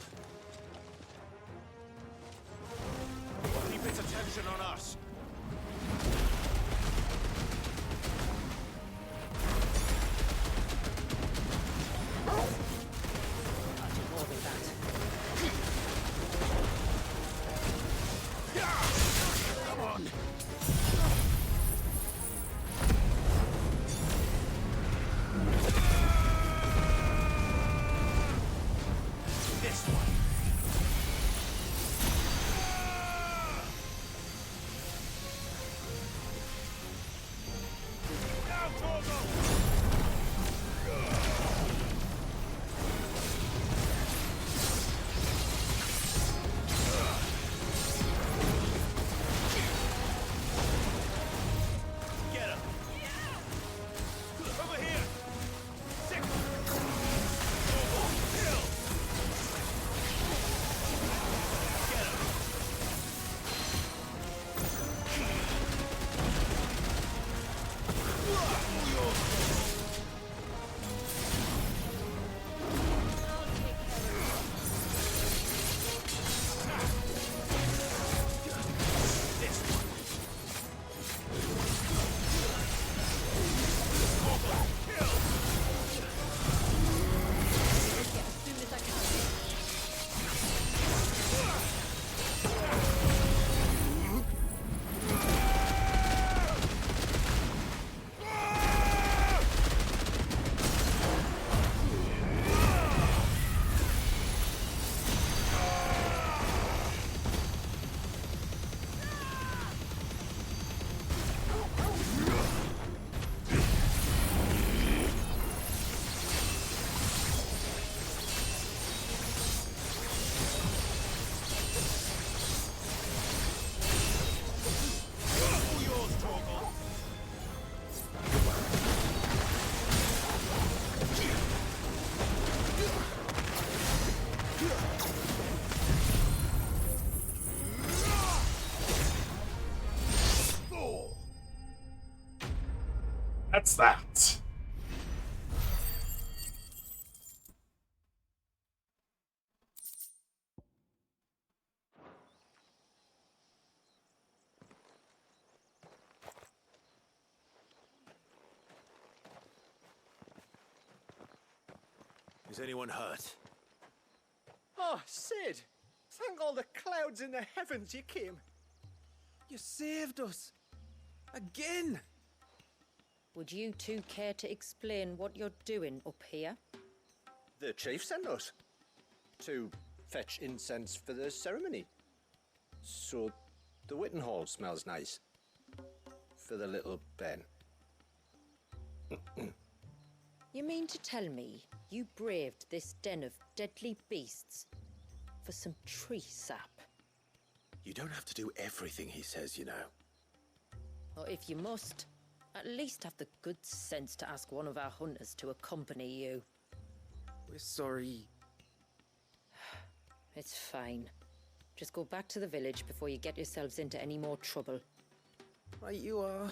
Keep its attention on us. More than that. Come on. This one. That's that. Is anyone hurt? Oh, Sid! Thank all the clouds in the heavens you came. You saved us. Again! Would you two care to explain what you're doing up here? The chief sent us to fetch incense for the ceremony. So the Witten Hall smells nice. For the little Ben. You mean to tell me you braved this den of deadly beasts for some tree sap? You don't have to do everything he says, you know. Or if you must, at least have the good sense to ask one of our hunters to accompany you. We're sorry. It's fine. Just go back to the village before you get yourselves into any more trouble. Right you are.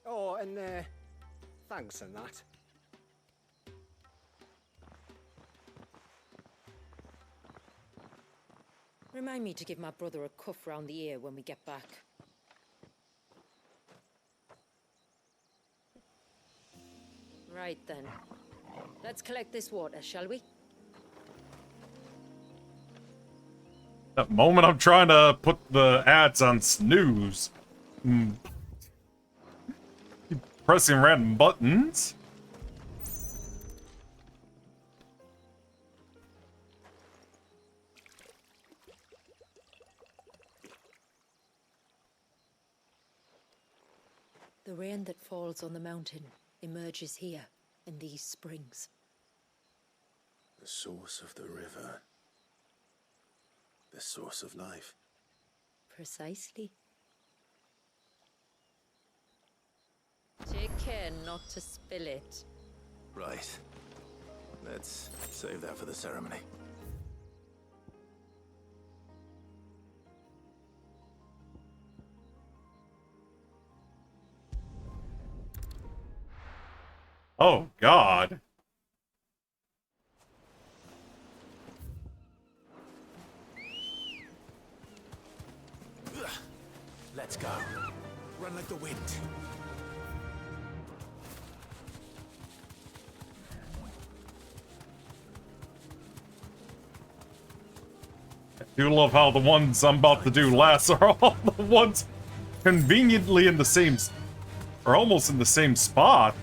Oh, and thanks and that. Remind me to give my brother a cuff round the ear when we get back. Right then. Let's collect this water, shall we? That moment I'm trying to put the ads on snooze. Keep pressing random buttons. The rain that falls on the mountain emerges here in these springs. The source of the river. The source of life. Precisely. Take care not to spill it. Right. Let's save that for the ceremony. Oh, God. Let's go. Run like the wind. I do love how the ones I'm about to do last are all the ones conveniently in the same, or almost in the same spot.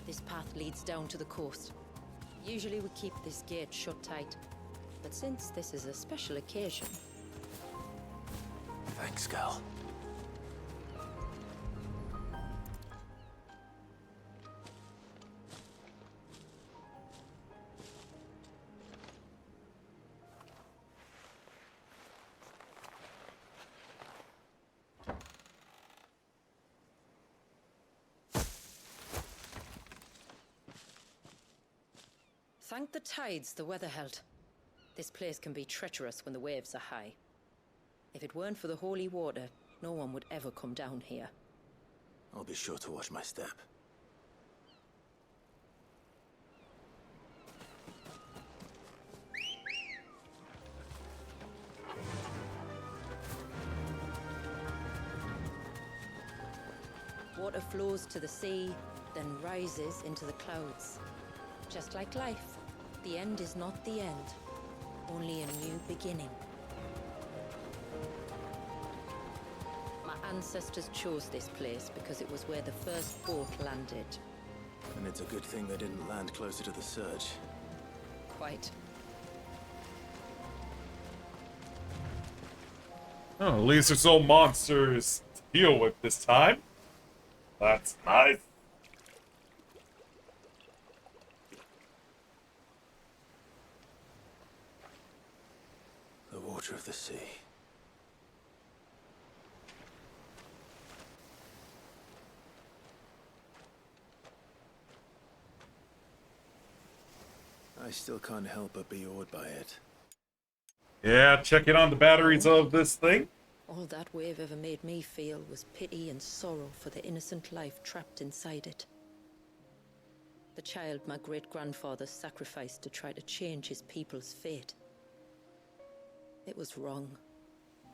This path leads down to the coast. Usually we keep this gate shut tight, but since this is a special occasion... Thanks, girl. Thank the tides the weather held. This place can be treacherous when the waves are high. If it weren't for the holy water, no one would ever come down here. I'll be sure to watch my step. Water flows to the sea, then rises into the clouds. Just like life, the end is not the end, only a new beginning. My ancestors chose this place because it was where the first boat landed. And it's a good thing they didn't land closer to the surge. Quite. Oh, at least there's no monsters to deal with this time. That's nice. The water of the sea. I still can't help but be awed by it. Yeah, checking on the batteries of this thing. All that wave ever made me feel was pity and sorrow for the innocent life trapped inside it. The child my great-grandfather sacrificed to try to change his people's fate. It was wrong,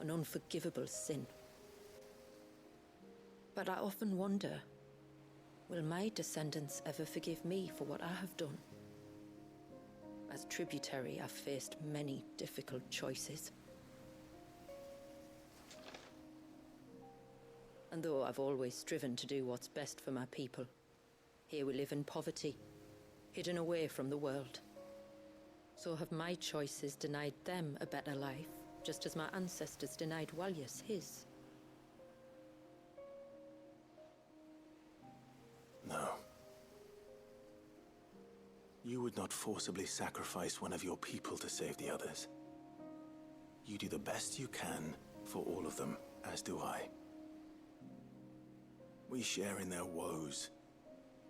an unforgivable sin. But I often wonder, will my descendants ever forgive me for what I have done? As tributary, I've faced many difficult choices. And though I've always striven to do what's best for my people, here we live in poverty, hidden away from the world. So have my choices denied them a better life, just as my ancestors denied Walyas his? No. You would not forcibly sacrifice one of your people to save the others. You do the best you can for all of them, as do I. We share in their woes,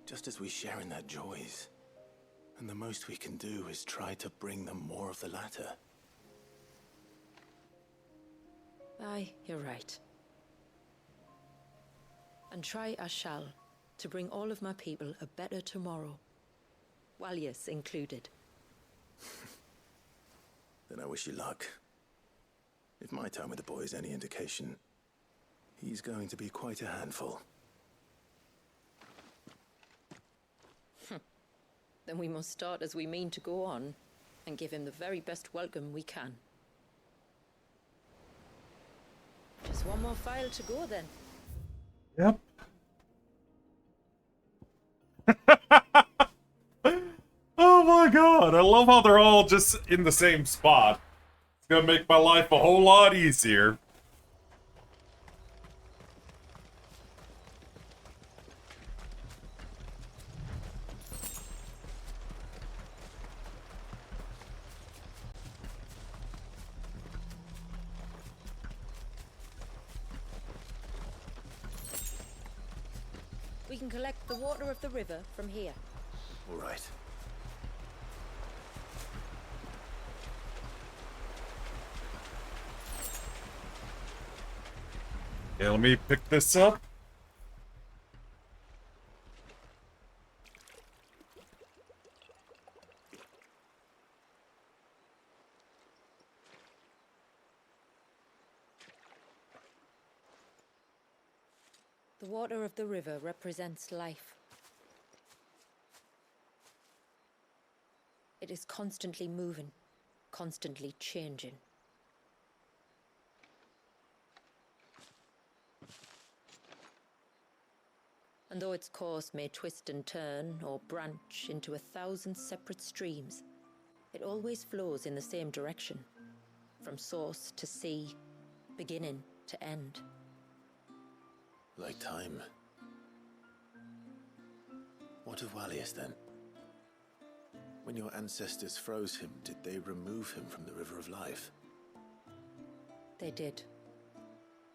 just as we share in their joys. And the most we can do is try to bring them more of the latter. Aye, you're right. And try I shall, to bring all of my people a better tomorrow. Walyas included. Then I wish you luck. If my time with the boy is any indication, he's going to be quite a handful. Then we must start as we mean to go on, and give him the very best welcome we can. Just one more file to go then. Yep. Oh my god, I love how they're all just in the same spot. It's gonna make my life a whole lot easier. We can collect the water of the river from here. All right. Okay, let me pick this up. The water of the river represents life. It is constantly moving, constantly changing. And though its course may twist and turn or branch into 1,000 separate streams, it always flows in the same direction, from source to sea, beginning to end. Like time. What of Walyas then? When your ancestors froze him, did they remove him from the River of Life? They did.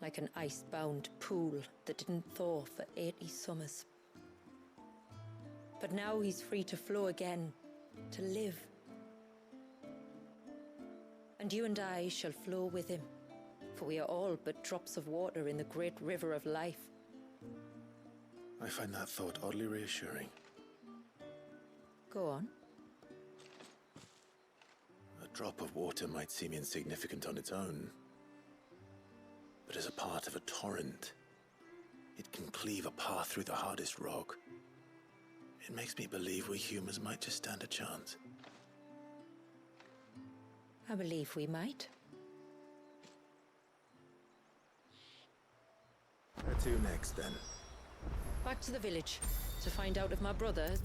Like an ice-bound pool that didn't thaw for 80 summers. But now he's free to flow again, to live. And you and I shall flow with him, for we are all but drops of water in the great river of life. I find that thought oddly reassuring. Go on. A drop of water might seem insignificant on its own, but as a part of a torrent, it can cleave a path through the hardest rock. It makes me believe we humans might just stand a chance. I believe we might. Where to next, then? Back to the village, to find out if my brother has...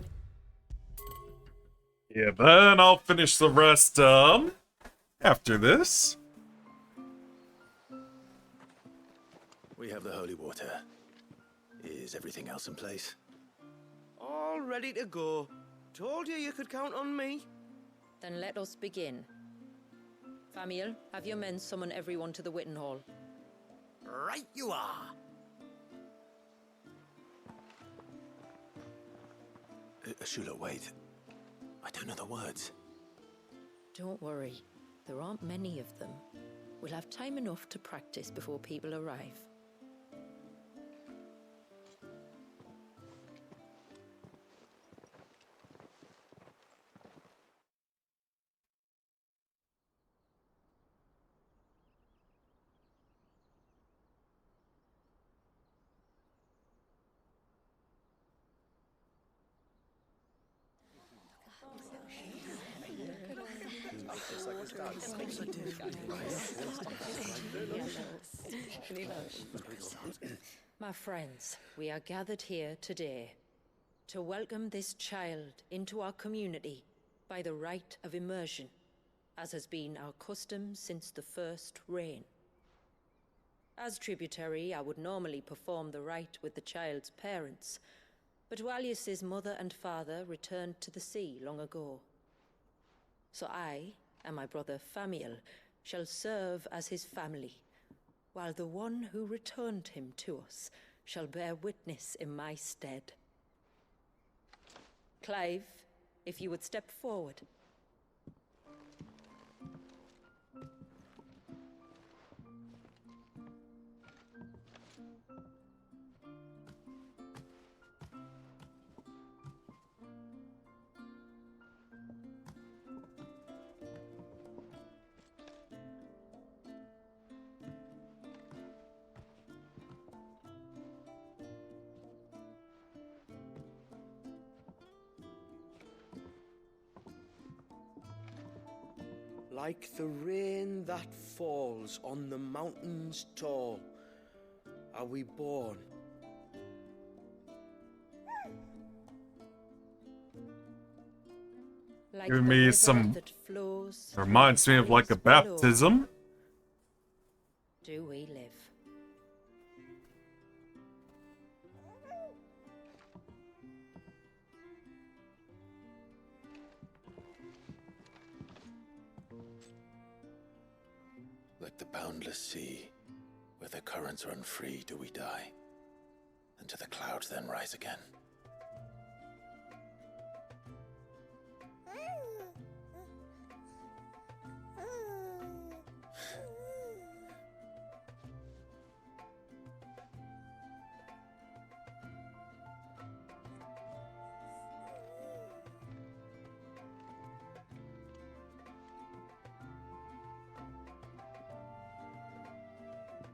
Yeah, then I'll finish the rest, after this. We have the holy water. Is everything else in place? All ready to go. Told you could count on me. Then let us begin. Famiel, have your men summon everyone to the Witten Hall. Right you are. Shula, wait. I don't know the words. Don't worry, there aren't many of them. We'll have time enough to practice before people arrive. My friends, we are gathered here today to welcome this child into our community by the rite of immersion, as has been our custom since the first reign. As tributary, I would normally perform the rite with the child's parents, but Walyus's mother and father returned to the sea long ago. So I and my brother Famiel shall serve as his family, while the one who returned him to us shall bear witness in my stead. Clive, if you would step forward. Like the rain that falls on the mountains tall, are we born. Like Give the me river some. that flows Reminds me of like a valleys below, baptism. do we live. Like the boundless sea, where the currents run free, do we die, and to the clouds then rise again.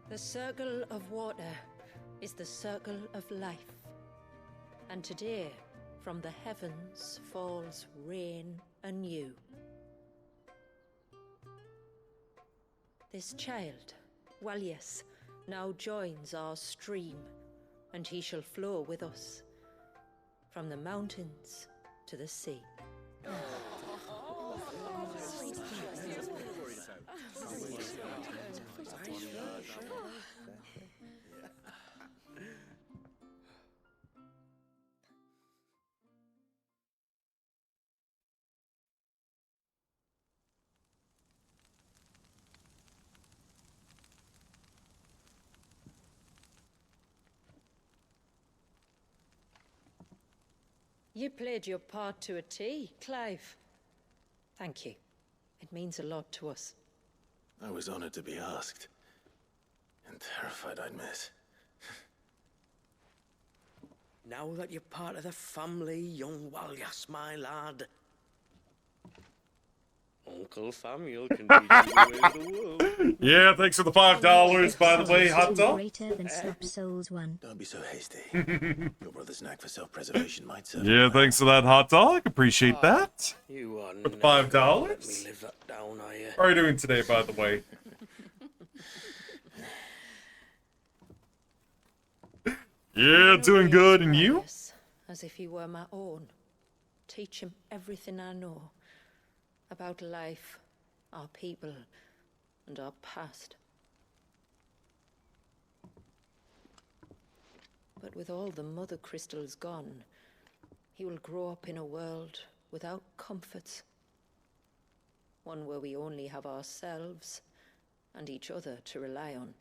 The circle of water is the circle of life. And today, from the heavens falls rain anew. This child, Walyus, now joins our stream, and he shall flow with us, from the mountains to the sea. You played your part to a T, Clive. Thank you. It means a lot to us. I was honored to be asked, and terrified I'd miss. Now that you're part of the family, young Walyus, my lad. Uncle Famiel can teach you the way of the world. Yeah, thanks for the $5, by the way, hot dog. Greater than Snap Souls 1. Don't be so hasty. Your brother's knack for self-preservation might serve. Yeah, thanks for that hot dog. Appreciate that. You are For the never gonna $5. let me live that down, are you? How are you doing today, by the way? Yeah, doing good, and you? As if he were my own. Teach him everything I know about life, our people, and our past. But with all the mother crystals gone, he will grow up in a world without comforts. One where we only have ourselves and each other to rely on.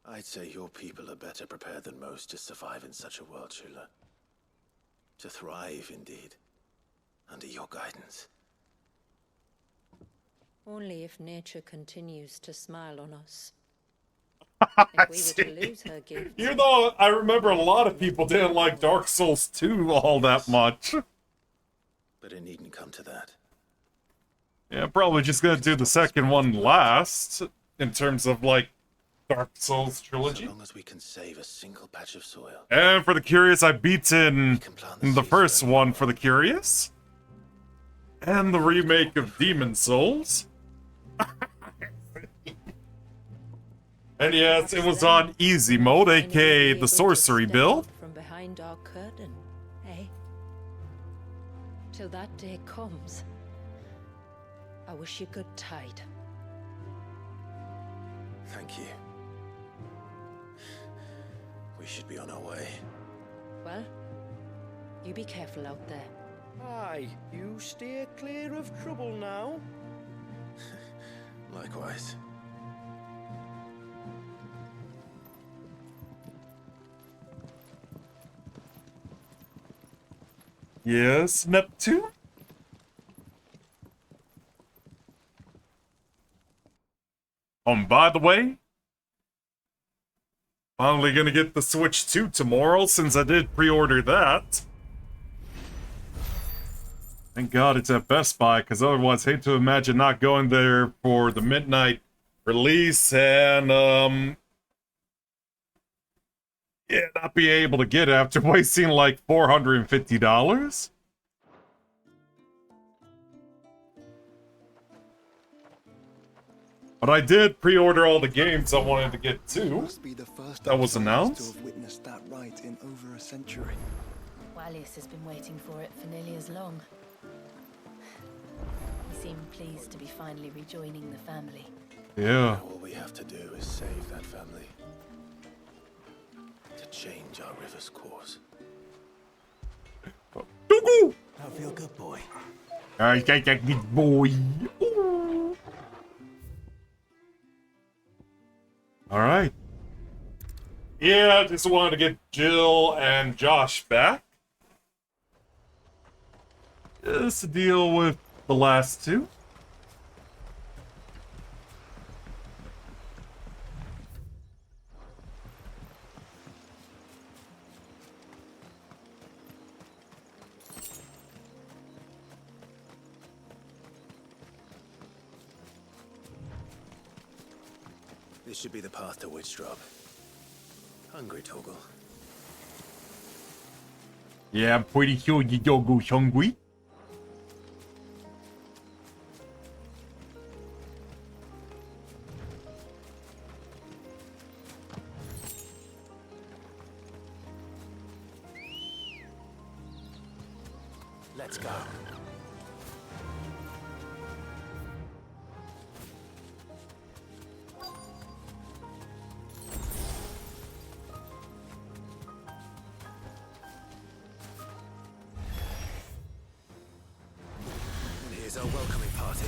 I'd say your people are better prepared than most to survive in such a world, Shula. To thrive, indeed, under your guidance. Only if nature continues to smile on us. I If we were see. to lose her gift, Even though I remember a lot of people didn't like Dark Souls 2 all that much. But it needn't come to that. Yeah, probably just gonna do the second one last, in terms of, like, Dark Souls trilogy. So long as we can save a single patch of soil. And for the curious, I've beaten the first one for the curious. And the remake of Demon Souls. And yes, it was on easy mode, aka the sorcery build. from behind our curtain, eh? Till that day comes, I wish you good tide. Thank you. We should be on our way. Well, you be careful out there. Aye, you steer clear of trouble now. Likewise. Yes, Neptune? By the way, finally gonna get the Switch 2 tomorrow since I did pre-order that. Thank God it's at Best Buy, because otherwise I hate to imagine not going there for the midnight release and, yeah, not be able to get it after wasting like $450. But I did pre-order all the games I wanted to get too. That was announced. To have witnessed that rite in over a century. Wallius has been waiting for it for nearly as long. He seemed pleased to be finally rejoining the family. Yeah. All we have to do is save that family. To change our river's course. I feel good, boy. I got that good boy. Ooh. All right. Yeah, just wanted to get Jill and Josh back. Just to deal with the last two. This should be the path to Witchdrop. Hungry, Torgal? Yeah, I'm pretty sure you don't go hungry. Let's go. And here's our welcoming party.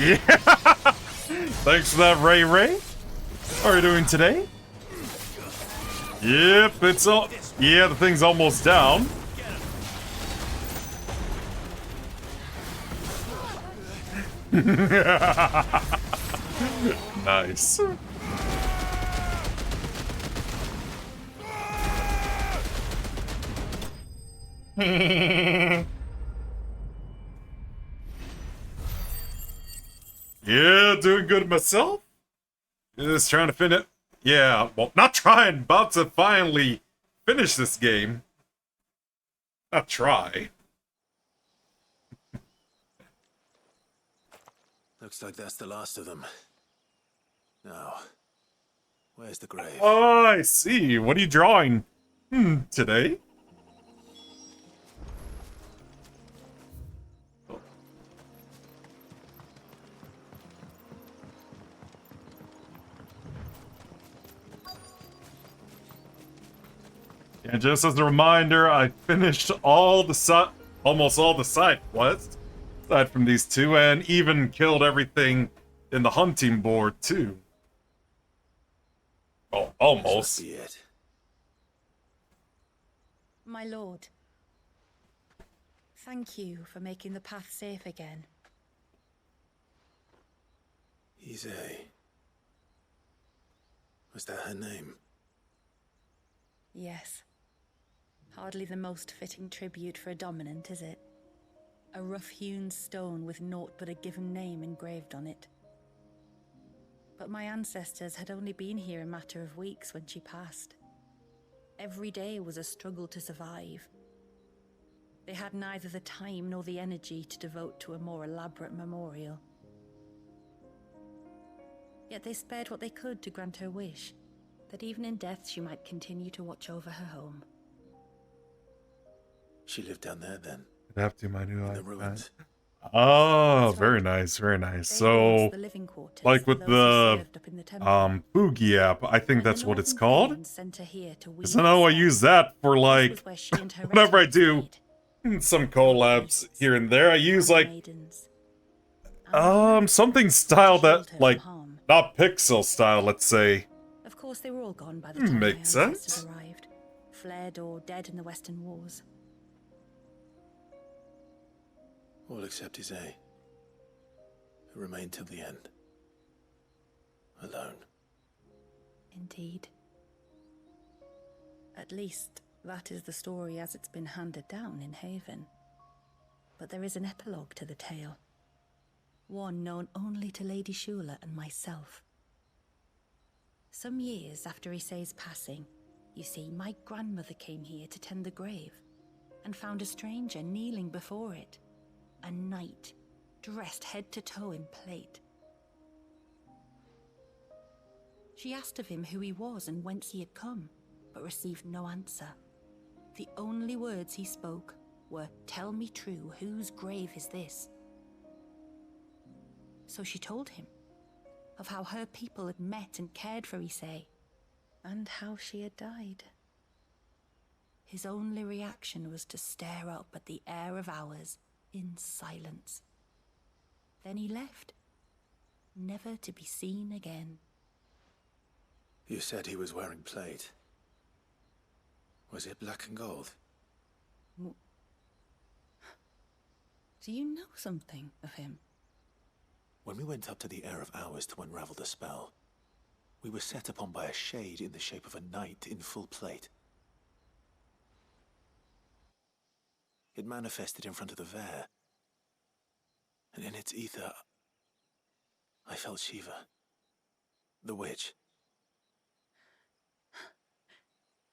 Yeah! Thanks for that, Ray Ray. How are you doing today? Yep, it's all. Yeah, the thing's almost down. Nice. Yeah, doing good myself. Just trying to finish. Yeah, well, not trying. About to finally finish this game. Not try. Looks like that's the last of them. Now, where's the grave? Oh, I see. What are you drawing? Today? Yeah, just as a reminder, I finished almost all the side quests, aside from these two, and even killed everything in the hunting board too. Oh, almost. This must be it. My lord, thank you for making the path safe again. XVI. Was that her name? Yes. Hardly the most fitting tribute for a dominant, is it? A rough-hewn stone with naught but a given name engraved on it. But my ancestors had only been here a matter of weeks when she passed. Every day was a struggle to survive. They had neither the time nor the energy to devote to a more elaborate memorial. Yet they spared what they could to grant her wish, that even in death she might continue to watch over her home. She lived down there then? I'd have to my new in the ruins. Oh, very nice, very nice. So, like with the Boogie app, I think that's what it's called. Because I know I use that for like whenever I do some collabs here and there. I use like something style that like not pixel style, let's say. Of course, they were all gone by the time makes my ancestors sense. arrived, fled or dead in the Western Wars. All except XVI, who remained till the end. Alone. Indeed. At least, that is the story as it's been handed down in Haven. But there is an epilogue to the tale. One known only to Lady Shula and myself. Some years after XVI's passing, you see, my grandmother came here to tend the grave, and found a stranger kneeling before it. A knight, dressed head to toe in plate. She asked of him who he was and whence he had come, but received no answer. The only words he spoke were, "Tell me true, whose grave is this?" So she told him of how her people had met and cared for XVII, and how she had died. His only reaction was to stare up at the air of hours in silence. Then he left, never to be seen again. You said he was wearing plate. Was it black and gold? Do you know something of him? When we went up to the Air of Hours to unravel the spell, we were set upon by a shade in the shape of a knight in full plate. It manifested in front of the Vare, and in its ether, I felt Shiva, the witch.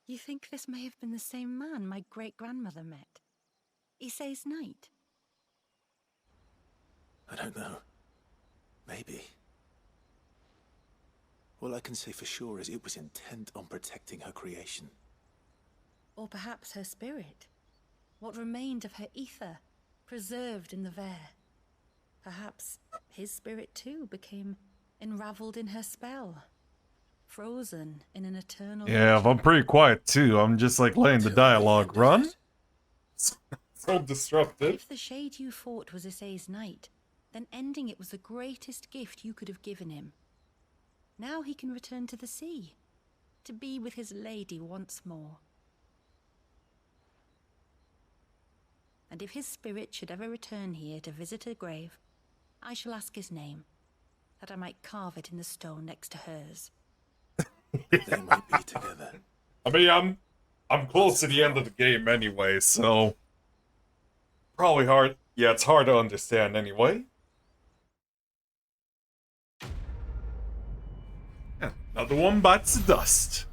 You think this may have been the same man my great-grandmother met? XVI's knight? I don't know. Maybe. All I can say for sure is it was intent on protecting her creation. Or perhaps her spirit? What remained of her ether, preserved in the Vare? Perhaps his spirit too became enraveled in her spell, frozen in an eternal... Yeah, I'm pretty quiet too. I'm just like letting the dialogue run. So disruptive. If the shade you fought was XVI's knight, then ending it was the greatest gift you could have given him. Now he can return to the sea, to be with his lady once more. And if his spirit should ever return here to visit her grave, I shall ask his name, that I might carve it in the stone next to hers. They might be together. I mean, I'm close to the end of the game anyway, so probably hard. Yeah, it's hard to understand anyway. Yeah, another one bites the dust.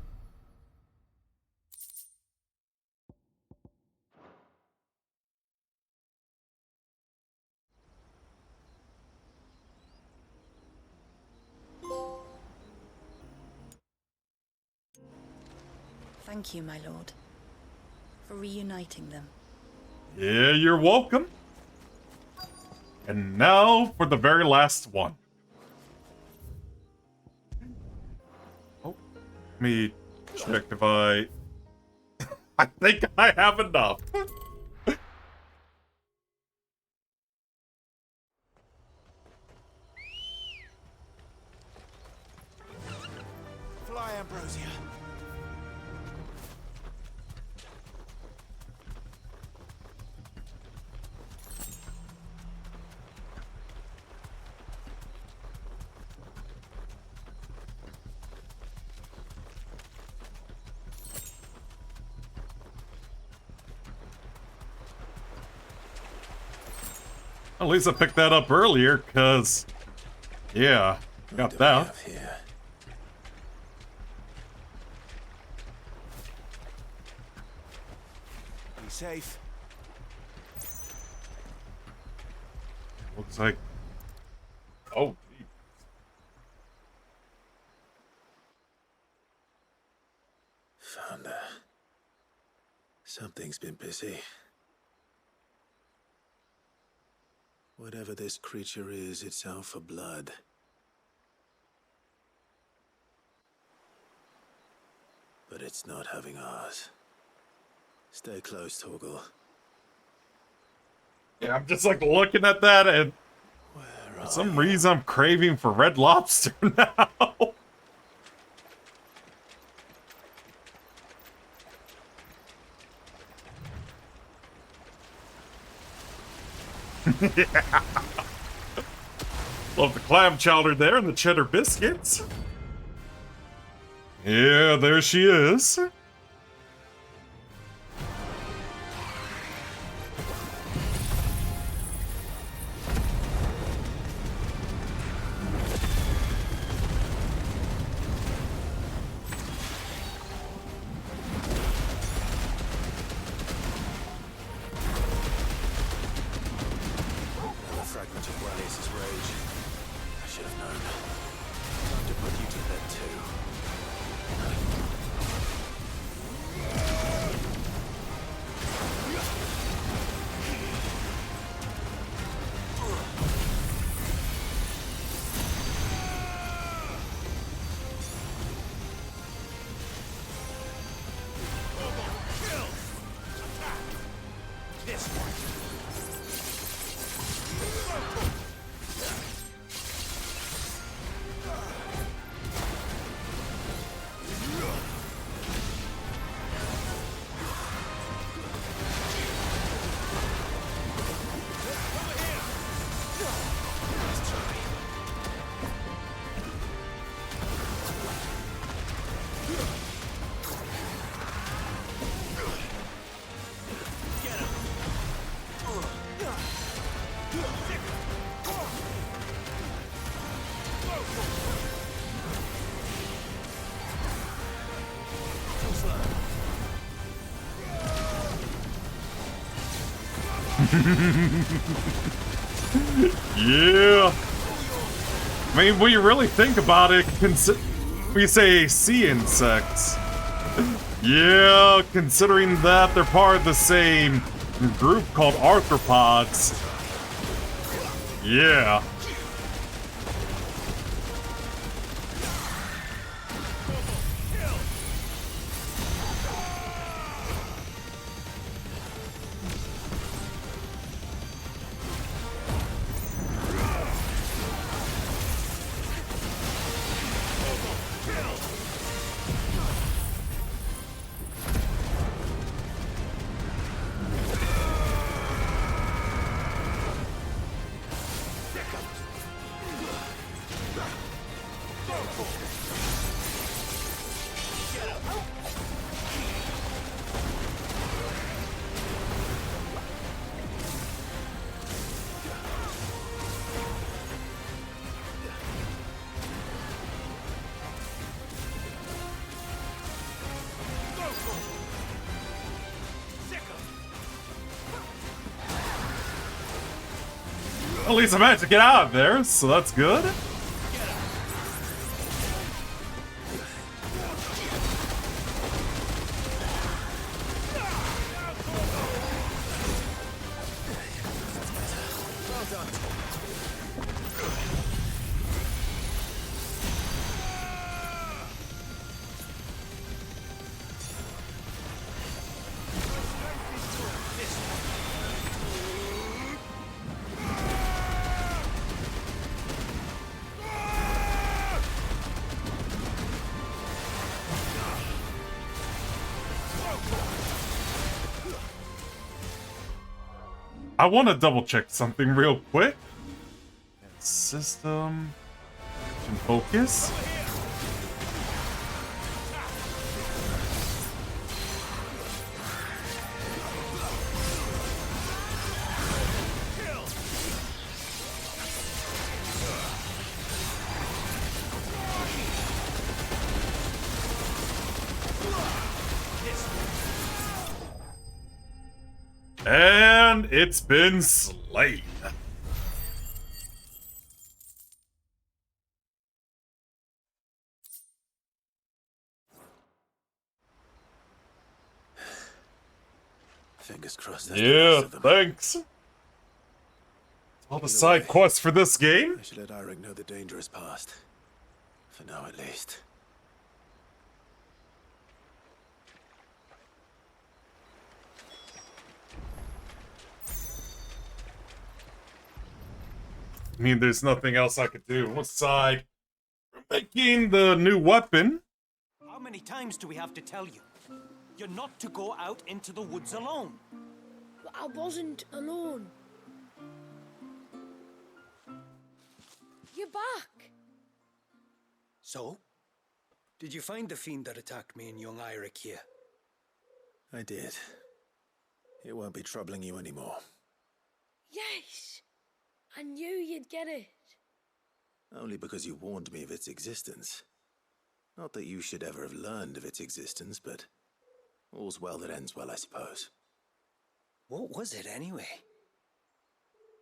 Thank you, my lord, for reuniting them. Yeah, you're welcome. And now for the very last one. Oh, let me check if I think I have enough. Fly, Ambrosia. At least I picked that up earlier, because, yeah, got that. Here. Be safe. Looks like... Oh, gee. Found her. Something's been busy. Whatever this creature is, it's out for blood. But it's not having ours. Stay close, Torgal. Yeah, I'm just like looking at that, and for some reason I'm craving for Red Lobster now. Yeah. Love the clam chowder there and the cheddar biscuits. Yeah, there she is. Yeah. I mean, when you really think about it, we say sea insects. Yeah, considering that they're part of the same group called arthropods. Yeah. At least I managed to get out of there, so that's good. I want to double check something real quick. System and focus. And it's been slain. Fingers crossed. That's the Yeah, last of them. thanks. All the side quests for this game. I should let Eirik know the danger is past. For now, at least. I mean, there's nothing else I could do aside from making the new weapon. How many times do we have to tell you? You're not to go out into the woods alone. But I wasn't alone. You're back. So? Did you find the fiend that attacked me and young Eirik here? I did. It won't be troubling you anymore. Yes. I knew you'd get it. Only because you warned me of its existence. Not that you should ever have learned of its existence, but all's well that ends well, I suppose. What was it anyway?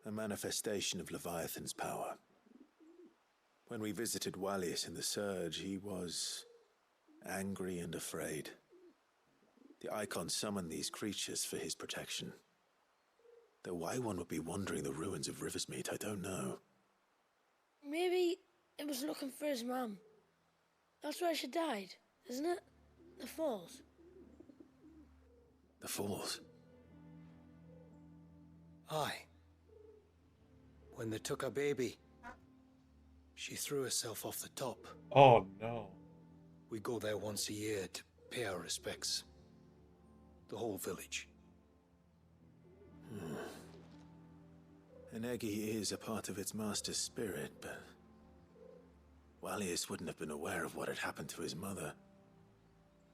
A manifestation of Leviathan's power. When we visited Wallius in the Surge, he was angry and afraid. The Icon summoned these creatures for his protection. Though why one would be wandering the ruins of Riversmeet, I don't know. Maybe it was looking for his mum. That's where she died, isn't it? The Falls. The Falls? Aye. When they took her baby, she threw herself off the top. Oh no. We go there once a year to pay our respects. The whole village. An Eggy is a part of its master's spirit, but Wallius wouldn't have been aware of what had happened to his mother,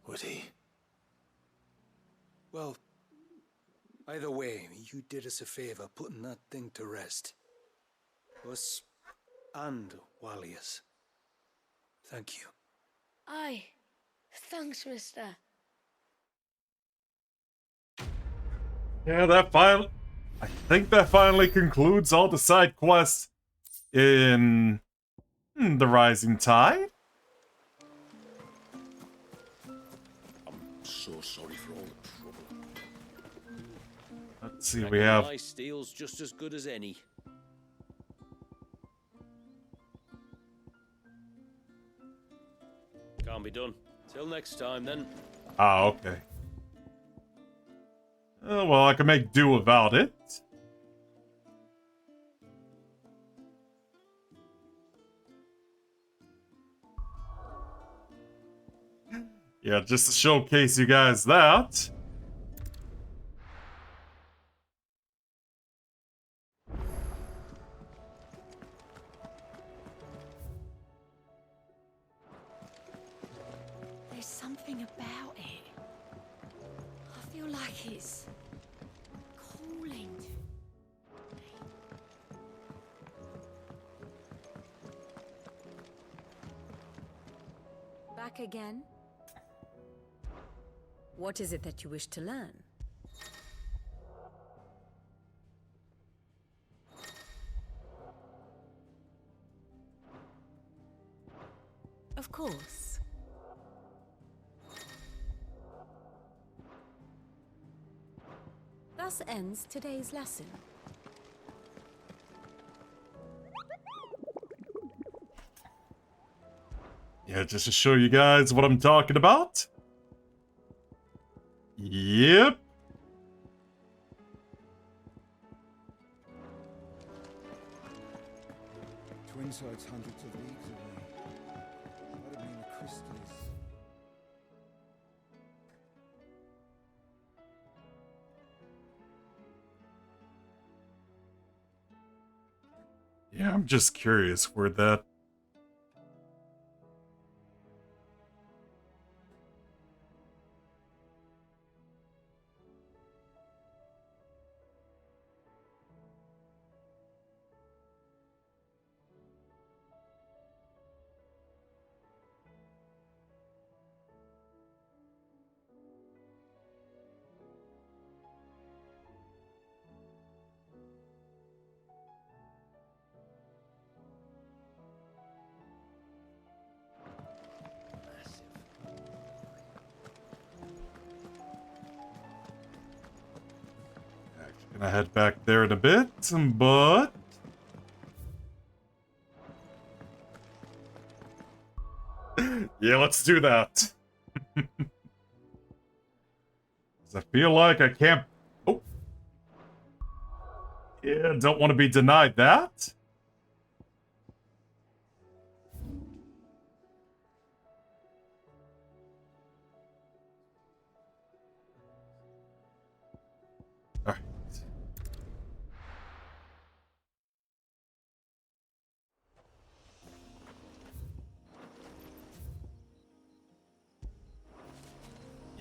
would he? Well, either way, you did us a favor putting that thing to rest. Us and Wallius. Thank you. Aye. Thanks, mister. Yeah, I think that finally concludes all the side quests in the Rising Tide. I'm so sorry for all the trouble. Let's see, we have... My steel's just as good as any. Can't be done. Till next time, then. Ah, okay. Well, I can make do without it. Yeah, just to showcase you guys that. There's something about it. I feel like it's calling. Back again? What is it that you wish to learn? Of course. Thus ends today's lesson. Yeah, just to show you guys what I'm talking about. Yep. Twin sides hundreds of leagues away. What a mean a crystal is. Yeah, I'm just curious where that... Gonna head back there in a bit, but... yeah, let's do that. 'Cause I feel like I can't... oh. Yeah, don't want to be denied that. Alright.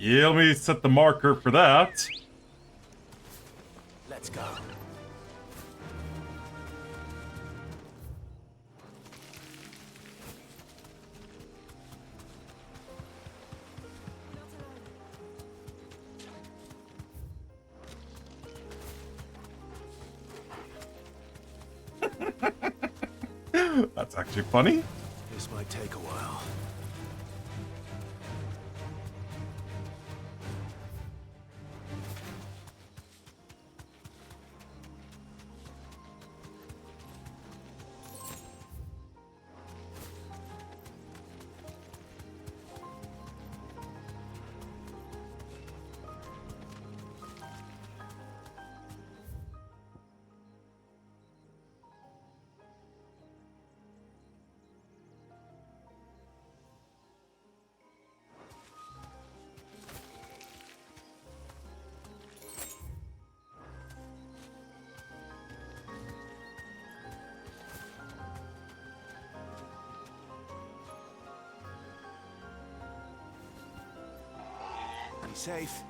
Yeah, let me set the marker for that. Let's go. That's actually funny. This might take a while. Be safe.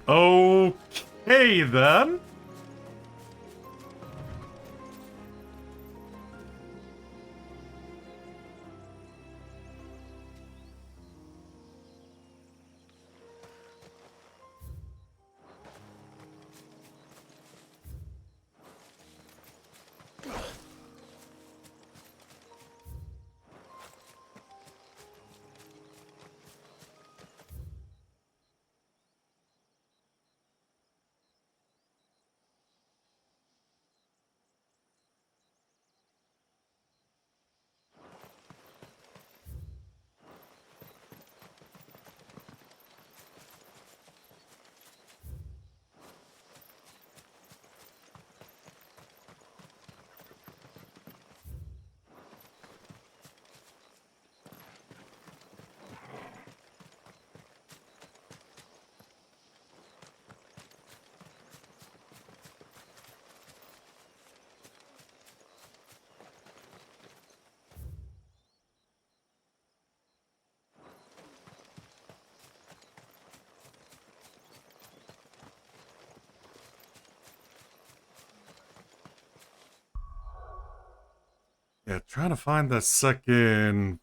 Okay, then. Yeah, trying to find the second.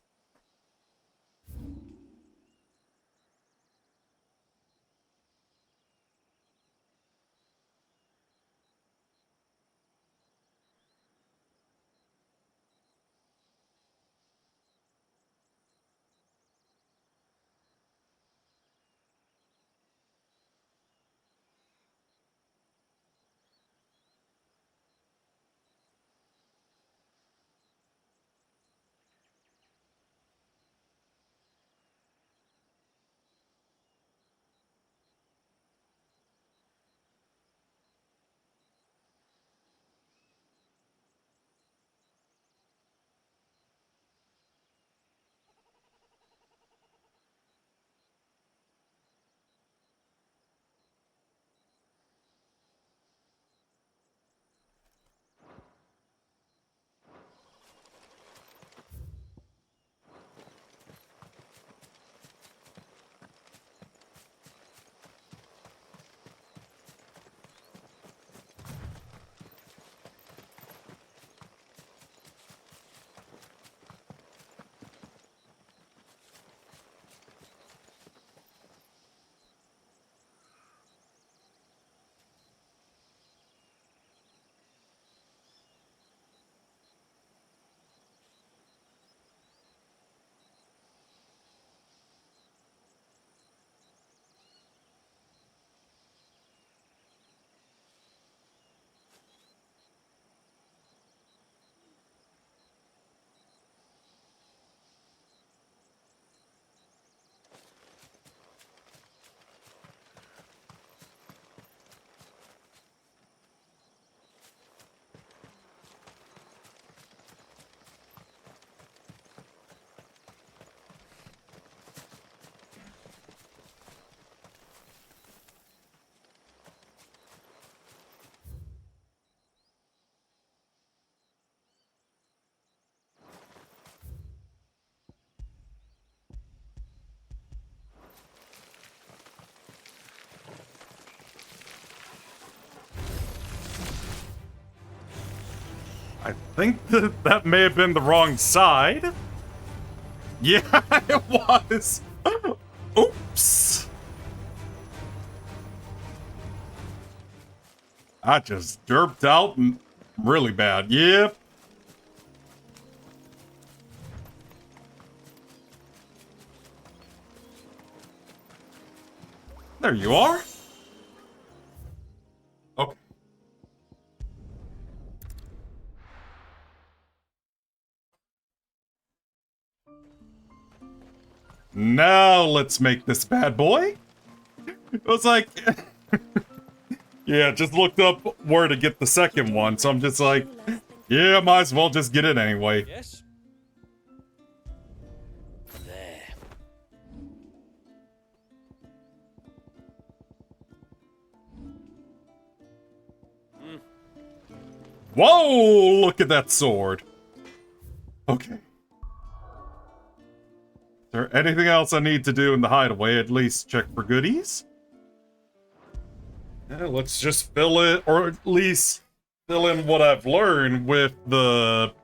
I think that may have been the wrong side. Yeah, it was. Oops. I just derped out really bad. Yep. There you are. Okay. Now let's make this bad boy. It was like, yeah, just looked up where to get the second one, so I'm just like, yeah, might as well just get it anyway. Yes. There. Whoa! Look at that sword. Okay. Is there anything else I need to do in the hideaway? At least check for goodies? Yeah, let's just fill it, or at least fill in what I've learned with the...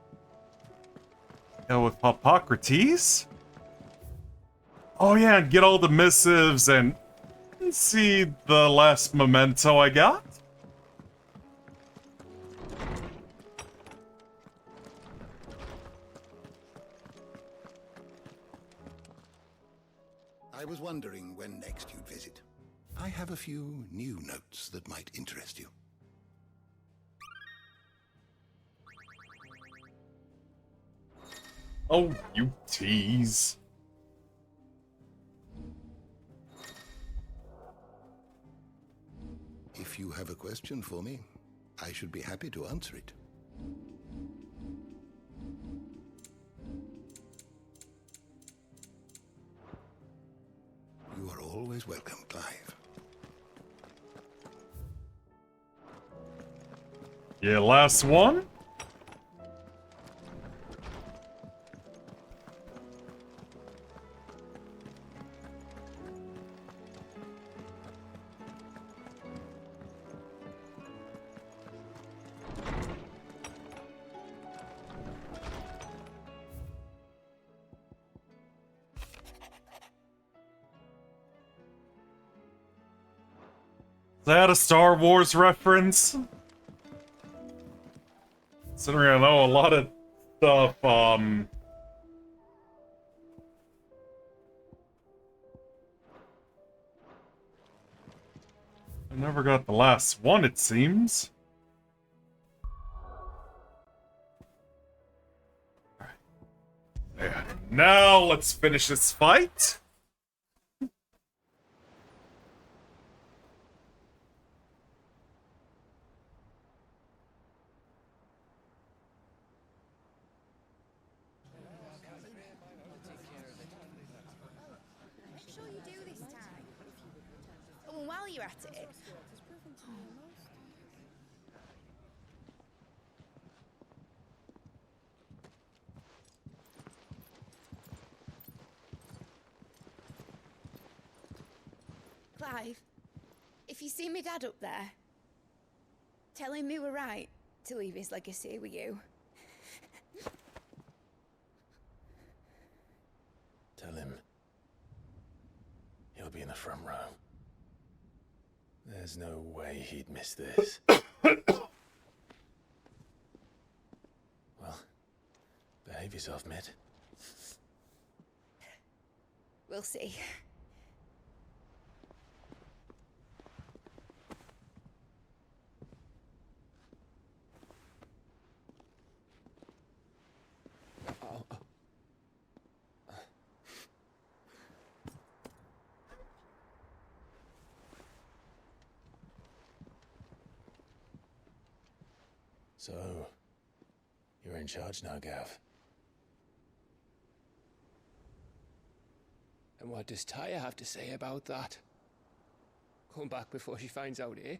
Yeah, with Hippocrates? Oh yeah, and get all the missives and see the last memento I got. I was wondering when next you'd visit. I have a few new notes that might interest you. Oh, you tease. If you have a question for me, I should be happy to answer it. You are always welcome, Clive. Yeah, last one? Is that a Star Wars reference? Considering I know a lot of stuff, I never got the last one, it seems. Alright. Yeah. Now let's finish this fight. Make sure you do this time. Oh, and while you're at it... Clive, if you see me dad up there, tell him we were right to leave his legacy with you. Tell him he'll be in the front row. There's no way he'd miss this. Well, behave yourself, mate. We'll see. So, you're in charge now, Gav. And what does Tyre have to say about that? Come back before she finds out, eh?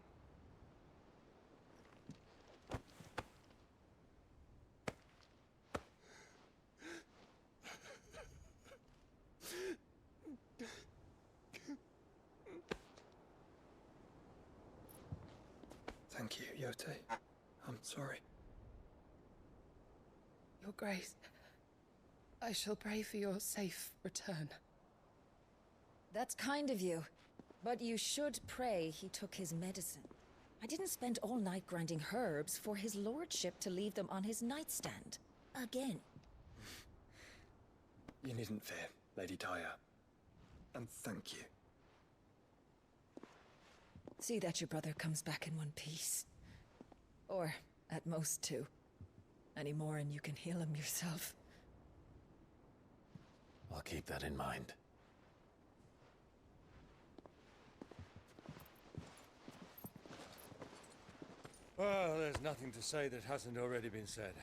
Thank you, Yote. I'm sorry. Your Grace, I shall pray for your safe return. That's kind of you. But you should pray he took his medicine. I didn't spend all night grinding herbs for his lordship to leave them on his nightstand. Again. You needn't fear, Lady Tyre. And thank you. See that your brother comes back in one piece. Or, at most, two. Any more and you can heal him yourself. I'll keep that in mind. Well, there's nothing to say that hasn't already been said.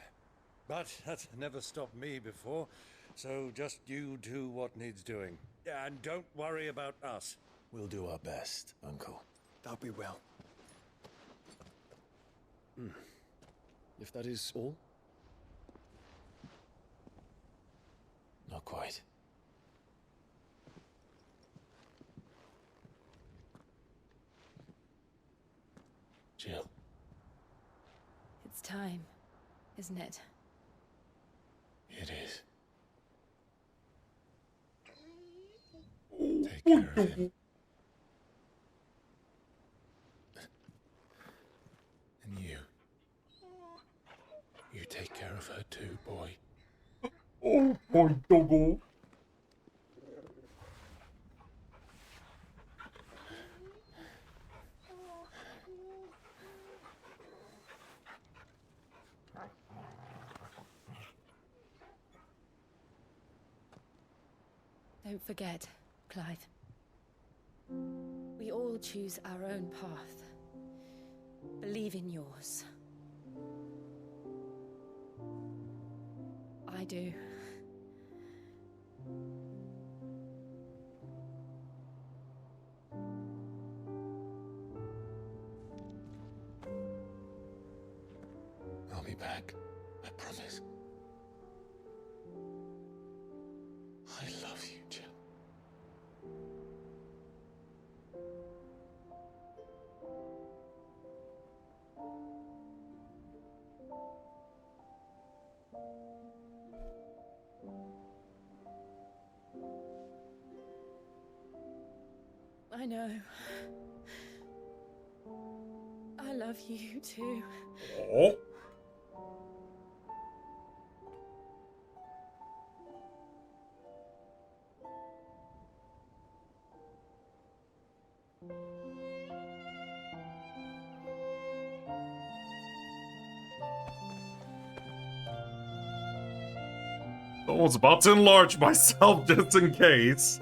But that's never stopped me before, so just you do what needs doing. And don't worry about us. We'll do our best, Uncle. That we will. If that is all? Not quite. Jill. It's time, isn't it? It is. Take care of him. And you. You take care of her too, boy. Oh, poor doggo. Don't forget, Clive. We all choose our own path. Believe in yours. I do. I'll be back. I promise. I love you, Jill. I know. I love you too. Oh. I was about to enlarge myself just in case.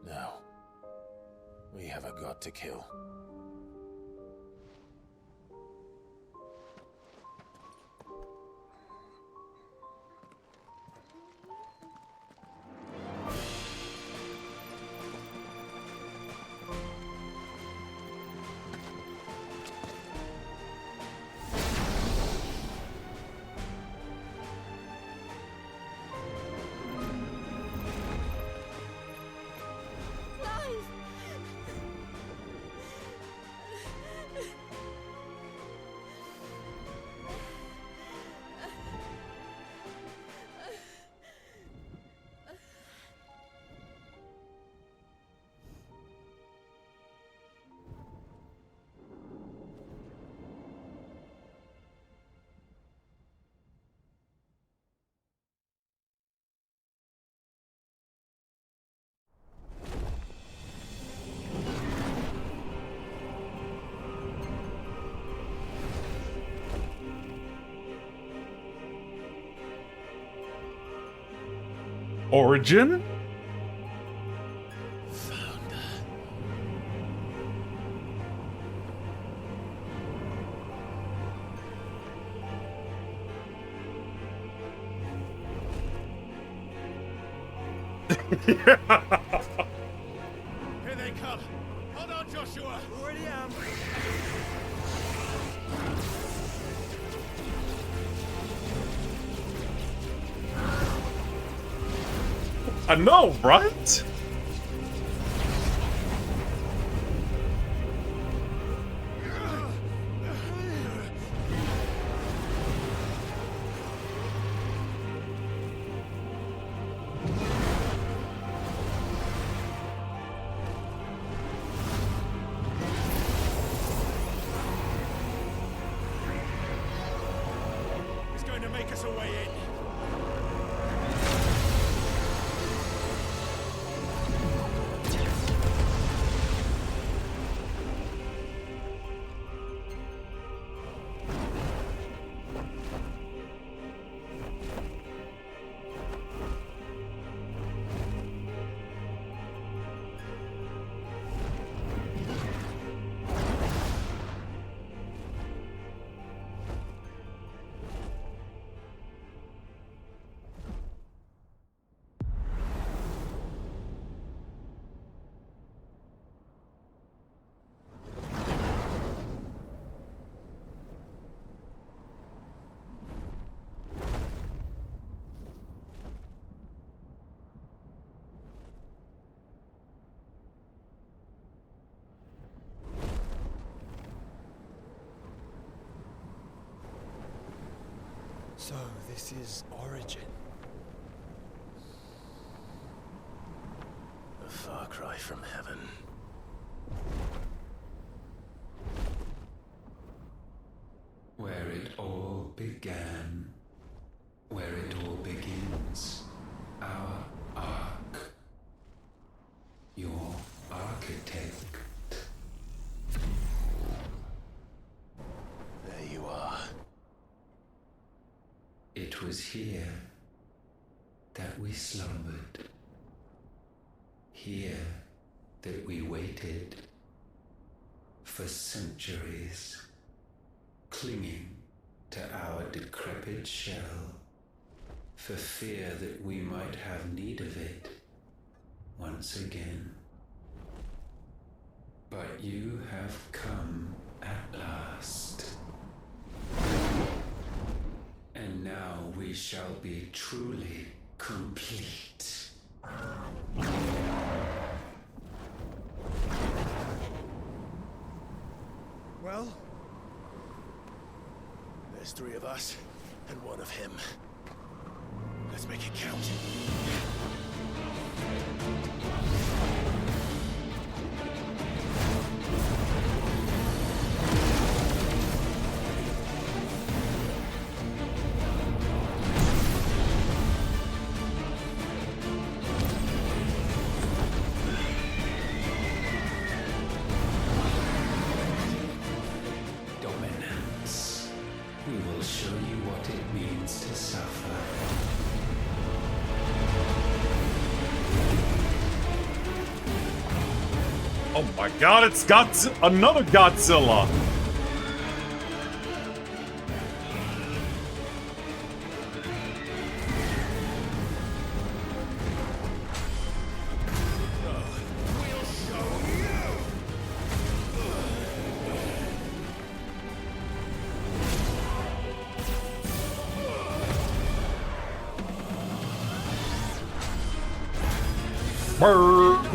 Now, we have a god to kill. Origin? Here they come. Hold on, Joshua. Already am. I know, right? He's going to make us a way in. So, this is Origin. A far cry cry from heaven. Where it all began, where it all begins, our ark, your architect. There you are. It was here that we slumbered, here that we waited for centuries, clinging to our decrepit shell, for fear that we might have need of it once again. But you have come at last. And now we shall be truly complete. Well? There's 3 of us, and 1 of him. Let's make it count. Dominance. We will show you what it means to suffer. Oh my god, it's another Godzilla! Burp.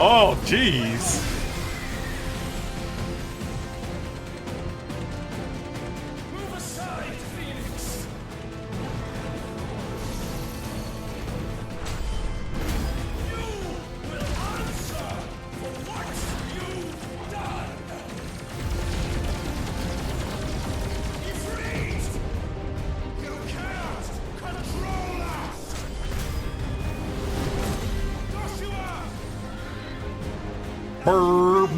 Oh, jeez. Move aside, Phoenix! You will answer for what you've done! Ifrit! You cannot control us! Joshua! Burb.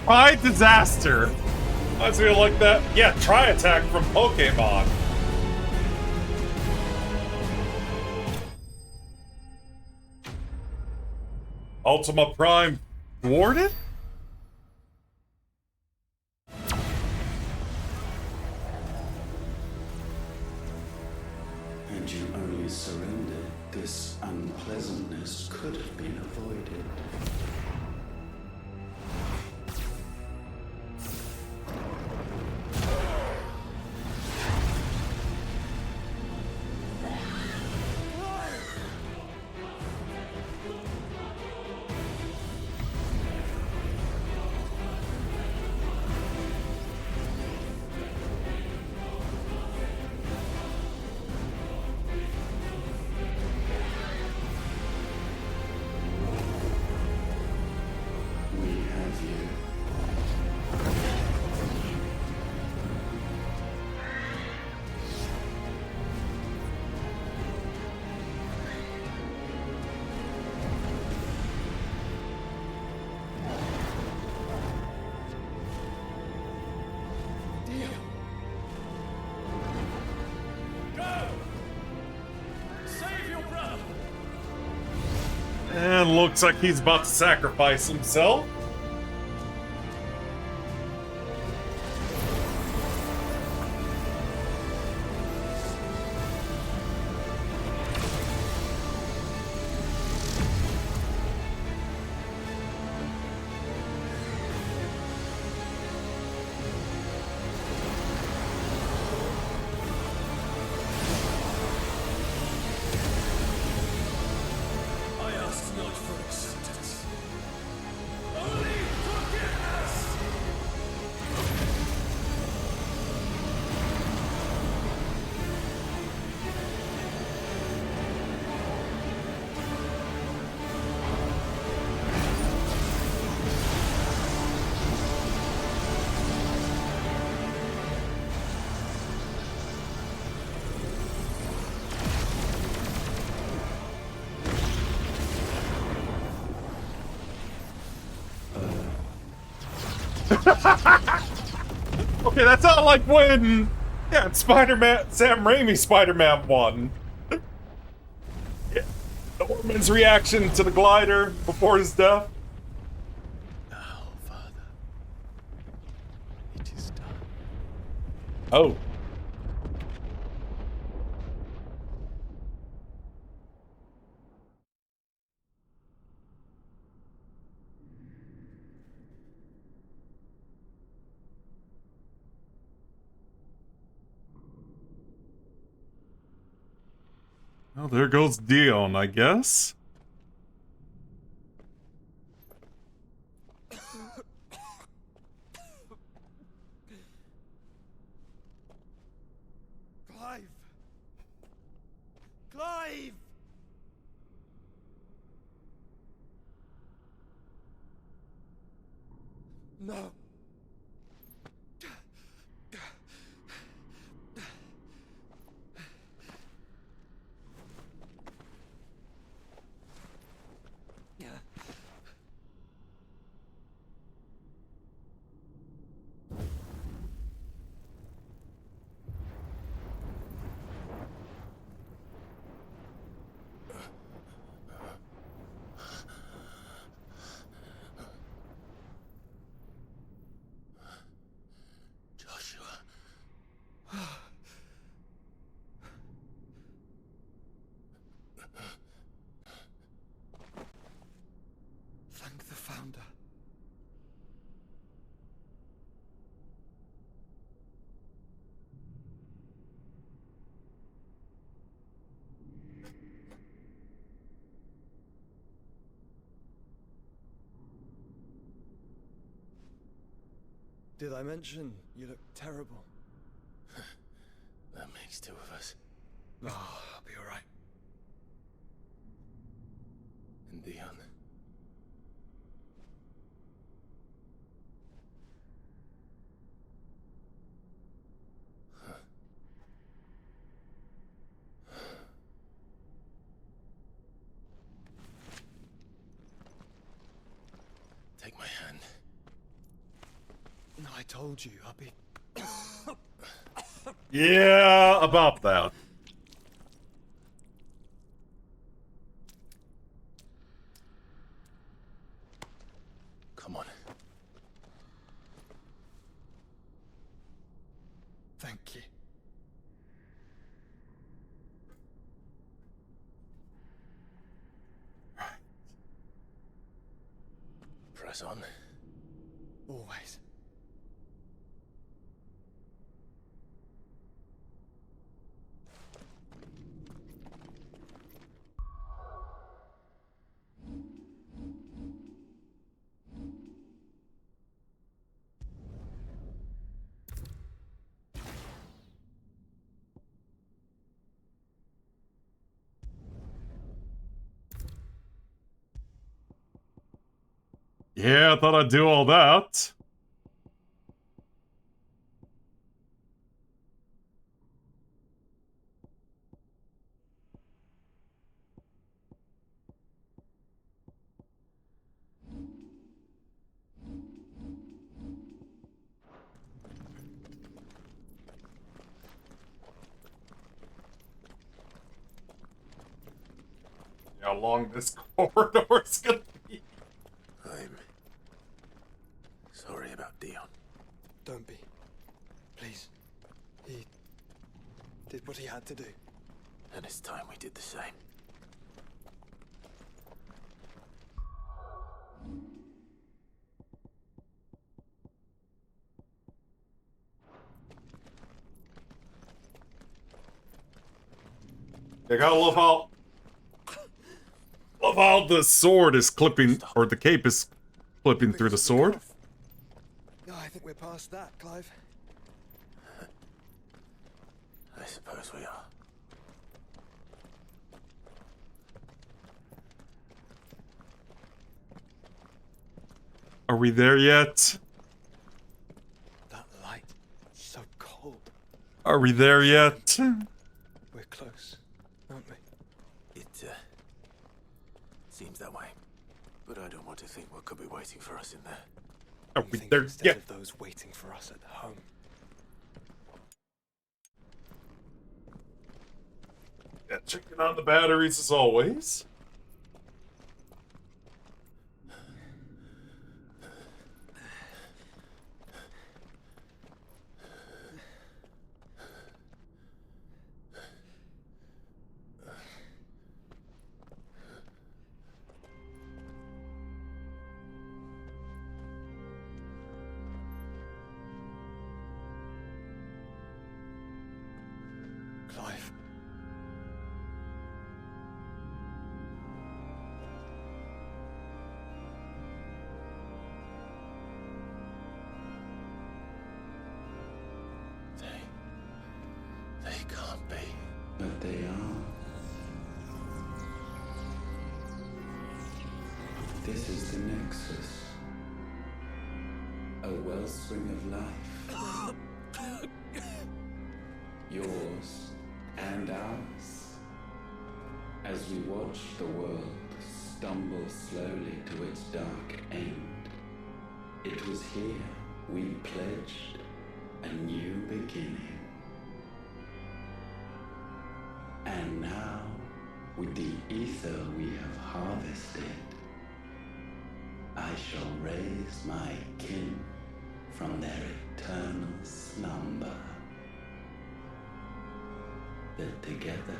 Try Disaster. Reminds me of like that. Yeah, Try Attack from Pokemon. Ultima Prime thwarted? Had you only surrendered, this unpleasantness could have been avoided. And looks like he's about to sacrifice himself. Okay, that's not like when, yeah, it's Spider-Man, Sam Raimi Spider-Man 1. Yeah, Norman's reaction to the glider before his death. Now, Father, it is done. Oh. Well, there goes Dion, I guess. Clive! Clive! No. Thank the Founder. Did I mention you look terrible? That makes two of us. No, I'll be alright. And Dion. Take my hand. told you, I'll be... Yeah, about that. Come on. Thank you. Press on. Always. Yeah, I thought I'd do all that. How long this corridor's gonna be. I'm sorry about Dion. Don't be. Please. He did what he had to do. And it's time we did the same. I gotta love how the sword is clipping, or the cape is clipping through the sword. No, I think we're past that, Clive. I suppose we are. Are we there yet? That light, so cold. Are we there yet? We're close, aren't we? It seems that way. But I don't want to think what could be waiting for us in there. Are we there Instead of those waiting for us at home. Yeah, checking on the batteries as always. Clive. They can't be. But they are. This is the Nexus. A wellspring of life. Yours and ours. As we watch the world stumble slowly to its dark end, it was here we pledged a new beginning. And now, with the ether we have harvested, I shall raise my kin from their eternal slumber. That together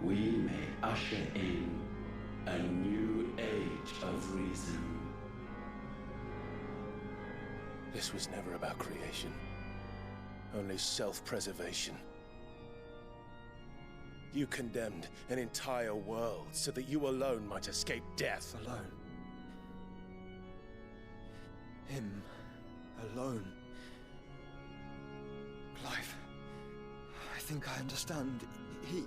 we may usher in a new age of reason. This was never about creation. Only self-preservation. You condemned an entire world so that you alone might escape death. Alone. Him. Alone. Clive. I think I understand. He...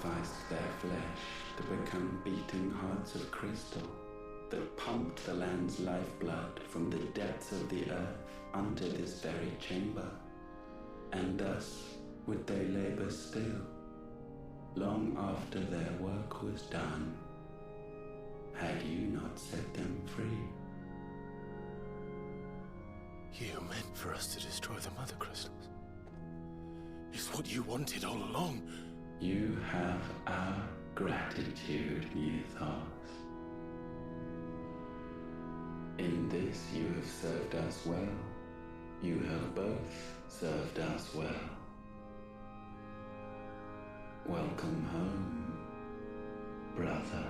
sacrificed their flesh to become beating hearts of crystal that pumped the land's lifeblood from the depths of the earth unto this very chamber. And thus would they labor still, long after their work was done, had you not set them free. You meant for us to destroy the Mother Crystals. It's what you wanted all along. You have our gratitude, Mythos. In this you have served us well. You have both served us well. Welcome home, brother.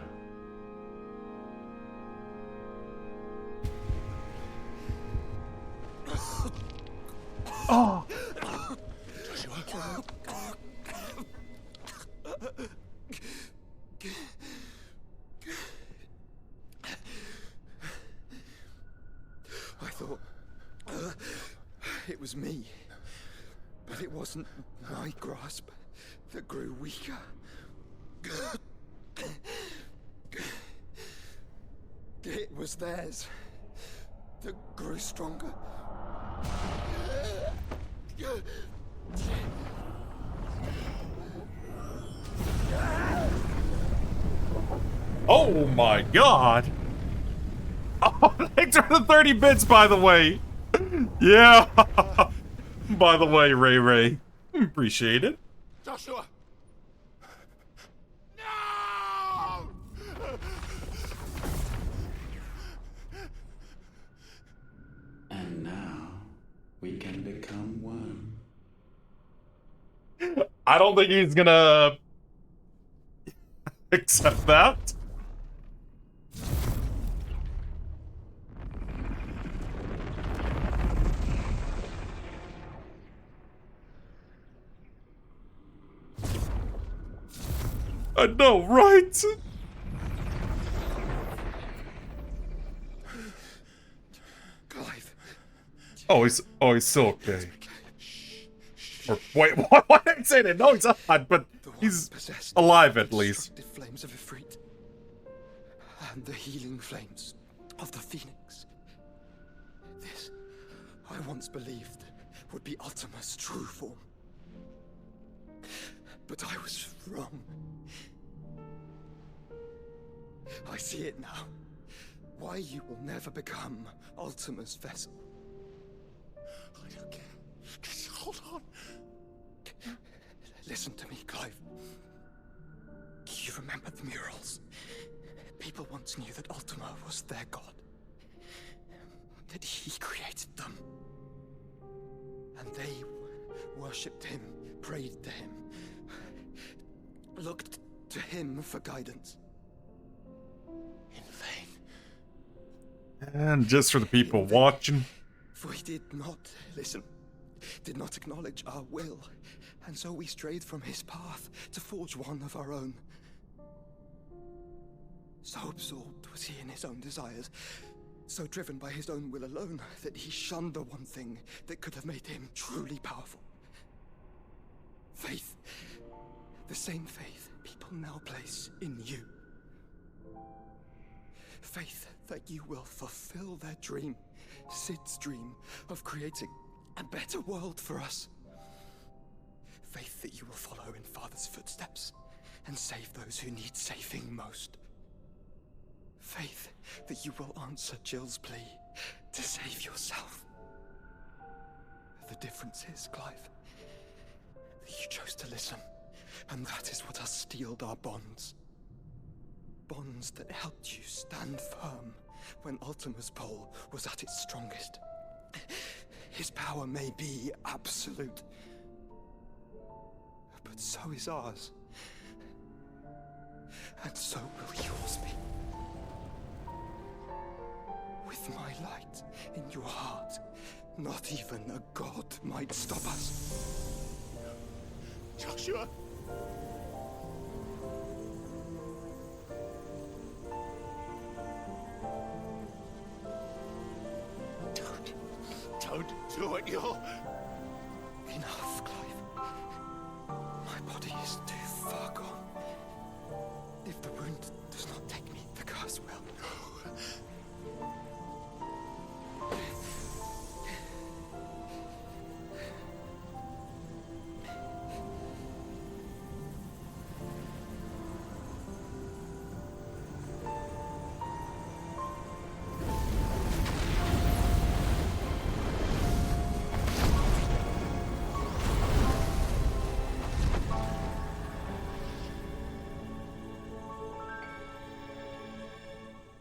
Oh! I thought it was me, but it wasn't my grasp that grew weaker. It was theirs that grew stronger. Oh my god! Oh, thanks for the 30 bits, by the way! Yeah! By the way, Ray Ray. Appreciate it. Joshua! No! And now we can become one. I don't think he's gonna accept that. I know, right? Clive. Oh, he's still okay. Or wait, why did I say that? No, he's not, but he's alive at least. Flames of Ifrit and the healing flames of the Phoenix. This, I once believed, would be Ultima's true form. But I was wrong. I see it now. Why you will never become Ultima's vessel. I don't care. Just hold on. Listen to me, Clive. You remember the murals? People once knew that Ultima was their god. That he created them. And they worshipped him, prayed to him, looked to him for guidance. In vain. And just for the people watching. For he did not listen, did not acknowledge our will, and so we strayed from his path to forge one of our own. So absorbed was he in his own desires, so driven by his own will alone, that he shunned the one thing that could have made him truly powerful. Faith. The same faith people now place in you. Faith that you will fulfill their dream, Sid's dream, of creating a better world for us. Faith that you will follow in Father's footsteps and save those who need saving most. Faith that you will answer Jill's plea to save yourself. The difference is, Clive, that you chose to listen, and that is what has steeled our bonds. Bonds that helped you stand firm when Ultima's pull was at its strongest. His power may be absolute, but so is ours. And so will yours be. With my light in your heart, not even a god might stop us. Joshua! Don't do it, you'll... Enough, Clive. My body is too far gone. as well.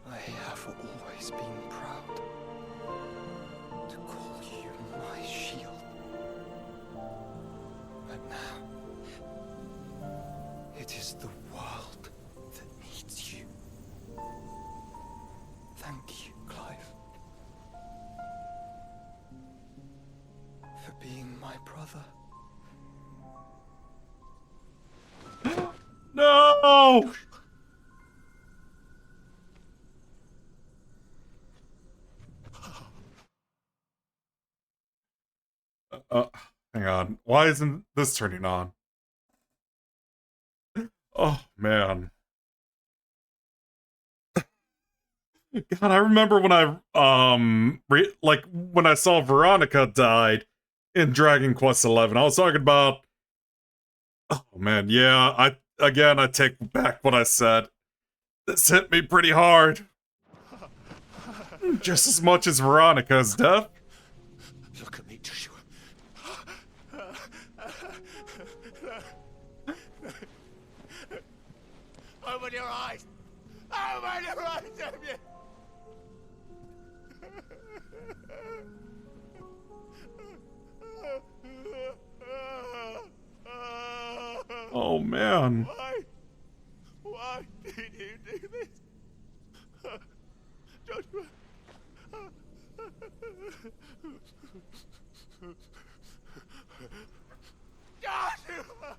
I have always been proud to call you my shield. But now, it is the world that needs you. Thank you, Clive, for being my brother. No! Hang on. Why isn't this turning on? Oh, man. God, I remember when I, when I saw Veronica died in Dragon Quest XI. I was talking about... Oh, man, yeah, I take back what I said. This hit me pretty hard. Just as much as Veronica's death. Look at me, Joshua. Open your eyes! Open your eyes, damn you! Oh, man. Why did you do this? Joshua. Joshua!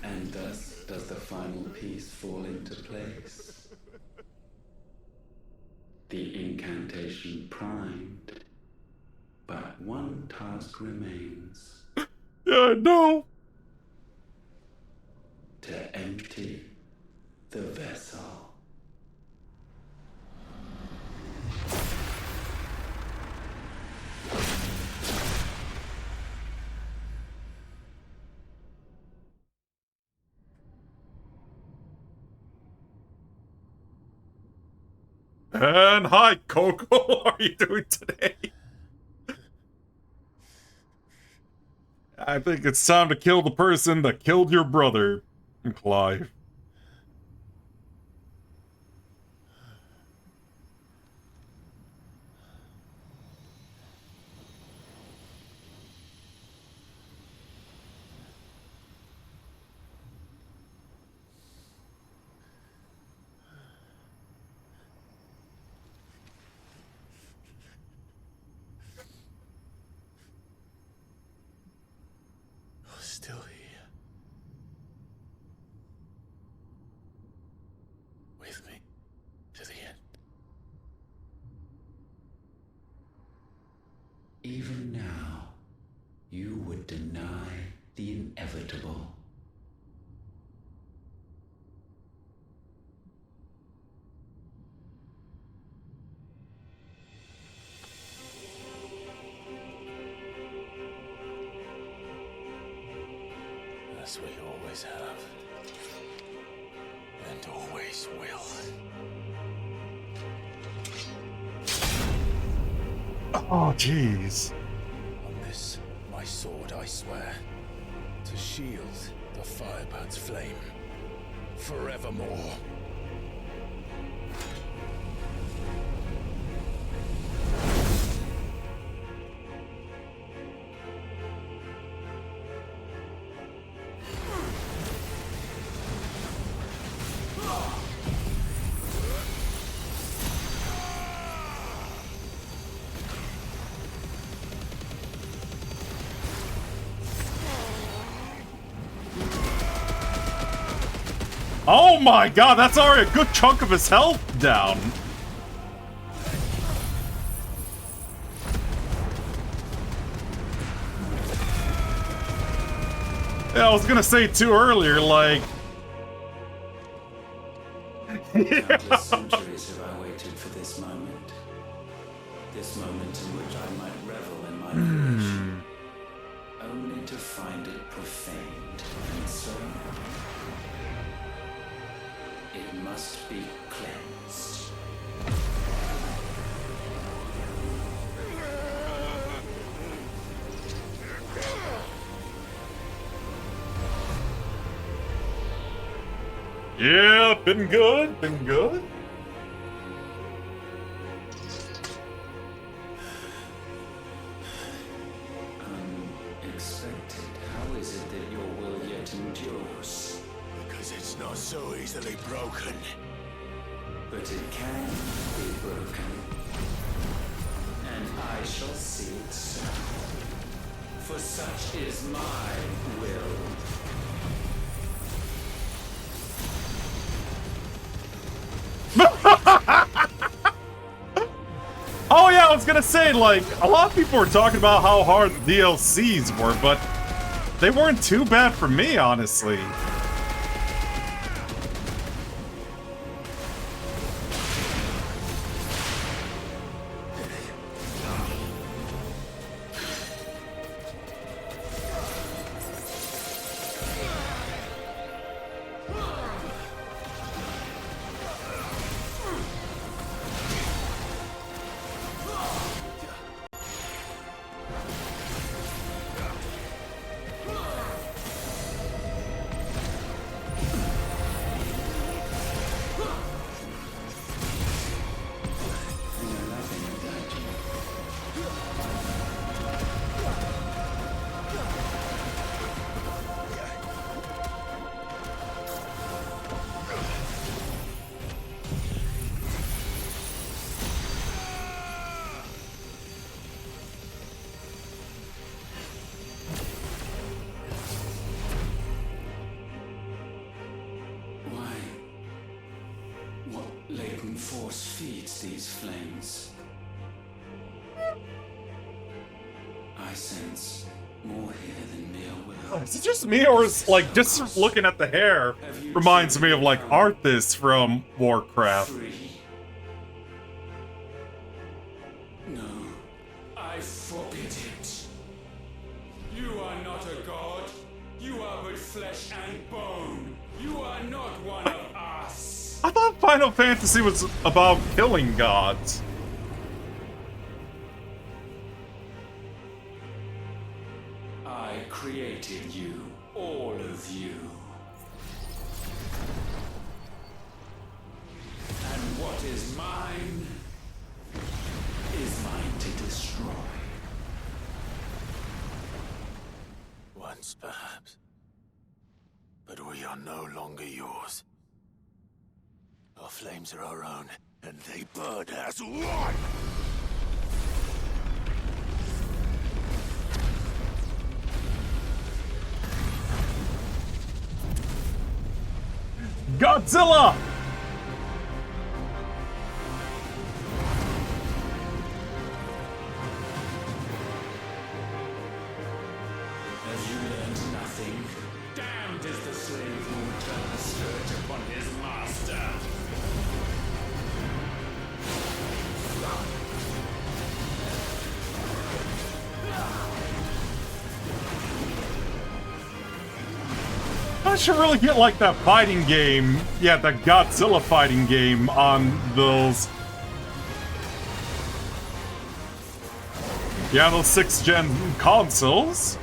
And thus does the final piece fall into place. The incantation primed, but one task remains. Yeah, no. To empty the vessel. And hi, Coco. How are you doing today? I think it's time to kill the person that killed your brother, Clive. You're still here. With me to the end. Even now, you would deny the inevitable. That's what you always have. And always will. Oh, jeez. On this, my sword, I swear, to shield the Firebird's flame forevermore. Oh my god, that's already a good chunk of his health down. Yeah, I was gonna say too earlier, like... Countless centuries have I waited for this moment. This moment in which I might revel in my creation. Only to find it profaned, and so... it must be cleansed. Yeah, been good, been good. Unexpected. How is it that your will yet endures? Because it's not so easily broken. But it can be broken. And I shall see it so. For such is my will. Oh yeah, I was gonna say, like, a lot of people were talking about how hard the DLCs were, but they weren't too bad for me, honestly. Latent force feeds these flames. I sense more here than mere will. Is it just me, or is, like, just looking at the hair reminds me of, like, Arthas from Warcraft? No, I forbid it. You are not a god. You are but flesh and bone. You are not one of us. I thought Final Fantasy was about killing gods. I created you, all of you. And what is mine is mine to destroy. Once, perhaps. But we are no longer yours. Our flames are our own, and they burn as one! Godzilla! Have you learned nothing? Damned is the slave who would turn the scourge upon his master. I should really get, like, that fighting game. Yeah, that Godzilla fighting game on those. Yeah, those 6th-gen consoles.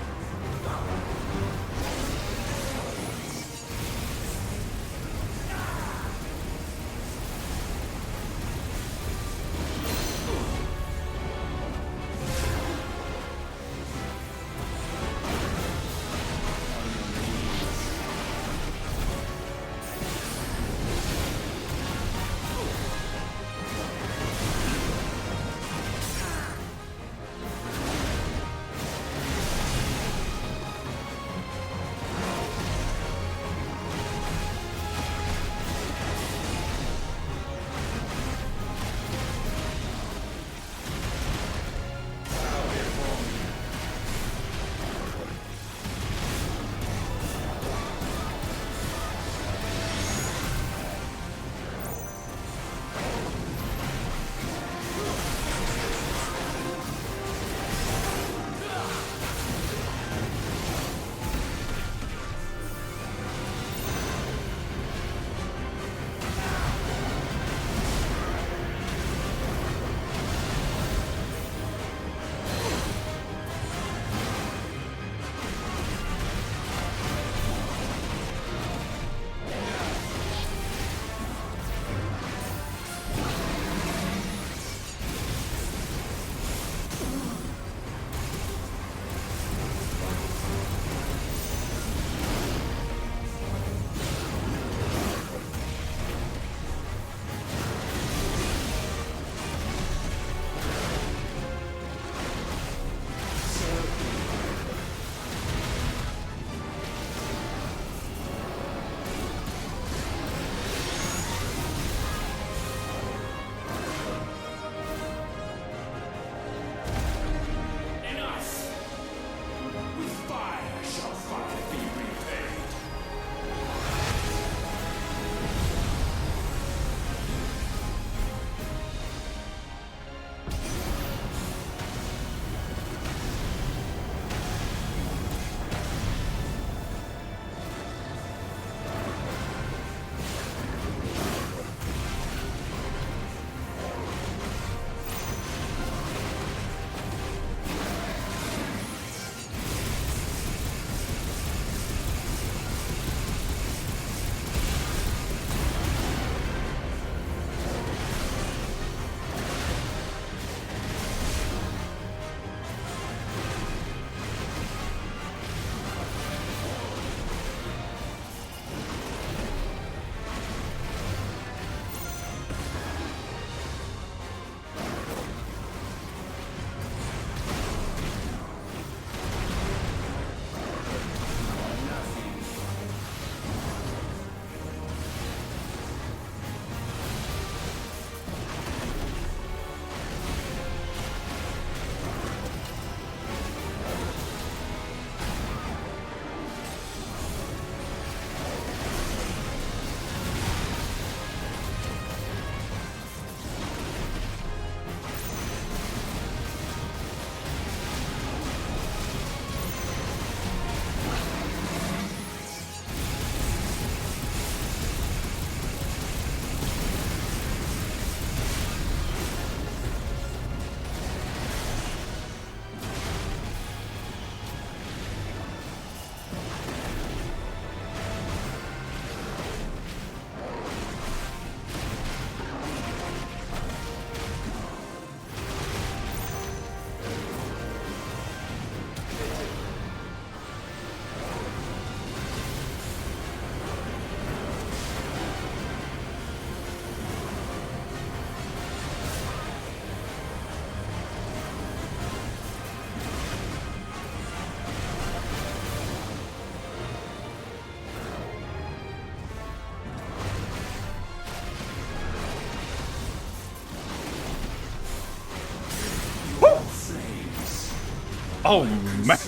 Oh man,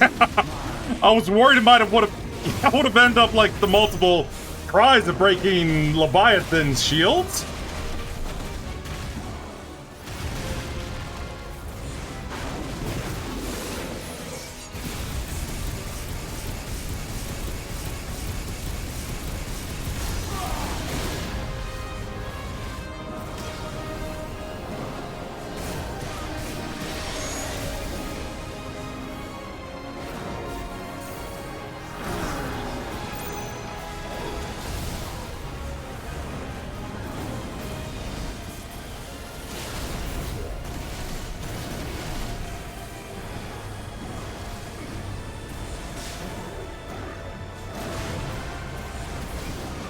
I was worried it might have would have ended up like the multiple tries of breaking Leviathan's shields.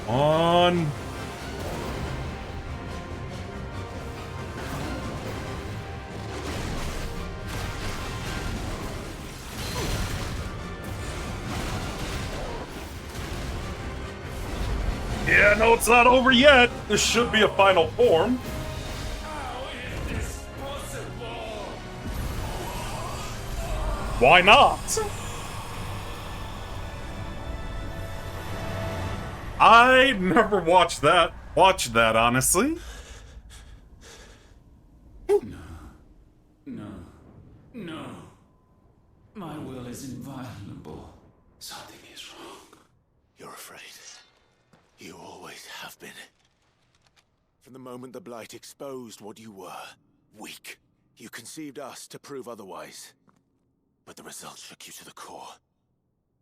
On. Yeah, no, it's not over yet. This should be a final form. Why not? I never watched that, honestly. No. My will is inviolable. Something is wrong. You're afraid. You always have been. From the moment the Blight exposed what you were, weak, you conceived us to prove otherwise. But the results shook you to the core.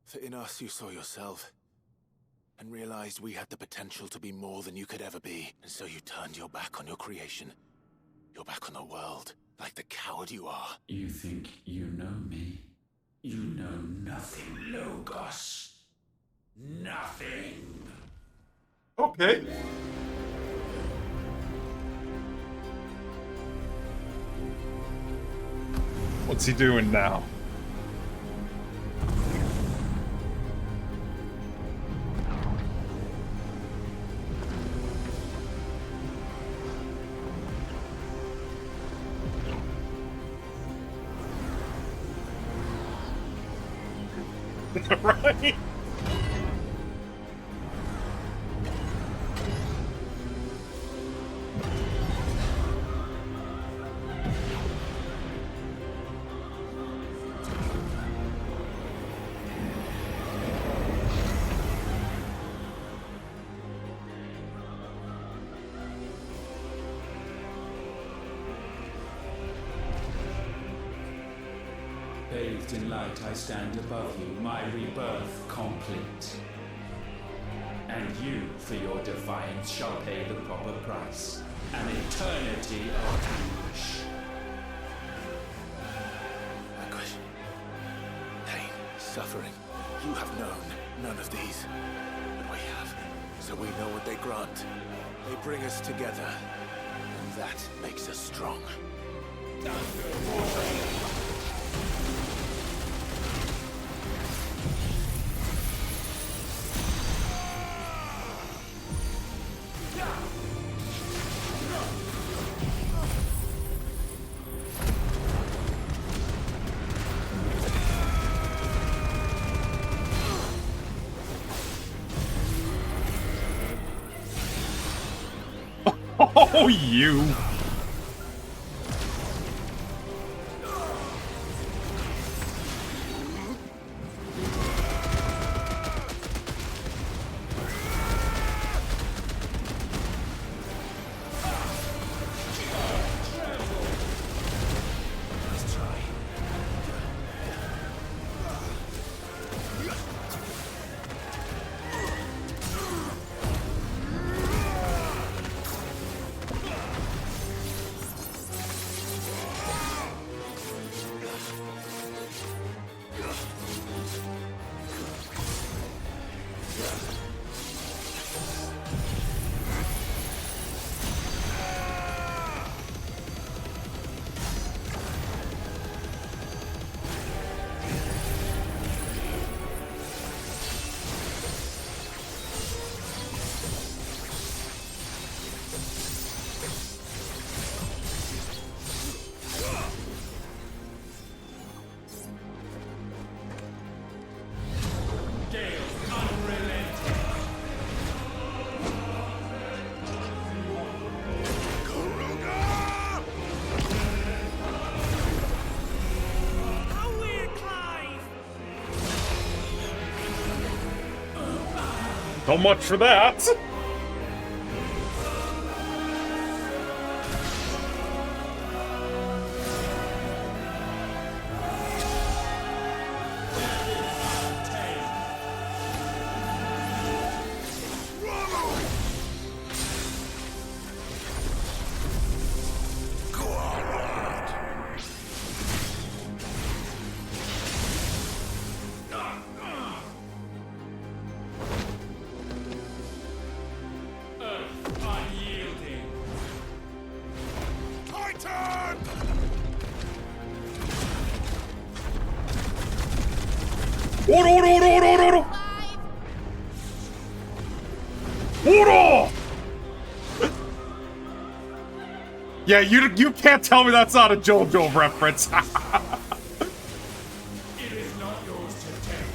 For in us you saw yourself, and realized we had the potential to be more than you could ever be. And so you turned your back on your creation. Your back on the world, like the coward you are. You think you know me? You know nothing, Logos. Nothing. Okay. What's he doing now? Right? Bathed in light, I stand above you, my rebirth complete. And you, for your defiance, shall pay the proper price. An eternity of anguish. Anguish. Pain. Suffering. You have known none of these. But we have. So we know what they grant. They bring us together. And that makes us strong. Oh, you! So much for that. Yeah, you can't tell me that's not a JoJo reference. It is not yours to take.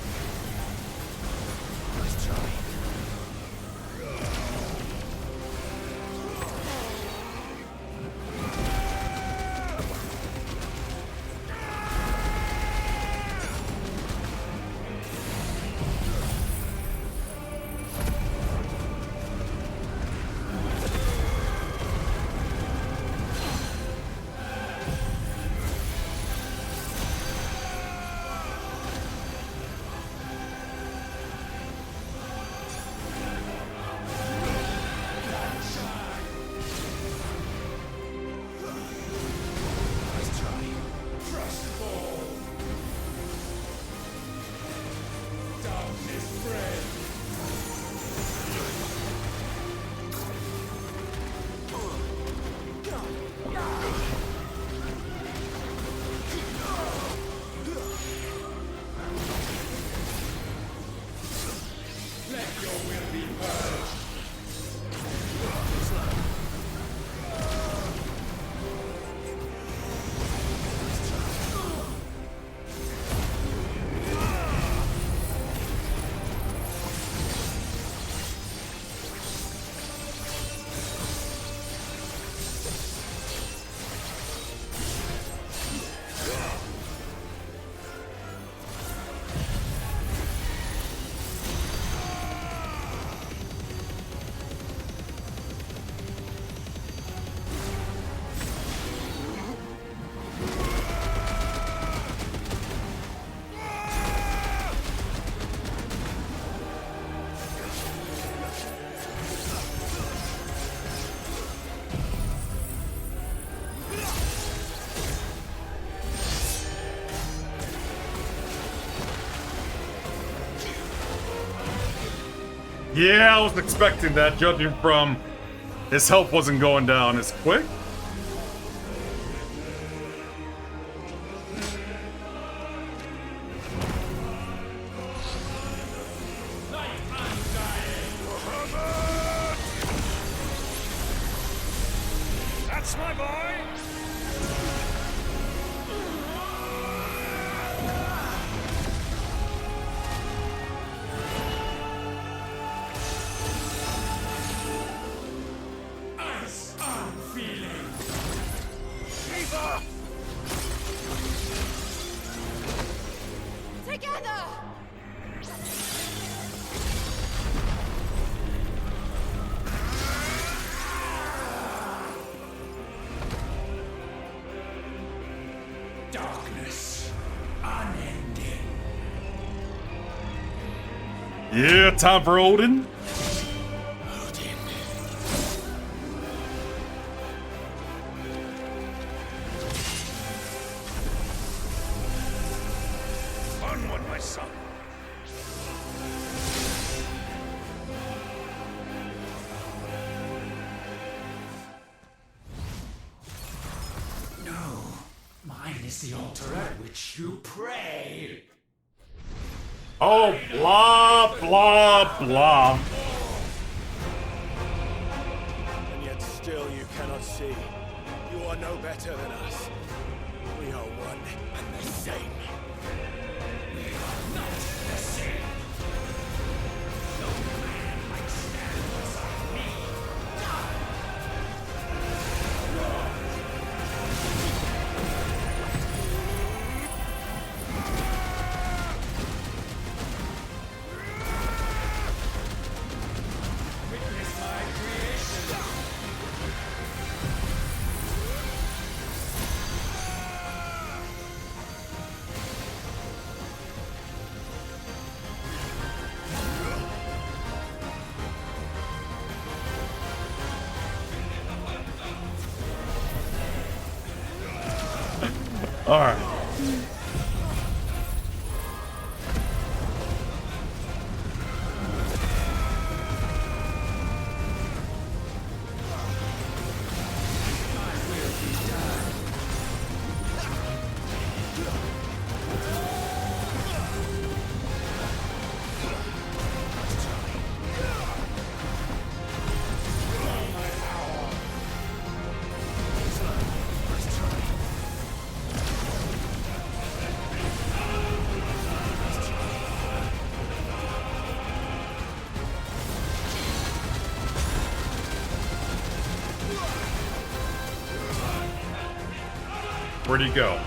Yeah, I was expecting that, judging from his health wasn't going down as quick. That's my boy! Ice on feeling! Shiva! Together! Darkness, unending. Yeah, time for Odin. Onward, my son. No, mine is the altar at which you pray. Oh, blah, blah, blah. And yet still you cannot see. You are no better than us. We are one and the same. We are not the same. No man might stand beside me. Alright. Where'd he go?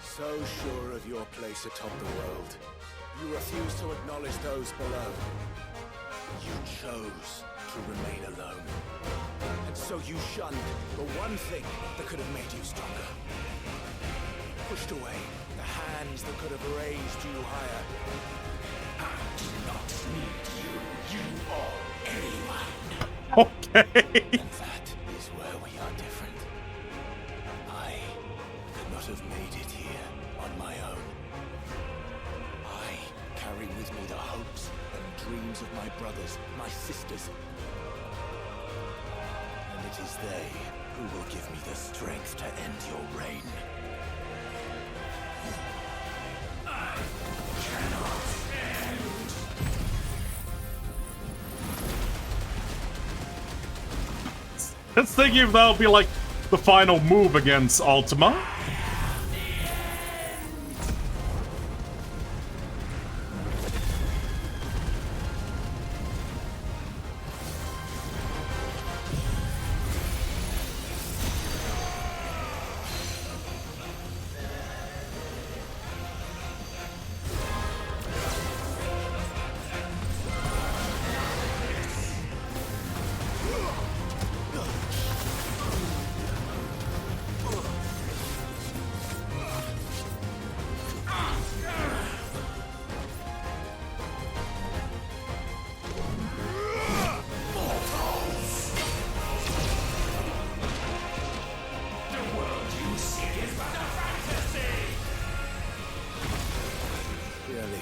So sure of your place atop the world, you refuse to acknowledge those below. You chose to remain alone. And so you shunned the one thing that could have made you stronger. Pushed away the hands that could have raised you higher. I do not need you. You or anyone. Okay. And that is where we are different. I could not have made it here on my own. I carry with me the hopes and dreams of my brothers, my sisters. And it is they who will give me the strength to end your reign. I cannot end. Just thinking if that'll be like the final move against Ultima.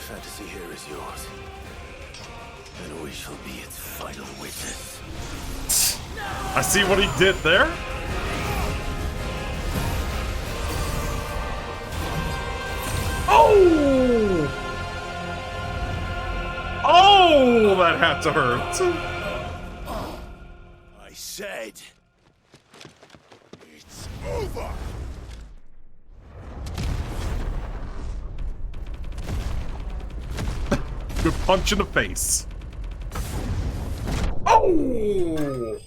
Fantasy here is yours. And we shall be its final witness. I see what he did there. Oh! Oh, that had to hurt. I said, it's over. Good punch in the face. Oh!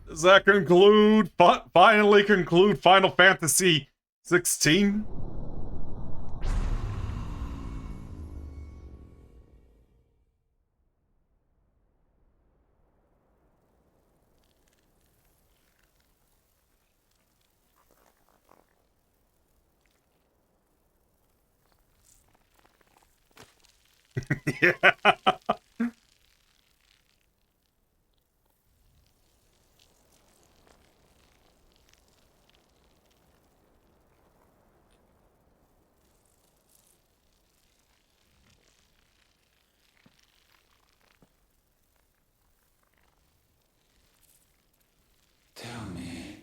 Does that conclude, finally conclude Final Fantasy XVI? Yeah. Tell me,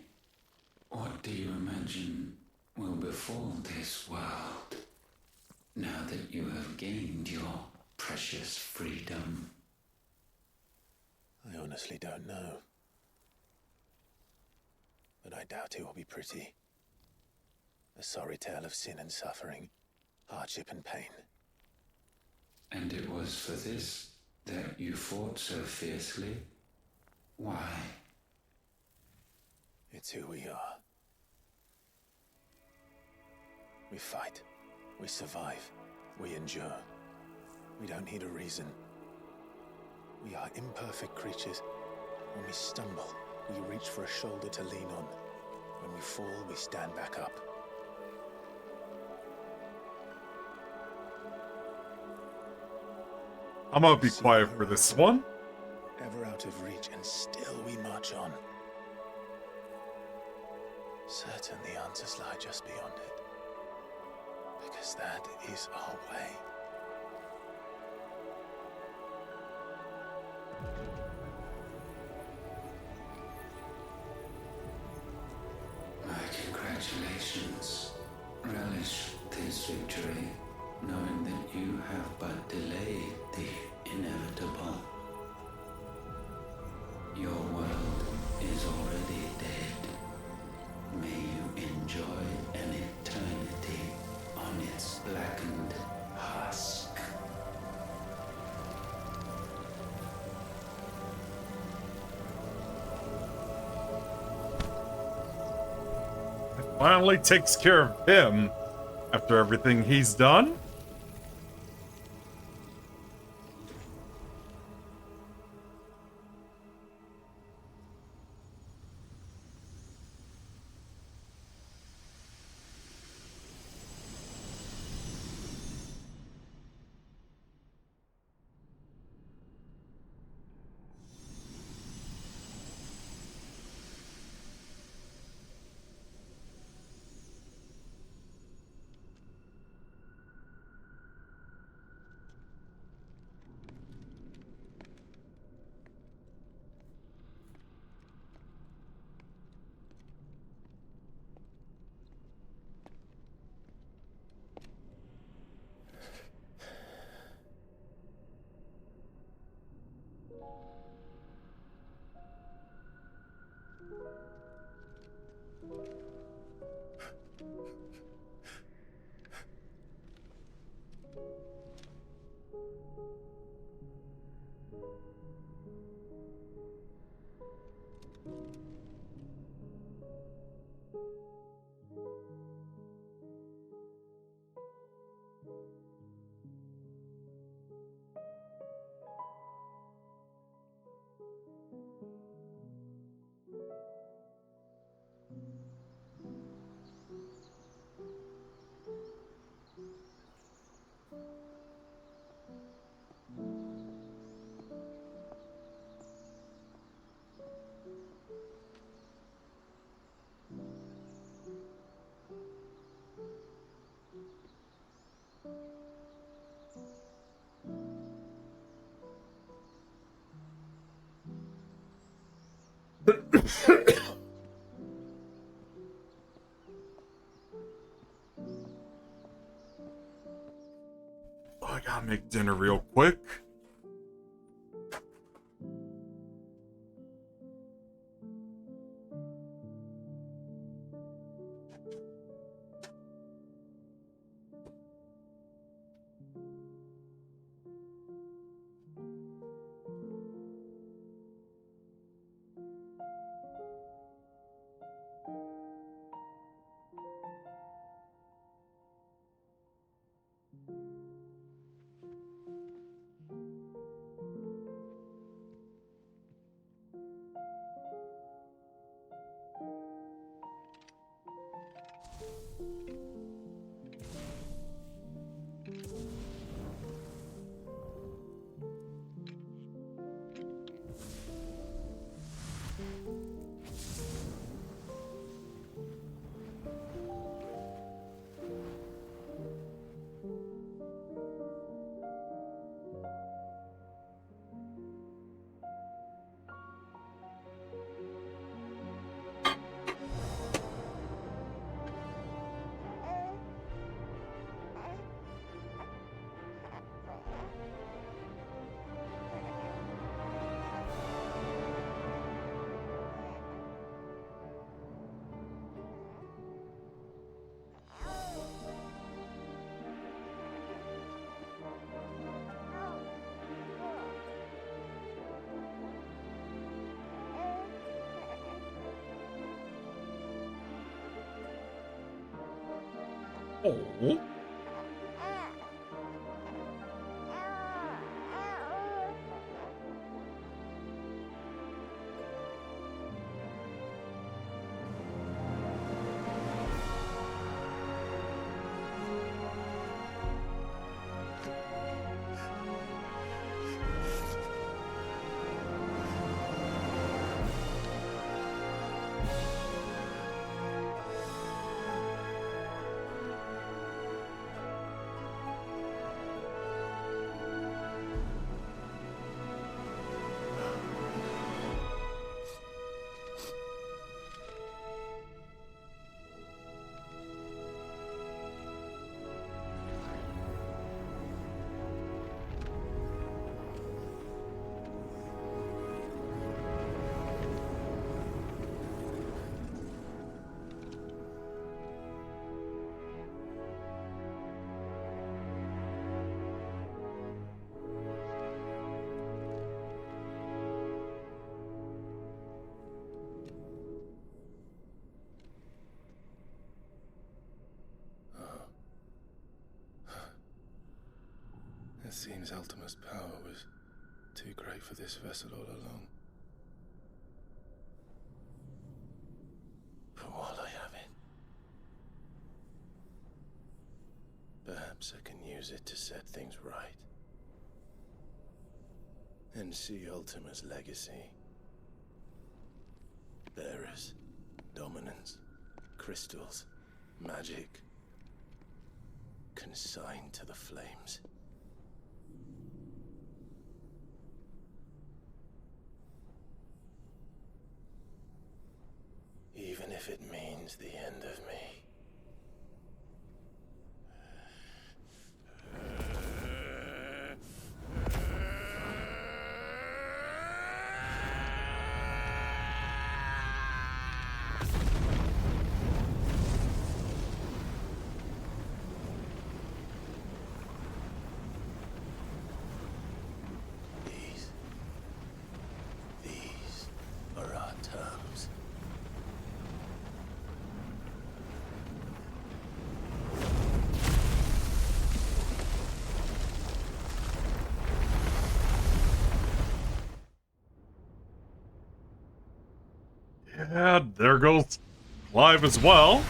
what do you imagine will befall this world now that you have gained your precious freedom? I honestly don't know. But I doubt it will be pretty. A sorry tale of sin and suffering, hardship and pain. And it was for this that you fought so fiercely? Why? It's who we are. We fight. We survive. We endure. We don't need a reason. We are imperfect creatures. When we stumble, we reach for a shoulder to lean on. When we fall, we stand back up. I'm gonna be quiet for this one. Ever out of reach, and still we march on. Certain the answers lie just beyond it. Because that is our way. My congratulations. Relish this victory, knowing that you have but delayed the inevitable. Your world is already dead. May you enjoy an eternity on its blackened husk. It finally takes care of him after everything he's done. I gotta make dinner real quick. Oh. It seems Ultima's power was too great for this vessel all along. But while I have it, perhaps I can use it to set things right. And see Ultima's legacy. Bearers, dominance, crystals, magic, consigned to the flames. Even if it means the end of me. These are our terms. Yeah, there goes Clive as well.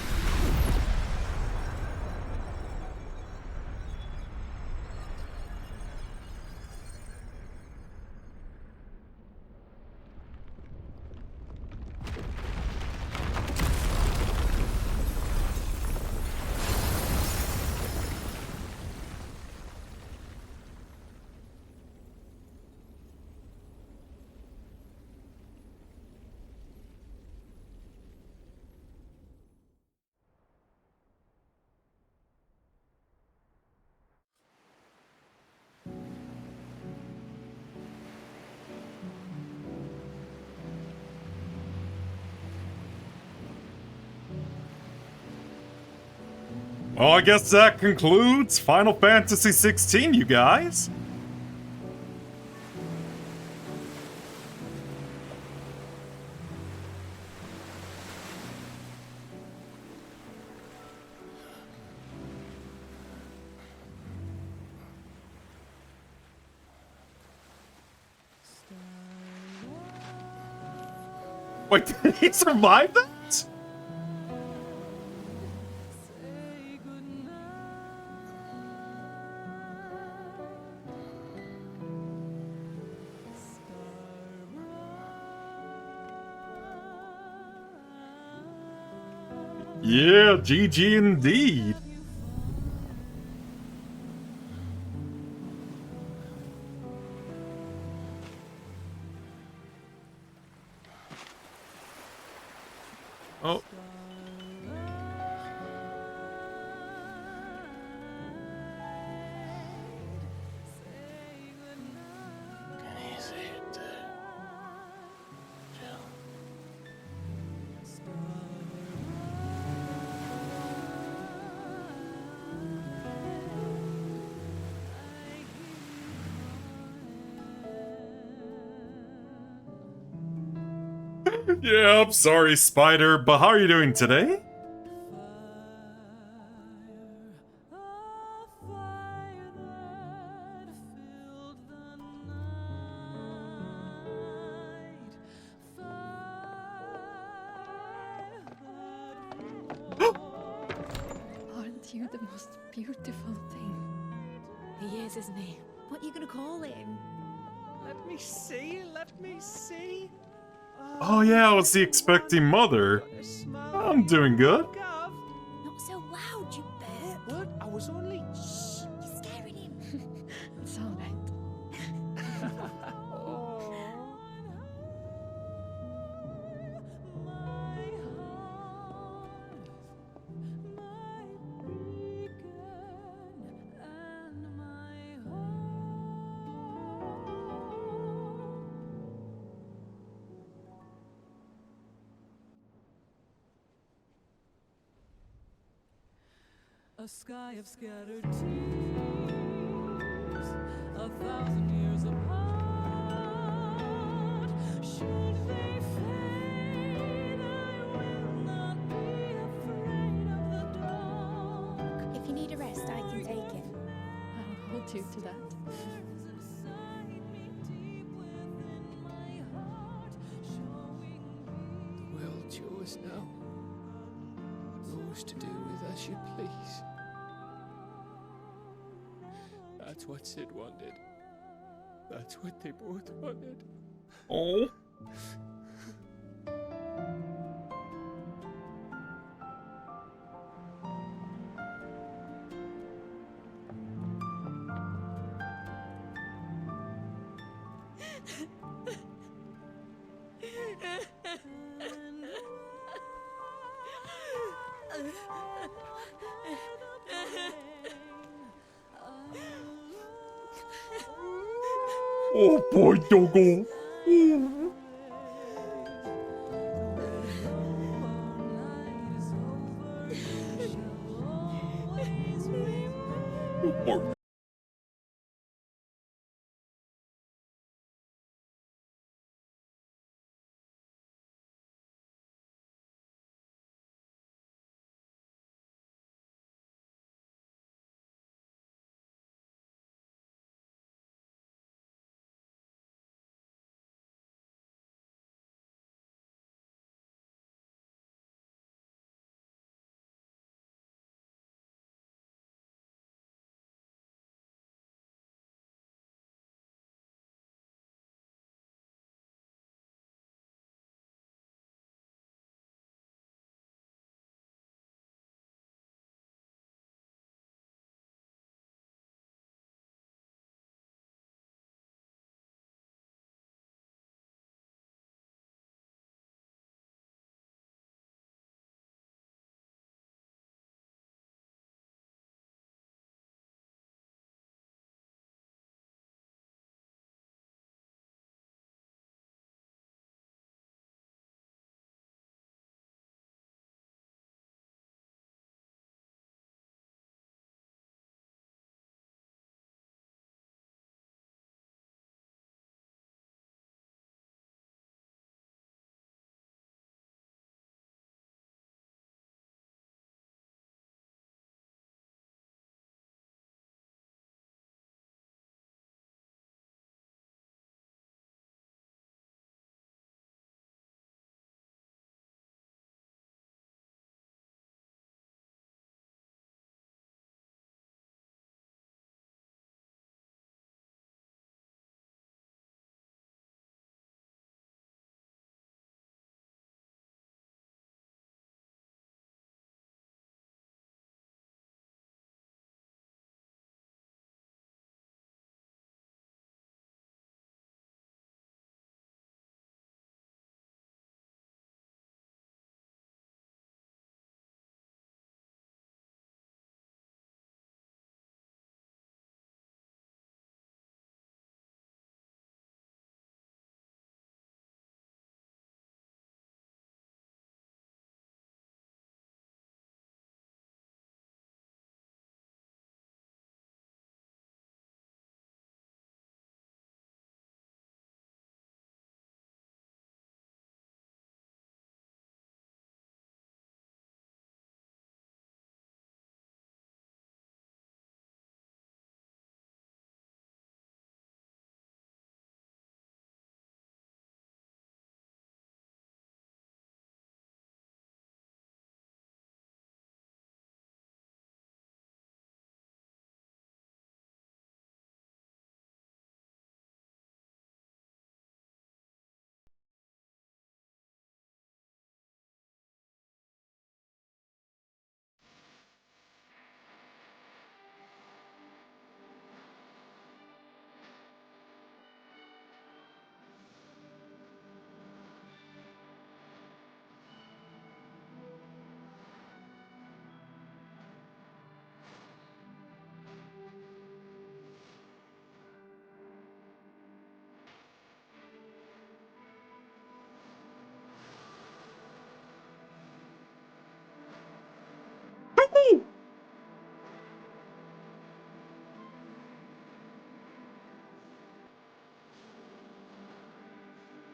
Well, I guess that concludes Final Fantasy XVI, you guys. Wait, did he survive that? Yeah, GG indeed. Oh. Yeah, I'm sorry, Spider, but how are you doing today? you the most beautiful thing. He is, isn't he? What are you gonna call him? Let me see, let me see. Oh yeah, I was the expecting mother. I'm doing good. Not so loud, you burp. What? I was only... You're scaring him. It's all right. A sky of scattered tears, 1,000 years apart. Should they fade, I will not be afraid of the dark. If you need a rest, I can take it. I'll hold you to that. The world's yours now. Yours to do with as you please. That's what Sid wanted. That's what they both wanted. Oh. Oh boy, doggo. Oh.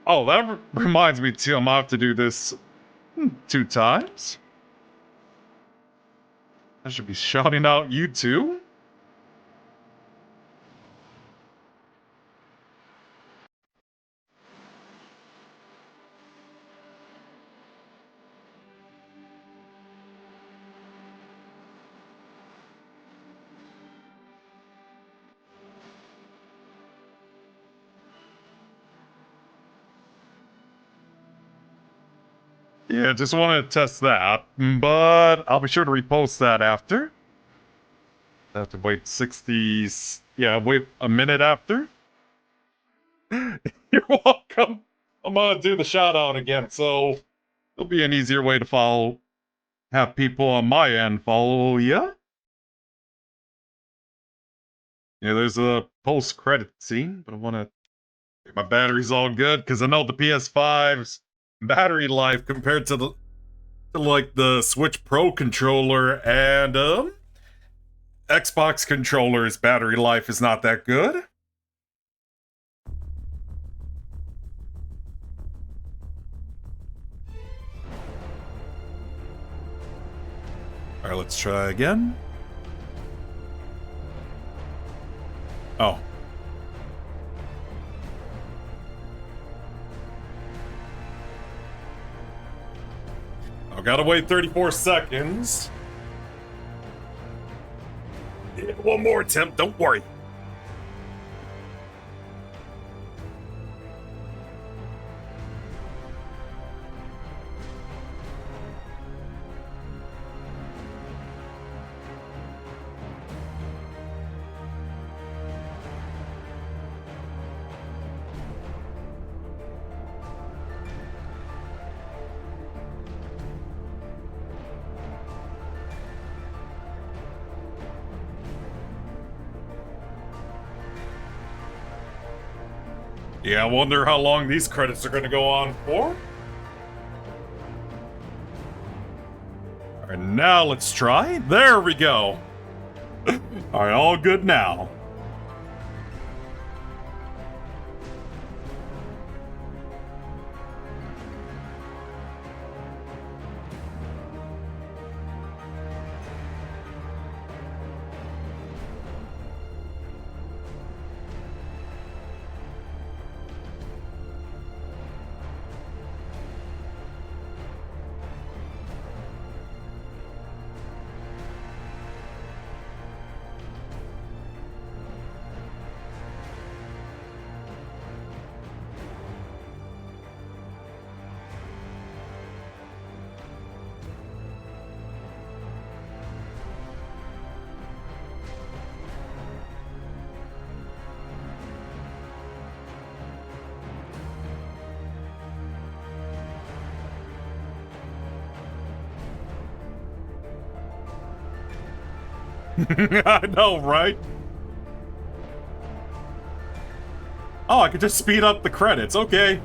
Oh, that reminds me too. I'm gonna have to do this 2 times. I should be shouting out you too. Yeah, just wanted to test that, but I'll be sure to repost that after. I have to wait 60... Yeah, wait a minute after. You're welcome. I'm gonna do the shout out again, so it'll be an easier way to follow. Have people on my end follow ya. Yeah, there's a post-credit scene, but I wanna... My battery's all good, because I know the PS5's battery life compared to like the Switch Pro controller and Xbox controller's battery life is not that good. Alright, let's try again. Oh. I've got to wait 34 seconds. Yeah, one more attempt, don't worry. Yeah, I wonder how long these credits are going to go on for. Alright, now let's try. There we go. Alright, all good now. I know, right? Oh, I could just speed up the credits. Okay.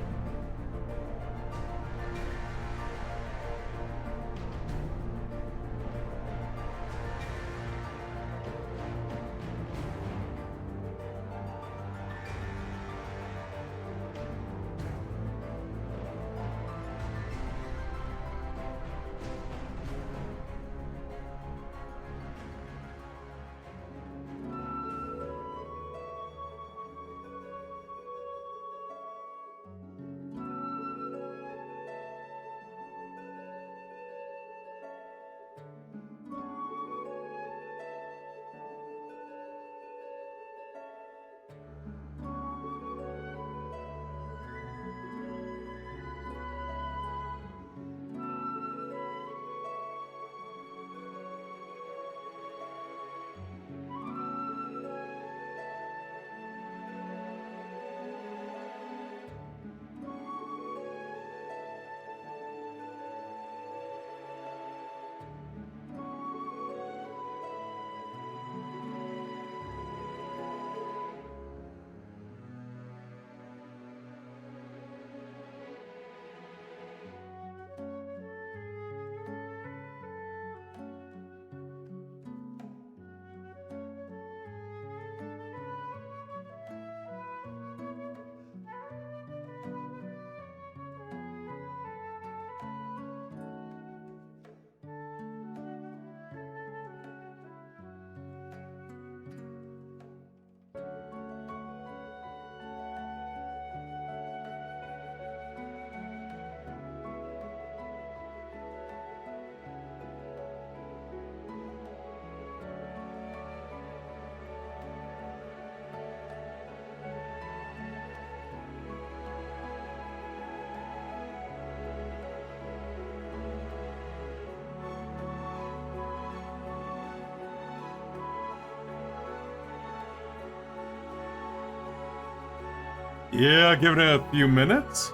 Yeah, give it a few minutes.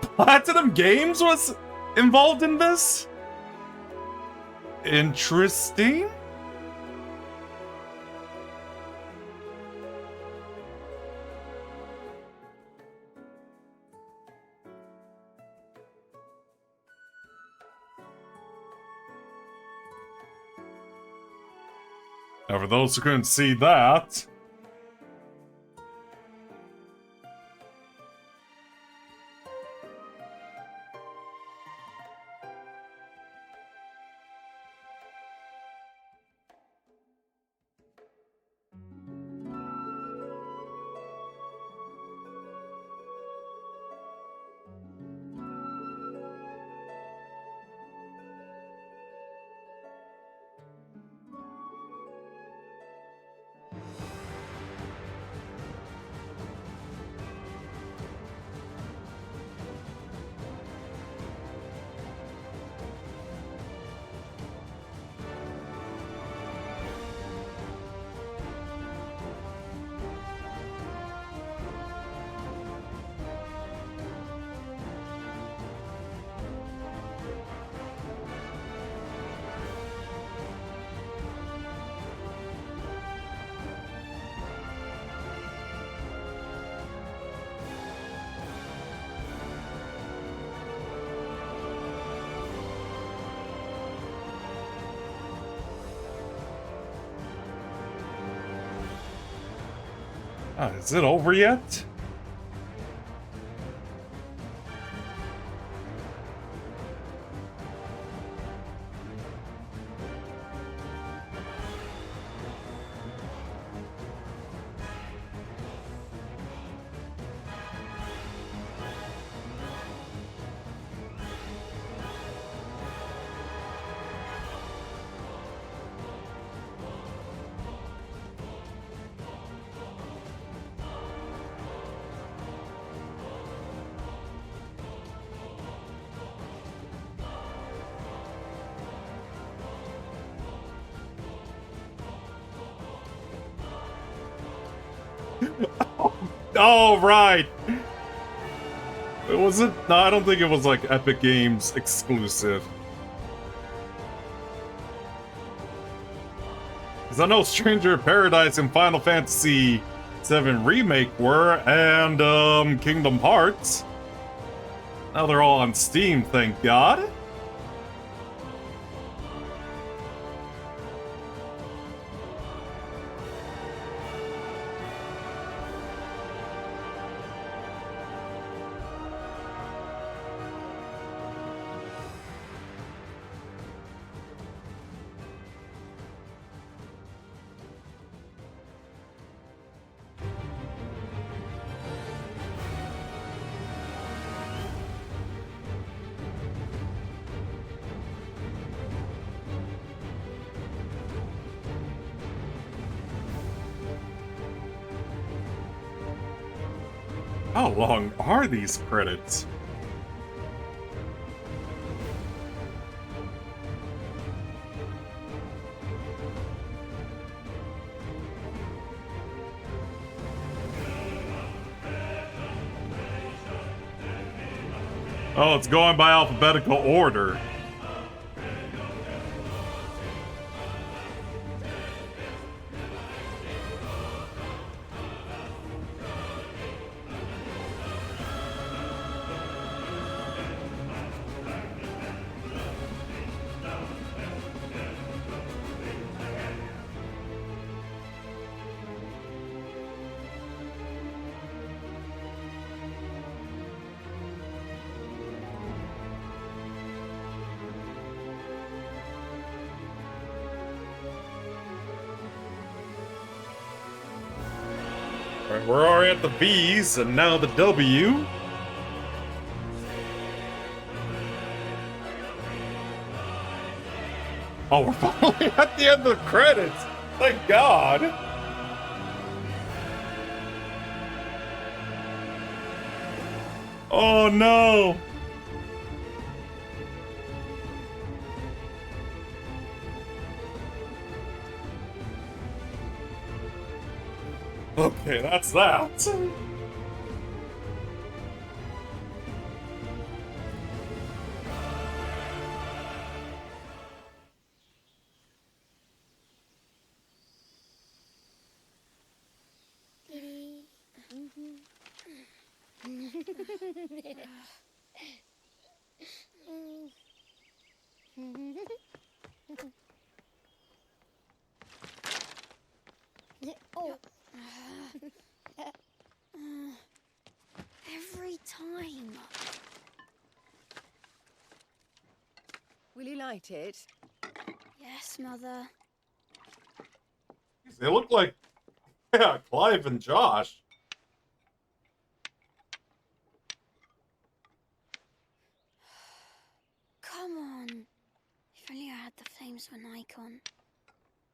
Platinum Games was involved in this? Interesting. Now, for those who couldn't see that, is it over yet? Oh, right. Was it? No, I don't think it was like Epic Games exclusive. Because I know Stranger of Paradise and Final Fantasy VII Remake were, and Kingdom Hearts. Now they're all on Steam, thank God. How long are these credits? Oh, it's going by alphabetical order. Alright, we're already at the V's, and now the W. Oh, we're finally at the end of the credits! Thank God! Oh no! Okay, that's that. Oh. Every time. Will you light it? Yes, Mother. They look like, yeah, Clive and Josh. Come on. If only I had the flames of an icon.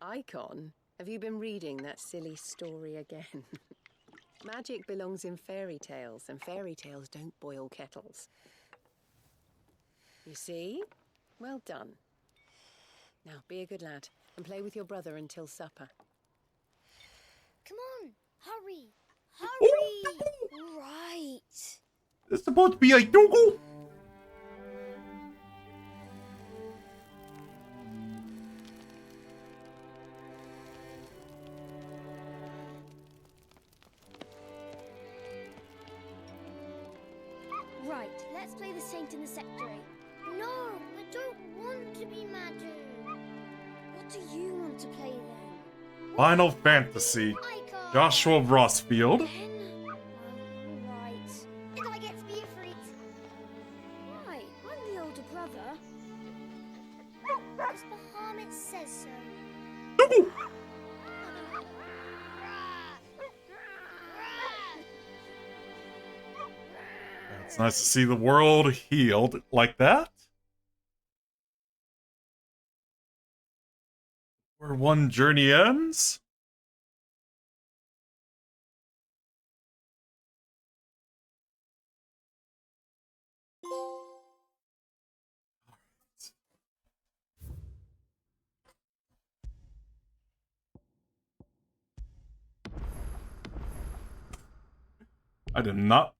Icon? Have you been reading that silly story again? Magic belongs in fairy tales, and fairy tales don't boil kettles. You see? Well done. Now, be a good lad, and play with your brother until supper. Come on, hurry! Hurry! Right. It's supposed to be a Dougal. Right, let's play the saint in the secretary. No, I don't want to be Madu. What do you want to play then? Final Fantasy. Joshua Rossfield. Right. And I get to be a freak. Why? I'm the older brother. Because Bahamut says so. It's nice to see the world healed like that. Where one journey ends. I did not.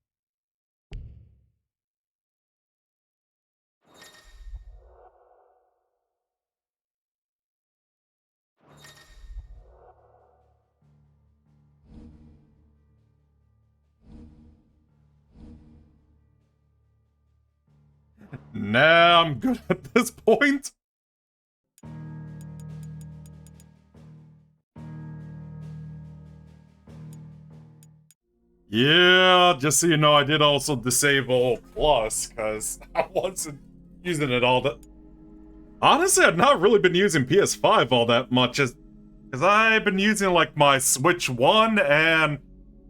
Nah, I'm good at this point. Yeah, just so you know, I did also disable Plus, because I wasn't using it all that. Honestly, I've not really been using PS5 all that much, because I've been using, like, my Switch 1 and,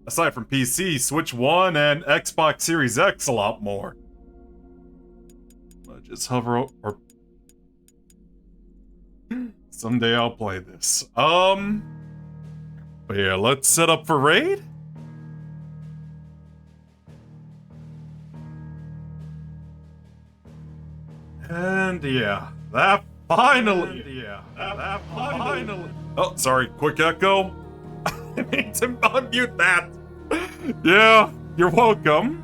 aside from PC, Switch 1 and Xbox Series X a lot more. Just hover or someday I'll play this. But yeah, let's set up for raid. And yeah, that finally. Oh, sorry, quick echo. I need to unmute that. Yeah, you're welcome.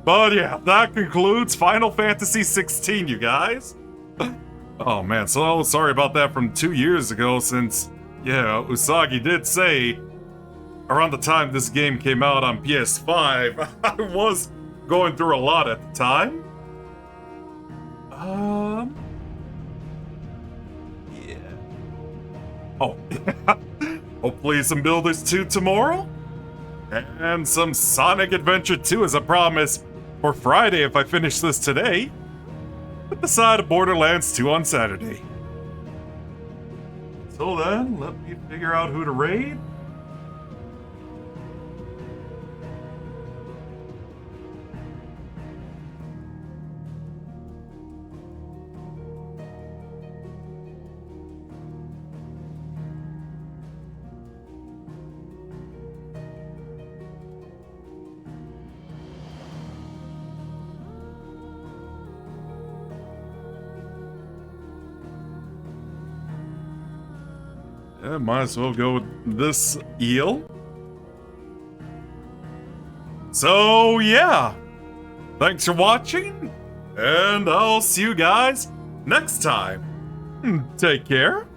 But yeah, that concludes Final Fantasy XVI, you guys. Oh man, so sorry about that from 2 years ago, since, yeah, Usagi did say around the time this game came out on PS5, I was going through a lot at the time. Yeah. Oh, hopefully some Builders 2 tomorrow? And some Sonic Adventure 2 as a promise for Friday if I finish this today, with the side of Borderlands 2 on Saturday. So then, let me figure out who to raid. Yeah, might as well go with this eel. So, yeah. Thanks for watching, and I'll see you guys next time. Take care.